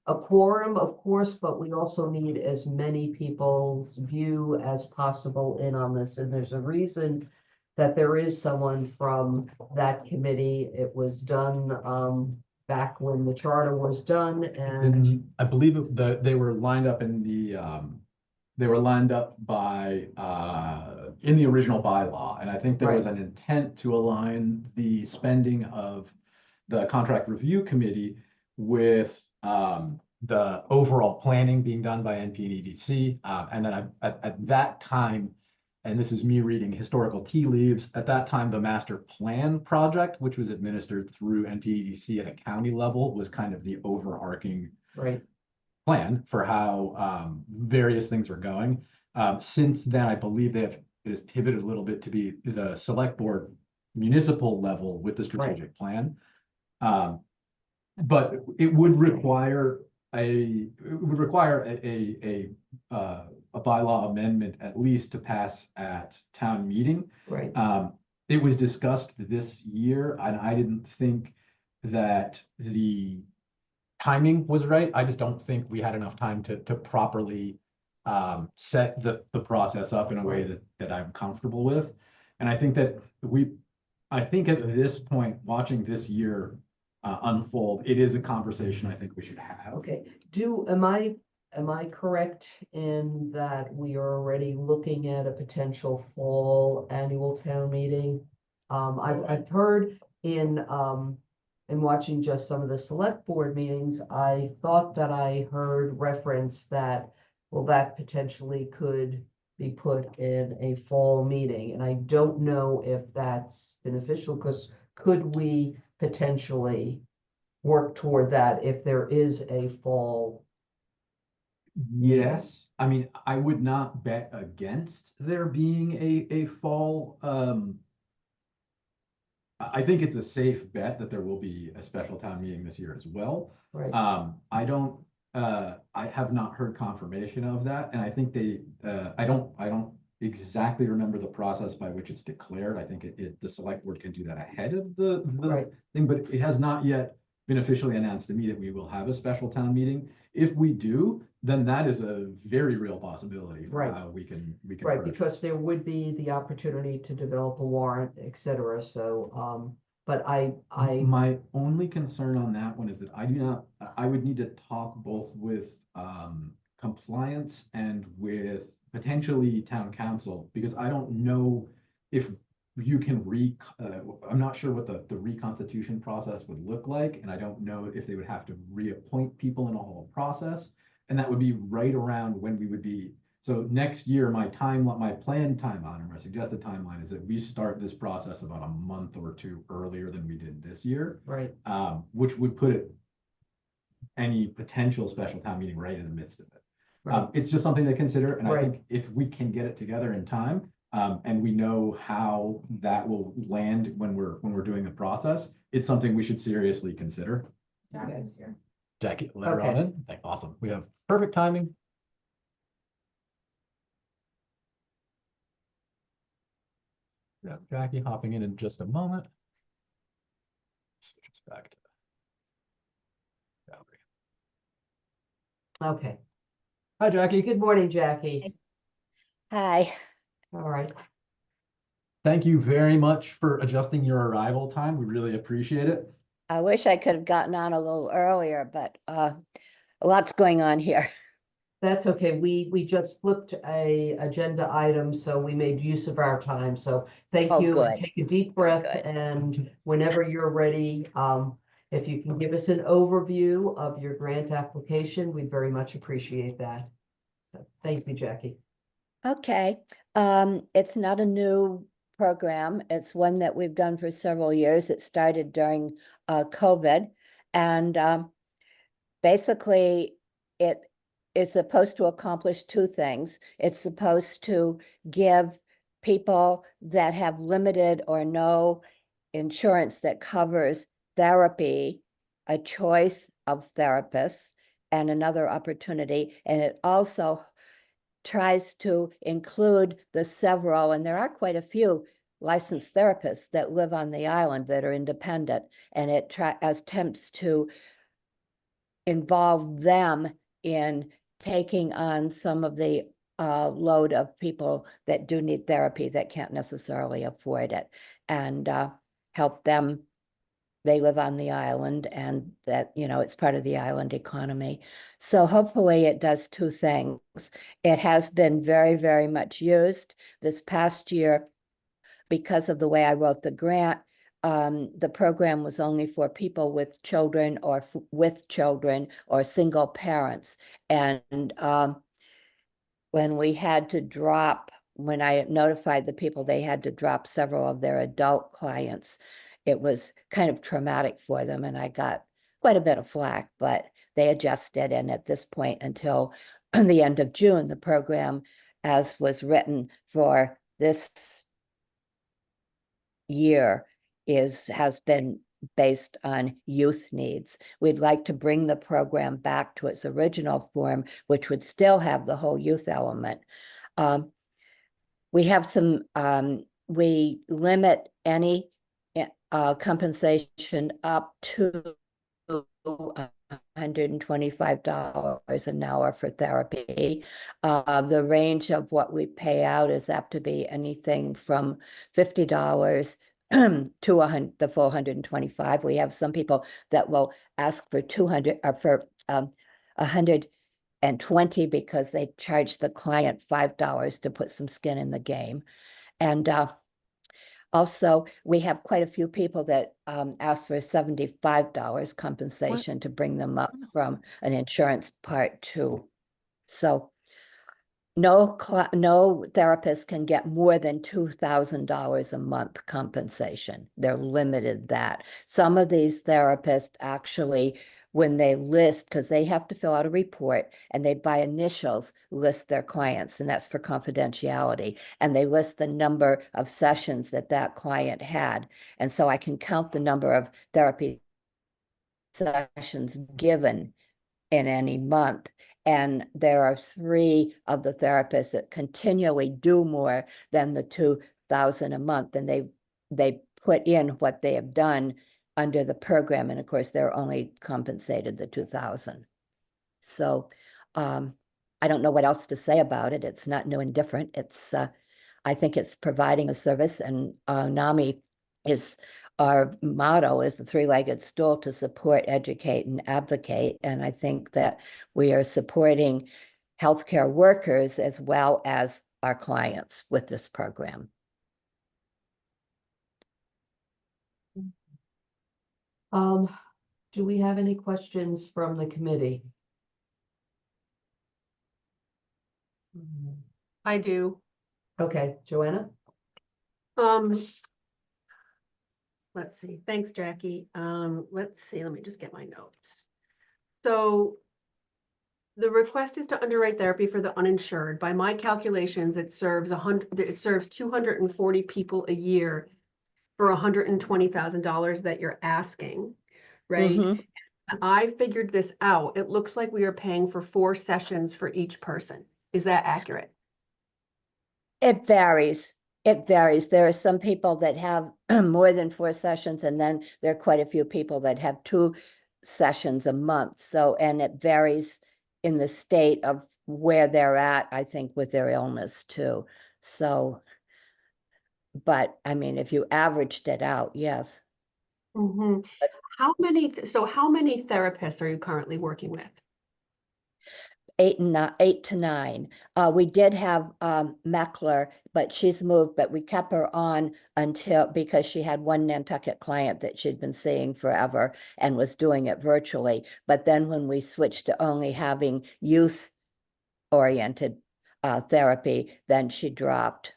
a quorum, of course, but we also need as many people's view as possible in on this. And there's a reason that there is someone from that committee. It was done back when the charter was done, and I believe they were lined up in the they were lined up by in the original bylaw, and I think there was an intent to align the spending of the contract review committee with the overall planning being done by NP and EDC, and then at that time. And this is me reading historical tea leaves. At that time, the master plan project, which was administered through NPEDC at a county level, was kind of the overarching plan for how various things were going. Since then, I believe it has pivoted a little bit to be the select board municipal level with the strategic plan. But it would require a bylaw amendment at least to pass at town meeting. Right. It was discussed this year, and I didn't think that the timing was right. I just don't think we had enough time to properly set the process up in a way that I'm comfortable with. And I think that I think at this point, watching this year unfold, it is a conversation I think we should have. Okay. Am I correct in that we are already looking at a potential fall annual town meeting? I've heard in watching just some of the select board meetings, I thought that I heard reference that, well, that potentially could be put in a fall meeting. And I don't know if that's beneficial, because could we potentially work toward that if there is a fall. Yes, I mean, I would not bet against there being a fall. I think it's a safe bet that there will be a special town meeting this year as well. Right. I don't, I have not heard confirmation of that, and I think I don't exactly remember the process by which it's declared. I think the select board can do that ahead of the Right. thing, but it has not yet been officially announced to me that we will have a special town meeting. If we do, then that is a very real possibility for Right. how we can Right, approach it. because there would be the opportunity to develop a warrant, et cetera, so, but I. My only concern on that one is that I would need to talk both with compliance and with potentially town council, because I don't know if you can I'm not sure what the reconstitution process would look like, and I don't know if they would have to reappoint people in a whole process. And that would be right around when we would be, so next year, my planned timeline, or my suggested timeline, is that we start this process about a month or two earlier than we did this year. Right. Which would put any potential special town meeting right in the midst of it. Right. It's just something to consider, and I Right. think if we can get it together in time, and we know how that will land when we're doing the process, it's something we should seriously consider. Jackie's here. Jackie, let her on Okay. in. Awesome. We have perfect timing. Yeah, Jackie hopping in just a moment. Switch us back to Valerie. Okay. Hi, Jackie. Good morning, Jackie. Hi, All right. Thank you very much for adjusting your arrival time. We really appreciate it. I wish I could have gotten on a little earlier, but lots going on here. That's okay. We just flipped a agenda item, so we made use of our time. So thank Oh, you. good. Take a deep breath, Good. and whenever you're ready, if you can give us an overview of your grant application, we'd very much appreciate that. So thank you, Jackie. Okay, it's not a new program. It's one that we've done for several years. It started during COVID, and basically it's supposed to accomplish two things. It's supposed to give people that have limited or no insurance that covers therapy a choice of therapists and another opportunity. And it also tries to include the several, and there are quite a few licensed therapists that live on the island that are independent, and it attempts to involve them in taking on some of the load of people that do need therapy that can't necessarily afford it, and help them. They live on the island, and that, it's part of the island economy. So hopefully it does two things. It has been very, very much used this past year because of the way I wrote the grant. The program was only for people with children or with children or single parents. And when I notified the people, they had to drop several of their adult clients. It was kind of traumatic for them, and I got quite a bit of flack, but they adjusted. And at this point, until the end of June, the program, as was written for this year, has been based on youth needs. We'd like to bring the program back to its original form, which would still have the whole youth element. We have we limit any compensation up to $125 an hour for therapy. The range of what we pay out is apt to be anything from $50 to the full 125. We have some people that will ask for 200 or for 120 because they charge the client $5 to put some skin in the game. And also, we have quite a few people that ask for $75 compensation to bring them up from an insurance part too. So no therapist can get more than $2,000 a month compensation. They're limited that. Some of these therapists actually, when they list, because they have to fill out a report and they by initials list their clients, and that's for confidentiality. And they list the number of sessions that that client had. And so I can count the number of therapy sessions given in any month. And there are 3 of the therapists that continually do more than the 2,000 a month. And they put in what they have done under the program. And of course, they're only compensated the 2,000. So I don't know what else to say about it. It's not new and different. It's I think it's providing a service, and NAMI is, our motto is the 3-legged stool: to support, educate, and advocate. And I think that we are supporting healthcare workers as well as our clients with this program. Do we have any questions from the committee? I do. Okay, Joanna? Let's see. Thanks, Jackie. Let's see. Let me just get my notes. So the request is to underwrite therapy for the uninsured. By my calculations, it serves 240 people a year for $120,000 that you're asking, right? Mhm. I figured this out. It looks like we are paying for 4 sessions for each person. Is that accurate? It varies. It varies. There are some people that have more than 4 sessions, and then there are quite a few people that have 2 sessions a month. So, and it varies in the state of where they're at, I think, with their illness too. So, but I mean, if you averaged it out, yes. Mm-hmm. How many therapists are you currently working with? 8 to 9. We did have Meckler, but she's moved, but we kept her on because she had one Nantucket client that she'd been seeing forever and was doing it virtually. But then when we switched to only having youth-oriented therapy, then she dropped.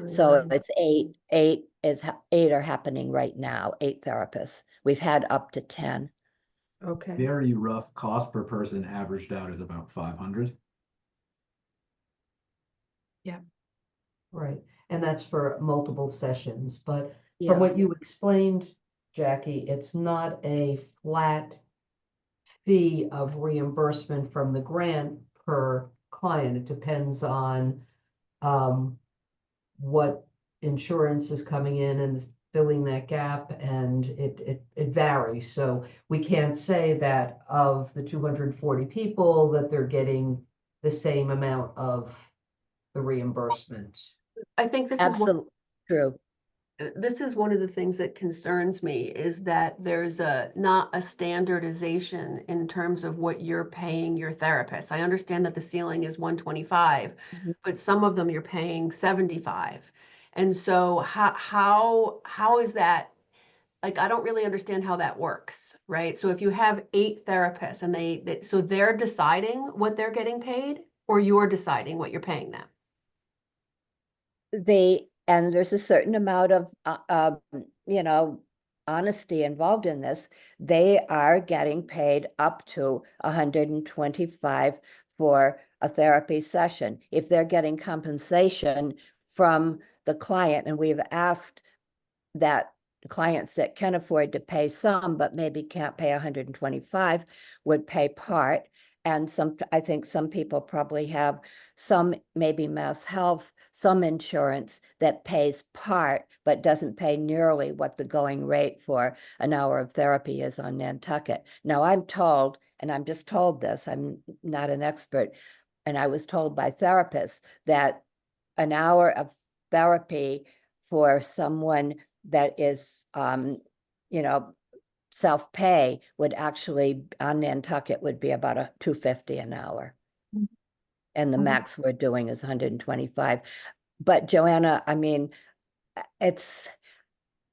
So it's 8. 8 are happening right now, 8 therapists. We've had up to 10. Okay. Very rough cost per person averaged out is about 500. Yeah. Right, and that's for multiple sessions, but Yeah. from what you explained, Jackie, it's not a flat fee of reimbursement from the grant per client. It depends on what insurance is coming in and filling that gap, and it varies. So we can't say that of the 240 people that they're getting the same amount of the reimbursement. I think this Absolutely true. This is one of the things that concerns me, is that there's not a standardization in terms of what you're paying your therapist. I understand that the ceiling is 125, but some of them you're paying 75. And so how is that? Like, I don't really understand how that works, right? So if you have 8 therapists and so they're deciding what they're getting paid, or you're deciding what you're paying them? And there's a certain amount of honesty involved in this. They are getting paid up to $125 for a therapy session. If they're getting compensation from the client, and we've asked that clients that can afford to pay some, but maybe can't pay 125, would pay part. And I think some people probably have some, maybe Mass Health, some insurance that pays part, but doesn't pay nearly what the going rate for an hour of therapy is on Nantucket. Now, I'm told, and I'm just told this, I'm not an expert, and I was told by therapists that an hour of therapy for someone that is, self-pay would actually, on Nantucket, would be about $250 an hour. And the max we're doing is 125. But Joanna, I mean, it's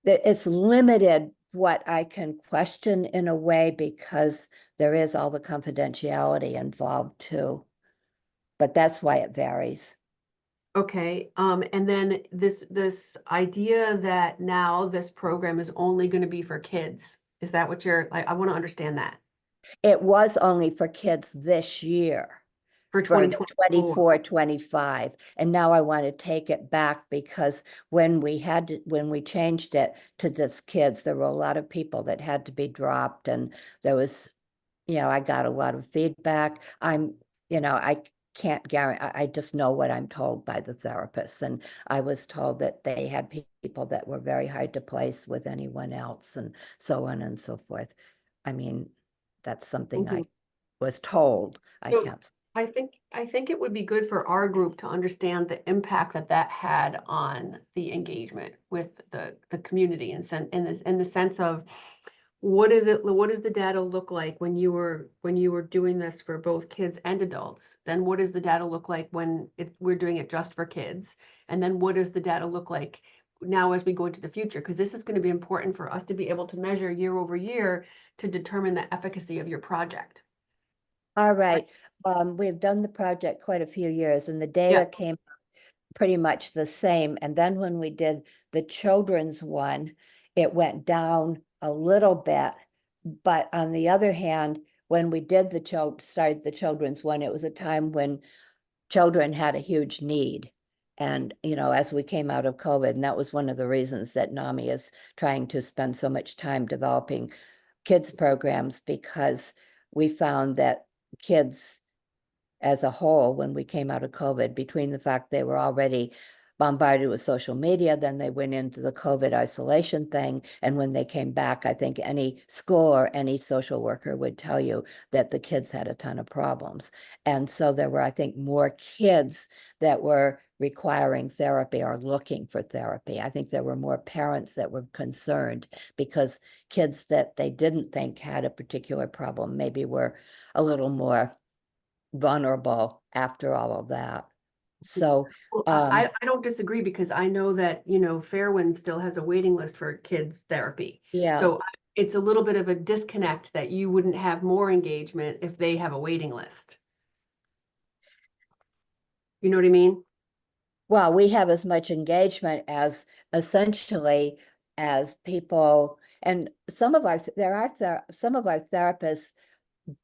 limited what I can question in a way, because there is all the confidentiality involved too. but that's why it varies. Okay, and then this idea that now this program is only going to be for kids, is that what you're like? I want to understand that. It was only for kids this year. For For 2024. 24-25, and now I want to take it back because when we changed it to just kids, there were a lot of people that had to be dropped, and there was, I got a lot of feedback. I can't guarantee, I just know what I'm told by the therapists, and I was told that they had people that were very hard to place with anyone else, and so on and so forth. I mean, that's something I was told. I So, can't. I think it would be good for our group to understand the impact that had on the engagement with the community, and in the sense of what does the data look like when you were doing this for both kids and adults? Then what does the data look like when we're doing it just for kids? And then what does the data look like now as we go into the future? Because this is going to be important for us to be able to measure year over year to determine the efficacy of your project. All right. We've done the project quite a few years, and the data came pretty much the same. And then when we did the children's one, it went down a little bit. But on the other hand, when we did started the children's one, it was a time when children had a huge need. And, as we came out of COVID, and that was one of the reasons that NAMI is trying to spend so much time developing kids programs, because we found that kids as a whole, when we came out of COVID, between the fact they were already bombarded with social media, then they went into the COVID isolation thing. And when they came back, I think any school or any social worker would tell you that the kids had a ton of problems. And so there were, I think, more kids that were requiring therapy or looking for therapy. I think there were more parents that were concerned because kids that they didn't think had a particular problem maybe were a little more vulnerable after all of that. So Well, I don't disagree, because I know that, Fairwind still has a waiting list for kids therapy. yeah. So it's a little bit of a disconnect that you wouldn't have more engagement if they have a waiting list. You know what I mean? Well, we have as much engagement as essentially as people, and some of our therapists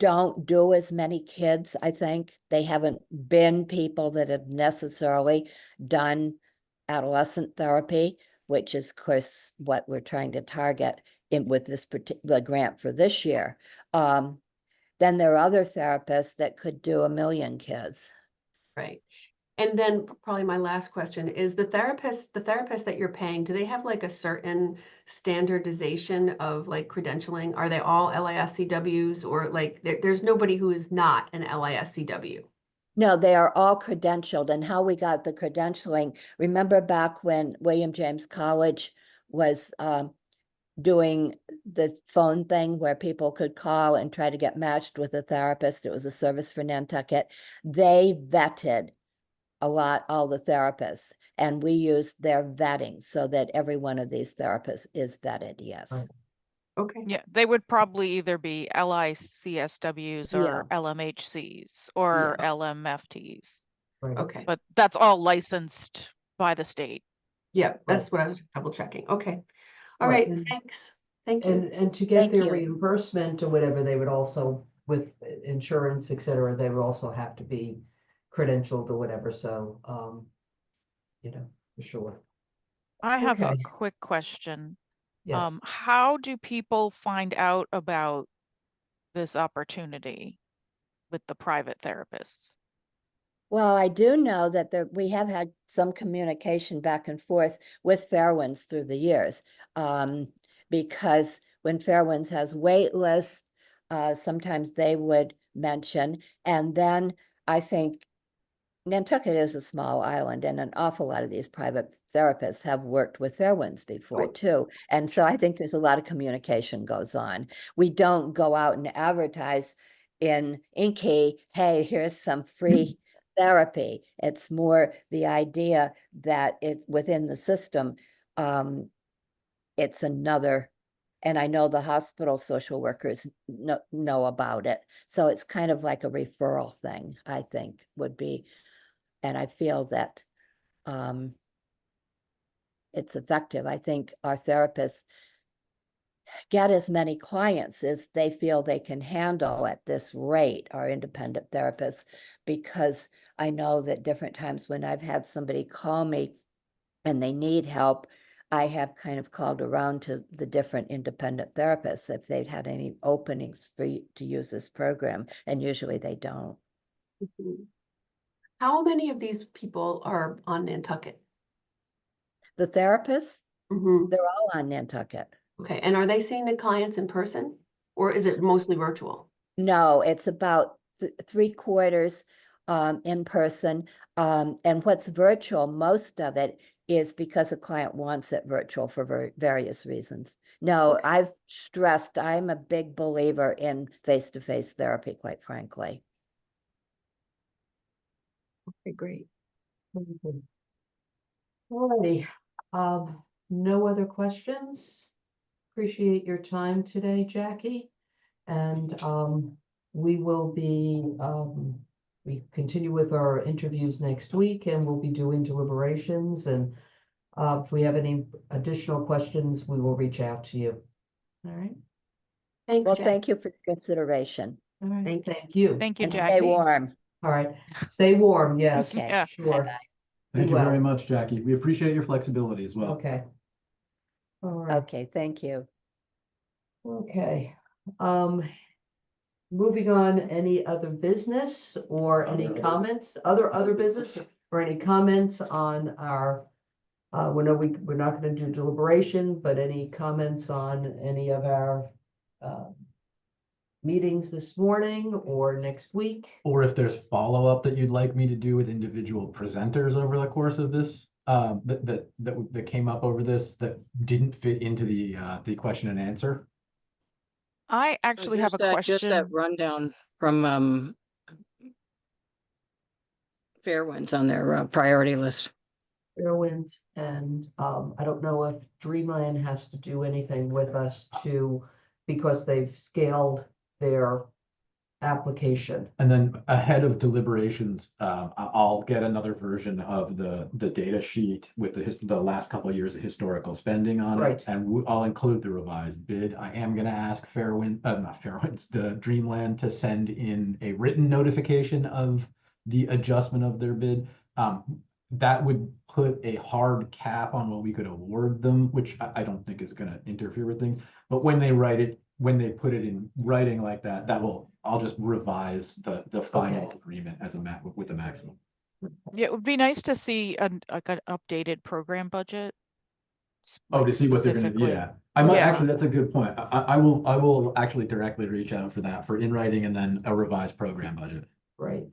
don't do as many kids. I think they haven't been people that have necessarily done adolescent therapy, which is, of course, what we're trying to target with this particular grant for this year. Then there are other therapists that could do 1 million kids. Right. And then probably my last question is, the therapist that you're paying, do they have like a certain standardization of like credentialing? Are they all LISCWs, or like there's nobody who is not an LISCW? No, they are all credentialed. And how we got the credentialing, remember back when William James College was doing the phone thing where people could call and try to get matched with a therapist? It was a service for Nantucket. They vetted all the therapists, and we use their vetting so that every one of these therapists is vetted. Yes. Okay. Yeah, they would probably either be LICSWs or LMHCs or LMFTs. Okay. But that's all licensed by the state. Yeah, that's what I was double checking. Okay. All Right. right. Thanks. Thank you. And to get Thank their you. reimbursement or whatever, they would also, with insurance, et cetera, they would also have to be credentialed or whatever. So, for sure. I have a Okay. quick question. Yes. How do people find out about this opportunity with the private therapists? Well, I do know that we have had some communication back and forth with Fairwinds through the years, because when Fairwinds has wait lists, sometimes they would mention, and then I think Nantucket is a small island, and an awful lot of these private therapists have worked with Fairwinds before too. And so I think there's a lot of communication goes on. We don't go out and advertise in Inky, hey, here's some free therapy. It's more the idea that within the system, it's another And I know the hospital social workers know about it. So it's kind of like a referral thing, I think would be. And I feel that it's effective. I think our therapists get as many clients as they feel they can handle at this rate, our independent therapists, because I know that different times when I've had somebody call me and they need help, I have kind of called around to the different independent therapists if they've had any openings for you to use this program, and usually they don't. How many of these people are on Nantucket? The therapists, Mhm. they're all on Nantucket. Okay, and are they seeing the clients in person, or is it mostly virtual? No, it's about 3/4 in person. And what's virtual, most of it is because a client wants it virtual for various reasons. No, I've stressed, I'm a big believer in face-to-face therapy, quite frankly. Okay, great. Alrighty, no other questions? Appreciate your time today, Jackie. And we will be, we continue with our interviews next week, and we'll be doing deliberations. And if we have any additional questions, we will reach out to you. All right. Thanks, Well, Jack. thank you for consideration. All right. Thank you. Thank you. Thank you, And Jackie. stay warm. All right. Stay warm. Yes. Okay. Yeah. Sure. Bye-bye. Thank Be you very well. much, Jackie. We appreciate your flexibility as well. Okay. All right. Okay, thank you. Okay. Moving on, any other business or any comments, other business or any comments on our, we're not gonna do deliberation, but any comments on any of our meetings this morning or next week? Or if there's follow-up that you'd like me to do with individual presenters over the course of this, that came up over this, that didn't fit into the question and answer. I actually have a Just that question. rundown from Fairwinds on their priority list. Fairwinds, and I don't know if Dreamland has to do anything with us because they've scaled their application. And then ahead of deliberations, I'll get another version of the data sheet with the last couple of years of historical spending on Right. it. And I'll include the revised bid. I am gonna ask not Fairwinds, the Dreamland to send in a written notification of the adjustment of their bid. That would put a hard cap on what we could award them, which I don't think is gonna interfere with things. But when they put it in writing like that, I'll just revise the final Okay. agreement as with the maximum. Yeah, it would be nice to see an updated program budget. Oh, to see what they're gonna do, specifically. yeah. I might, Yeah. actually, that's a good point. I will actually directly reach out for that, for in writing and then a revised program budget. Right.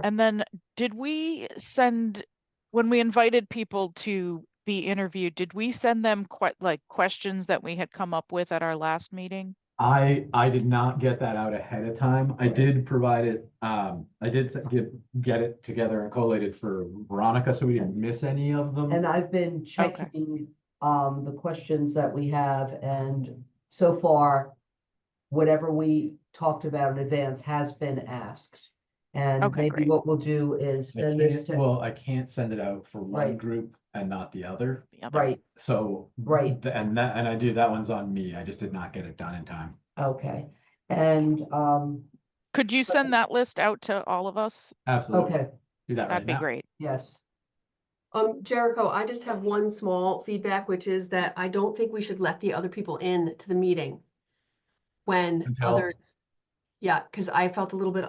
And then did we send, when we invited people to be interviewed, did we send them questions that we had come up with at our last meeting? I did not get that out ahead of time. I did provide it, I did get it together and collated for Veronica, so we didn't miss any of them. And I've been checking the questions that we have, and so far, whatever we talked about in advance has been asked. And Okay, maybe great. what we'll do is send this to. Well, I can't send it out for one Right. group and not the other. Right, So. Right. And that one's on me. I just did not get it done in time. okay, and, Could you send that list out to all of us? Absolutely. okay, Do that right That'd be now. great. yes. Jericho, I just have one small feedback, which is that I don't think we should let the other people in to the meeting when Until- others, yeah, because I felt a little bit,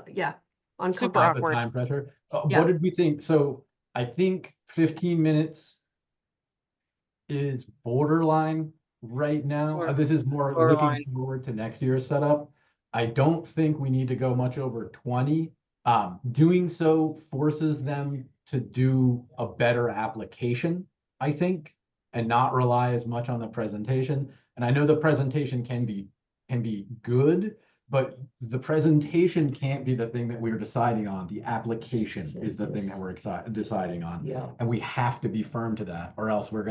uncomfortable. Off the awkward. time pressure. Yeah. What did we think? So I think 15 minutes is borderline right now. This is more Borderline. looking forward to next year's setup. I don't think we need to go much over 20. Doing so forces them to do a better application, I think, and not rely as much on the presentation. And I know the presentation can be good, but the presentation can't be the thing that we're deciding on. The application is the thing that we're deciding on. Yeah. And we have to be firm to that, or else we're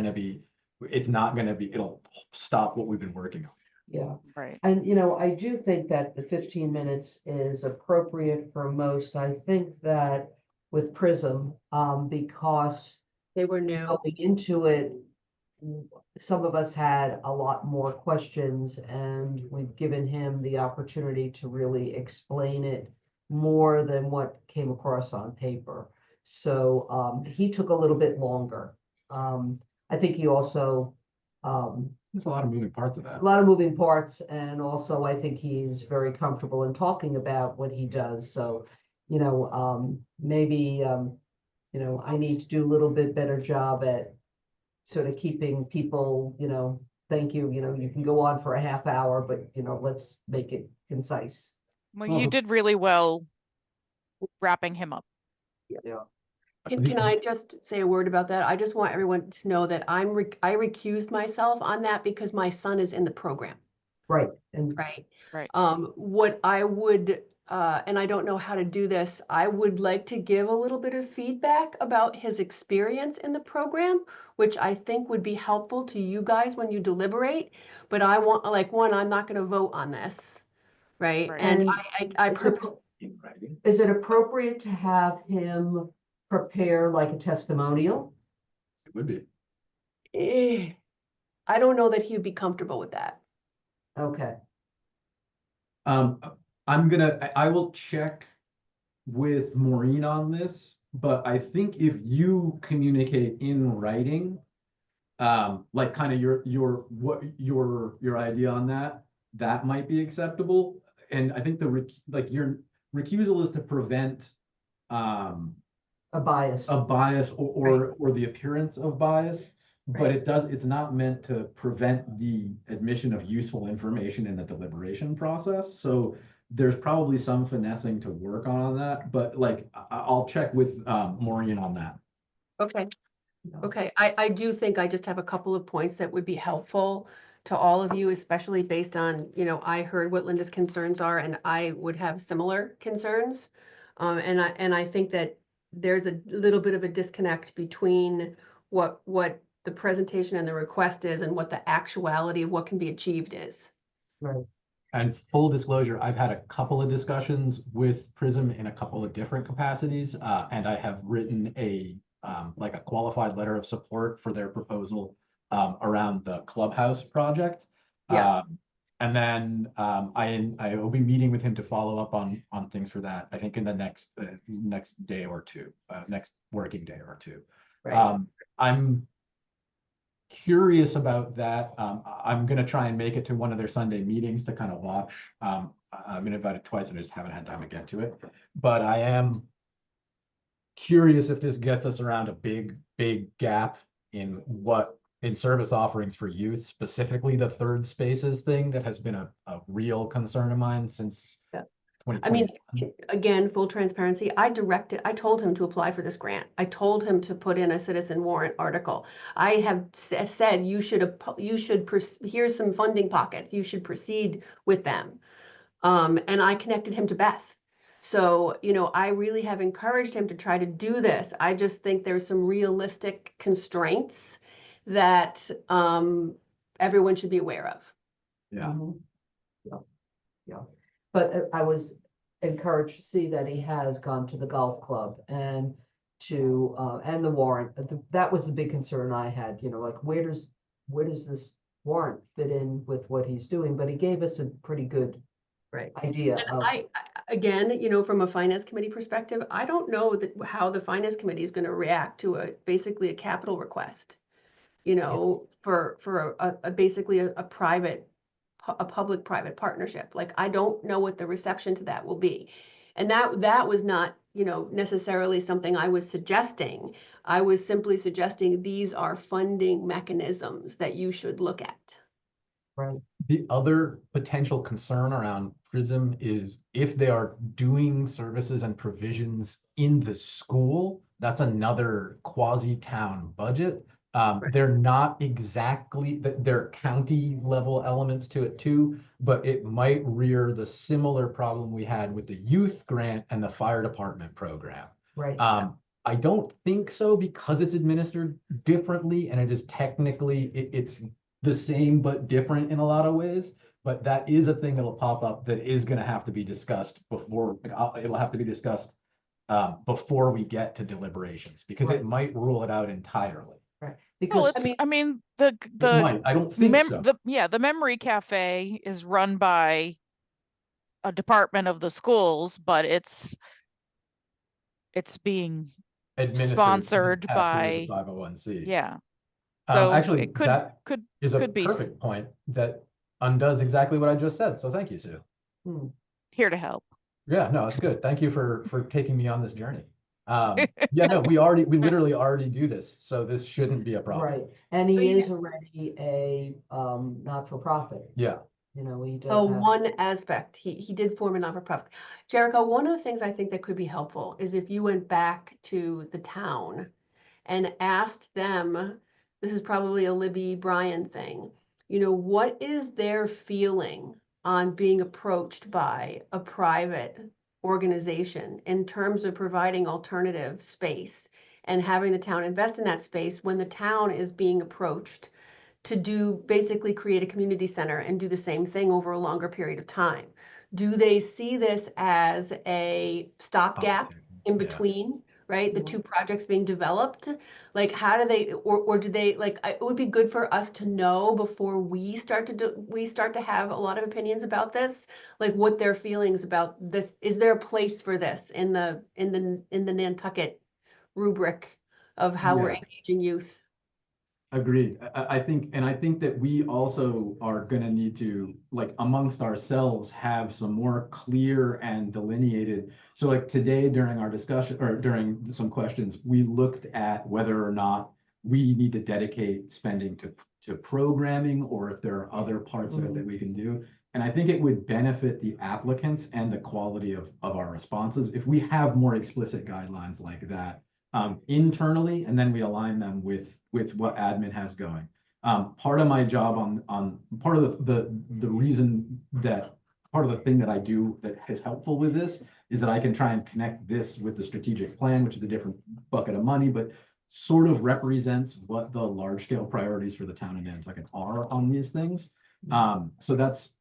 it's not gonna be, it'll stop what we've been working on. Yeah. Right. And, you know, I do think that the 15 minutes is appropriate for most. I think that with Prism, because They were new. going into it, some of us had a lot more questions, and we've given him the opportunity to really explain it more than what came across on paper. So he took a little bit longer. I think he also There's a lot of moving parts of that. a lot of moving parts, and also I think he's very comfortable in talking about what he does. So, you know, maybe you know, I need to do a little bit better job at sort of keeping people, you know, thank you, you know, you can go on for a half hour, but you know, let's make it concise. Well, you did really well wrapping him up. Yeah. Can I just say a word about that? I just want everyone to know that I recused myself on that because my son is in the program. Right. And Right. Right. What I would, and I don't know how to do this, I would like to give a little bit of feedback about his experience in the program, which I think would be helpful to you guys when you deliberate. But I want, like, one, I'm not going to vote on this, right? Right. And I Is it- is it appropriate to have him prepare like a testimonial? It would be. I don't know that he'd be comfortable with that. Okay. I will check with Maureen on this, but I think if you communicate in writing, like kind of your idea on that, that might be acceptable. And I think your recusal is to prevent A bias. or the appearance of bias. But it's not meant to prevent the admission of useful information in the deliberation process. So there's probably some finessing to work on that, but like, I'll check with Maureen on that. Okay. Okay, I do think I just have a couple of points that would be helpful to all of you, especially based on, you know, I heard what Linda's concerns are and I would have similar concerns. And I think that there's a little bit of a disconnect between what the presentation and the request is and what the actuality of what can be achieved is. Right. And full disclosure, I've had a couple of discussions with Prism in a couple of different capacities, and I have written like a qualified letter of support for their proposal around the clubhouse project. Yeah. And then I will be meeting with him to follow up on things for that. I think in the next day or two, next working day or two. Right. I'm curious about that. I'm going to try and make it to one of their Sunday meetings to kind of watch. I've been invited twice and I just haven't had time to get to it. But I am curious if this gets us around a big gap in service offerings for youth, specifically the third spaces thing that has been a real concern of mine since 2020. I mean, again, full transparency, I told him to apply for this grant. I told him to put in a citizen warrant article. I have said, here's some funding pockets, you should proceed with them. And I connected him to Beth. So, you know, I really have encouraged him to try to do this. I just think there's some realistic constraints that everyone should be aware of. Yeah. Yeah. But I was encouraged to see that he has gone to the golf club and and the warrant. That was the big concern I had, you know, like where does this warrant fit in with what he's doing? But he gave us a pretty good idea. And again, you know, from a finance committee perspective, I don't know how the finance committee is going to react to basically a capital request, you know, for basically a public-private partnership. Like, I don't know what the reception to that will be. And that was not, you know, necessarily something I was suggesting. I was simply suggesting these are funding mechanisms that you should look at. Right. The other potential concern around Prism is if they are doing services and provisions in the school, that's another quasi-town budget. They're not exactly, there are county level elements to it too, but it might rear the similar problem we had with the youth grant and the fire department program. Right. I don't think so because it's administered differently and it is technically, it's the same but different in a lot of ways. But that is a thing that'll pop up that is gonna have to be discussed before, it'll have to be discussed before we get to deliberations, because it might rule it out entirely. Right, Well, because it's, I mean, It might, I don't think so. the Memory Cafe is run by a department of the schools, but it's being Administered sponsored pass through as a by, 501c. yeah. So Actually, it could, that is a could be perfect point that undoes exactly what I just said. So thank you, Sue. here to help. Yeah, no, it's good. Thank you for taking me on this journey. Yeah, no, we literally already do this, so this shouldn't be a problem. Right, and he is already a not-for-profit, Yeah. you know, he does Oh, have. one aspect, he did form a not-for-profit. Jericho, one of the things I think that could be helpful is if you went back to the town and asked them, this is probably a Libby Bryan thing, you know, what is their feeling on being approached by a private organization in terms of providing alternative space and having the town invest in that space when the town is being approached to do basically create a community center and do the same thing over a longer period of time. Do they see this as a stopgap in between, right? The two projects being developed? Like, how do they, or do they, like, it would be good for us to know before we start to have a lot of opinions about this, like what their feelings about this. Is there a place for this in the Nantucket rubric of how we're Yeah. engaging youth? Agreed. I think that we also are gonna need to, like, amongst ourselves, have some more clear and delineated. So like today during our discussion or during some questions, we looked at whether or not we need to dedicate spending to programming, or if there are other parts of it that we can do. And I think it would benefit the applicants and the quality of our responses if we have more explicit guidelines like that internally, and then we align them with what admin has going. Part of my job on part of the reason that part of the thing that I do that is helpful with this is that I can try and connect this with the strategic plan, which is a different bucket of money, but sort of represents what the large scale priorities for the town of Nantucket are on these things. So that's,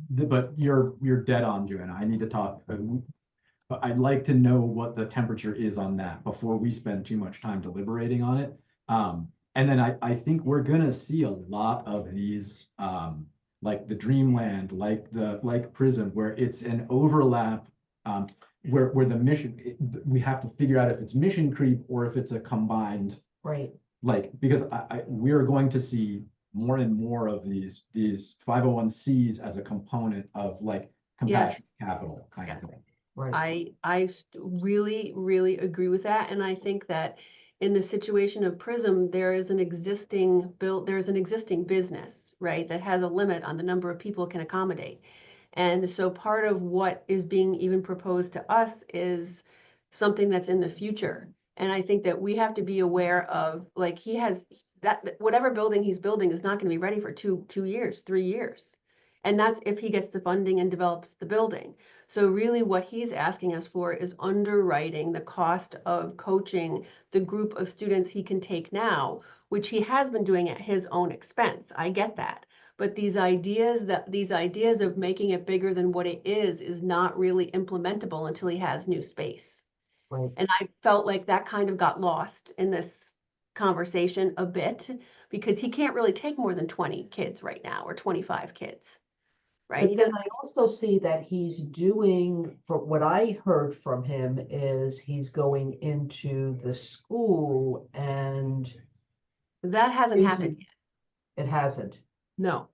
but you're dead on, Joanna. I need to talk. But I'd like to know what the temperature is on that before we spend too much time deliberating on it. And then I think we're gonna see a lot of these, like the Dreamland, like Prism, where it's an overlap, where the mission, we have to figure out if it's mission creep or if it's a combined. Right. Like, because we're going to see more and more of these 501Cs as a component of like compassionate capital kind of thing. Right. I really, really agree with that. And I think that in the situation of Prism, there is an existing business, right, that has a limit on the number of people it can accommodate. And so part of what is being even proposed to us is something that's in the future. And I think that we have to be aware of, like, he has that whatever building he's building is not going to be ready for 2 years, 3 years. And that's if he gets the funding and develops the building. So really what he's asking us for is underwriting the cost of coaching the group of students he can take now, which he has been doing at his own expense. I get that. But these ideas of making it bigger than what it is not really implementable until he has new space. Right. And I felt like that kind of got lost in this conversation a bit, because he can't really take more than 20 kids right now, or 25 kids. Right. But then I also see that he's doing, from what I heard from him, is he's going into the school, and that hasn't happened yet. It hasn't. No.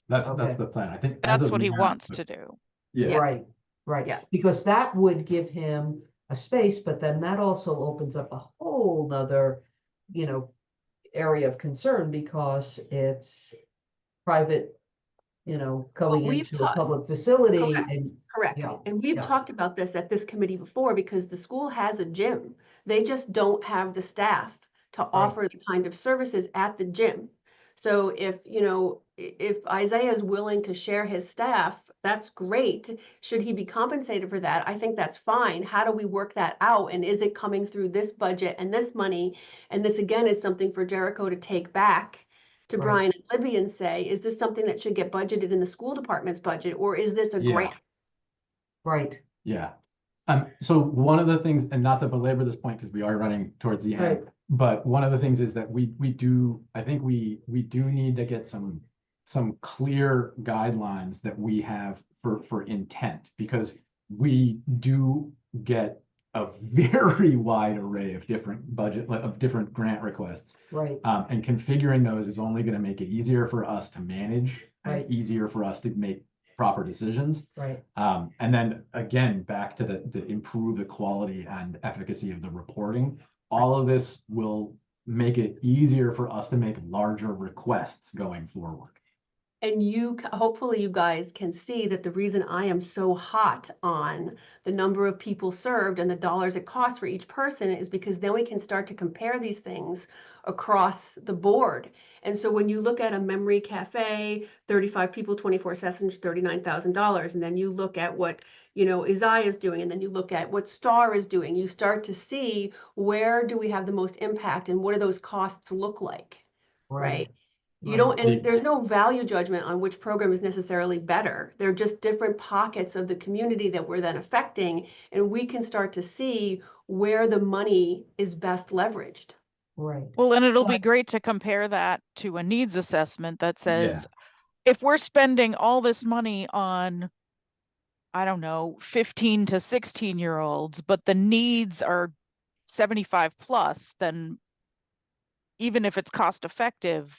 That's Okay. the plan. I think That's what he wants to do. Yeah. Right, right. Yeah. Because that would give him a space, but then that also opens up a whole nother, area of concern, because it's private, going into a public facility. Correct. Yeah, And we've yeah. talked about this at this committee before, because the school has a gym. They just don't have the staff to offer the kind of services at the gym. So if Isaiah is willing to share his staff, That's great. Should he be compensated for that? I think that's fine. How do we work that out? And is it coming through this budget and this money? And this again is something for Jericho to take back to Right. Brian and Libby and say, is this something that should get budgeted in the school department's budget, or is this a Yeah. grant? Right. Yeah. So one of the things, and not to belabor this point because we are running towards the end, Right. but one of the things is that we do, I think we do need to get some clear guidelines that we have for intent, because we do get a very wide array of different grant requests. Right. And configuring those is only going to make it easier for us to manage Right. and easier for us to make proper decisions. Right. And then again, back to the improve the quality and efficacy of the reporting. All of this will make it easier for us to make larger requests going forward. And hopefully you guys can see that the reason I am so hot on the number of people served and the dollars it costs for each person is because then we can start to compare these things across the board. And so when you look at a memory cafe, 35 people, 24 sessions, $39,000, and then you look at what, Isaiah is doing, and then you look at what Star is doing, you start to see where do we have the most impact and what do those costs look like, right? You don't, and there's no value judgment on which program is necessarily better. They're just different pockets of the community that we're then affecting, and we can start to see where the money is best leveraged. Right. Well, and it'll be great to compare that to a needs assessment that says, if we're spending all this money on, I don't know, 15 to 16-year-olds, but the needs are 75 plus, then even if it's cost effective,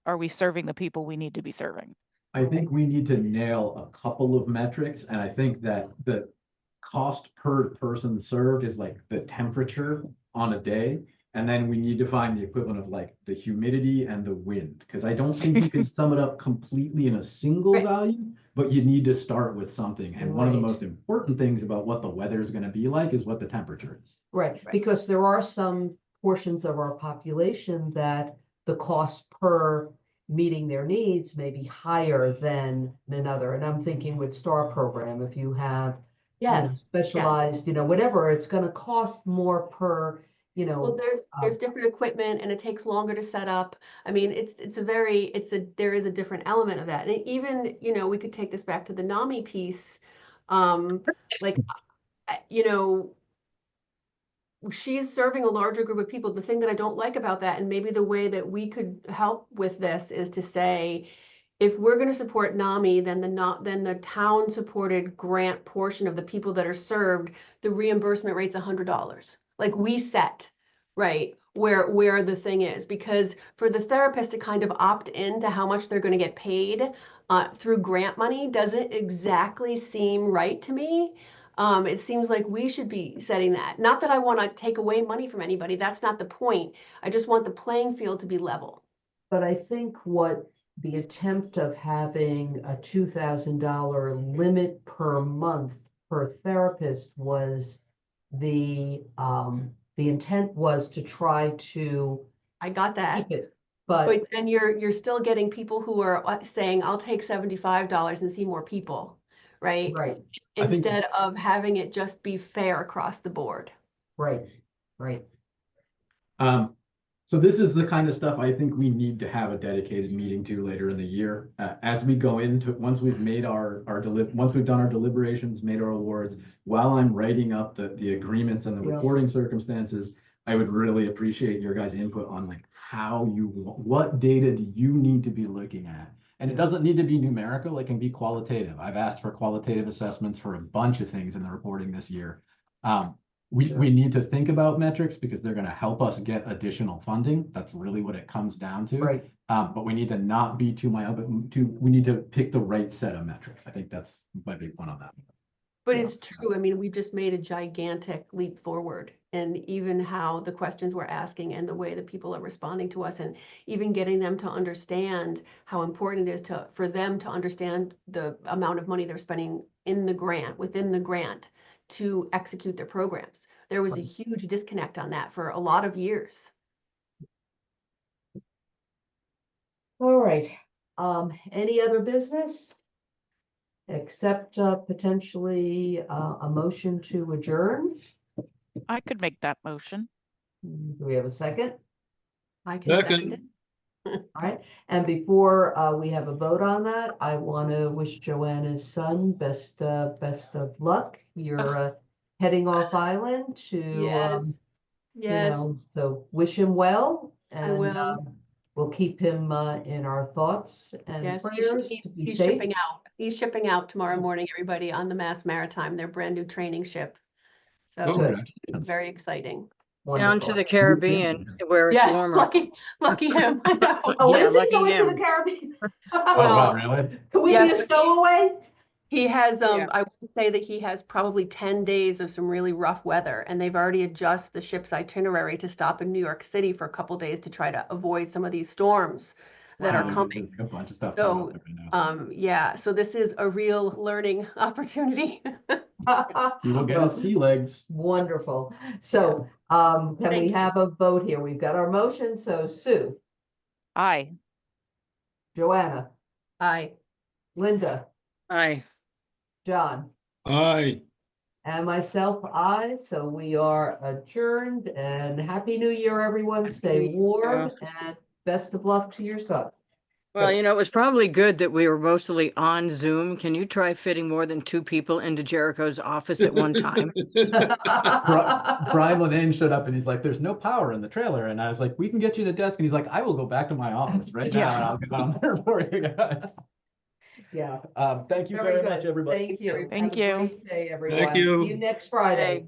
are we serving the people we need to be serving? I think we need to nail a couple of metrics, and I think that the cost per person served is like the temperature on a day. And then we need to find the equivalent of like the humidity and the wind, because I don't think you can sum it up completely in a single value, but you need to start with something. And one of the most important things about what the weather is going to be like is what the temperature is. Right, because there are some portions of our population that the cost per meeting their needs may be higher than another. And I'm thinking with STAR program, if you have specialized, whatever, it's going to cost more per, Well, there's different equipment and it takes longer to set up. I mean, there is a different element of that. And even, we could take this back to the NAMI piece. She's serving a larger group of people. The thing that I don't like about that, and maybe the way that we could help with this, is to say, if we're going to support NAMI, then the town supported grant portion of the people that are served, the reimbursement rate's $100. Like we set, right, where the thing is, because for the therapist to kind of opt in to how much they're going to get paid through grant money doesn't exactly seem right to me. It seems like we should be setting that. Not that I want to take away money from anybody. That's not the point. I just want the playing field to be level. But I think what the attempt of having a $2,000 limit per month per therapist was the intent was to try to. I got that. Keep it, but then you're still getting people who are saying, I'll take $75 and see more people. Right. Right. Instead of having it just be fair across the board. Right. Right. So this is the kind of stuff I think we need to have a dedicated meeting to later in the year. As we go into, once we've made once we've done our deliberations, made our awards, while I'm writing up the agreements and the reporting circumstances, I would really appreciate your guys' input on like what data do you need to be looking at? And it doesn't need to be numerical, it can be qualitative. I've asked for qualitative assessments for a bunch of things in the reporting this year. We need to think about metrics because they're going to help us get additional funding. That's really what it comes down to. Right. But we need to not be too myopic. We need to pick the right set of metrics. I think that's my big point on that. But it's true. I mean, we just made a gigantic leap forward, and even how the questions we're asking and the way that people are responding to us, and even getting them to understand how important it is for them to understand the amount of money they're spending within the grant to execute their programs. There was a huge disconnect on that for a lot of years. All right. Any other business? Except potentially a motion to adjourn. I could make that motion. Do we have a second? I can second it. Second, All right, and before we have a vote on that, I want to wish Joanna's son best of luck. You're heading off island to Yes. you Yes, know, so wish him well, I and will. we'll keep him in our thoughts and Yes, prayers to be he's safe. shipping out. He's shipping out tomorrow morning, everybody, on the Mass Maritime, their brand new training ship. Oh, So Congratulations. very exciting. Down to Wonderful. the Caribbean where it's Yes, warmer. lucky him. I know. Oh, Yeah, is he lucky going to the him. Caribbean? Oh, Well, wow, really? Can we be yes, a stowaway? He has, Yeah. I would say that he has probably 10 days of some really rough weather, and they've already adjusted the ship's itinerary to stop in New York City for a couple days to try to avoid some of these storms that are Wow, coming. there's a bunch of stuff So, going on there right now. yeah, so this is a real learning opportunity. You will get his sea legs. Wonderful. So, can we Thank you. have a vote here? We've got our motion. So Sue, Aye. Joanna, Aye. Linda, Aye. John, aye. and myself, I. So we are adjourned, and Happy New Year, everyone. Stay warm and best of luck to your son. Well, you know, it was probably good that we were mostly on Zoom. Can you try fitting more than 2 people into Jericho's office at one time? Brian Levine showed up and he's like, there's no power in the trailer. And I was like, we can get you to desk. And he's like, I will go back to my office right now. And I'll get on there for you guys. Yeah. Thank you Very very good. much, everybody. Thank you. Thank Have a you. great day, everyone. you. See you next Friday.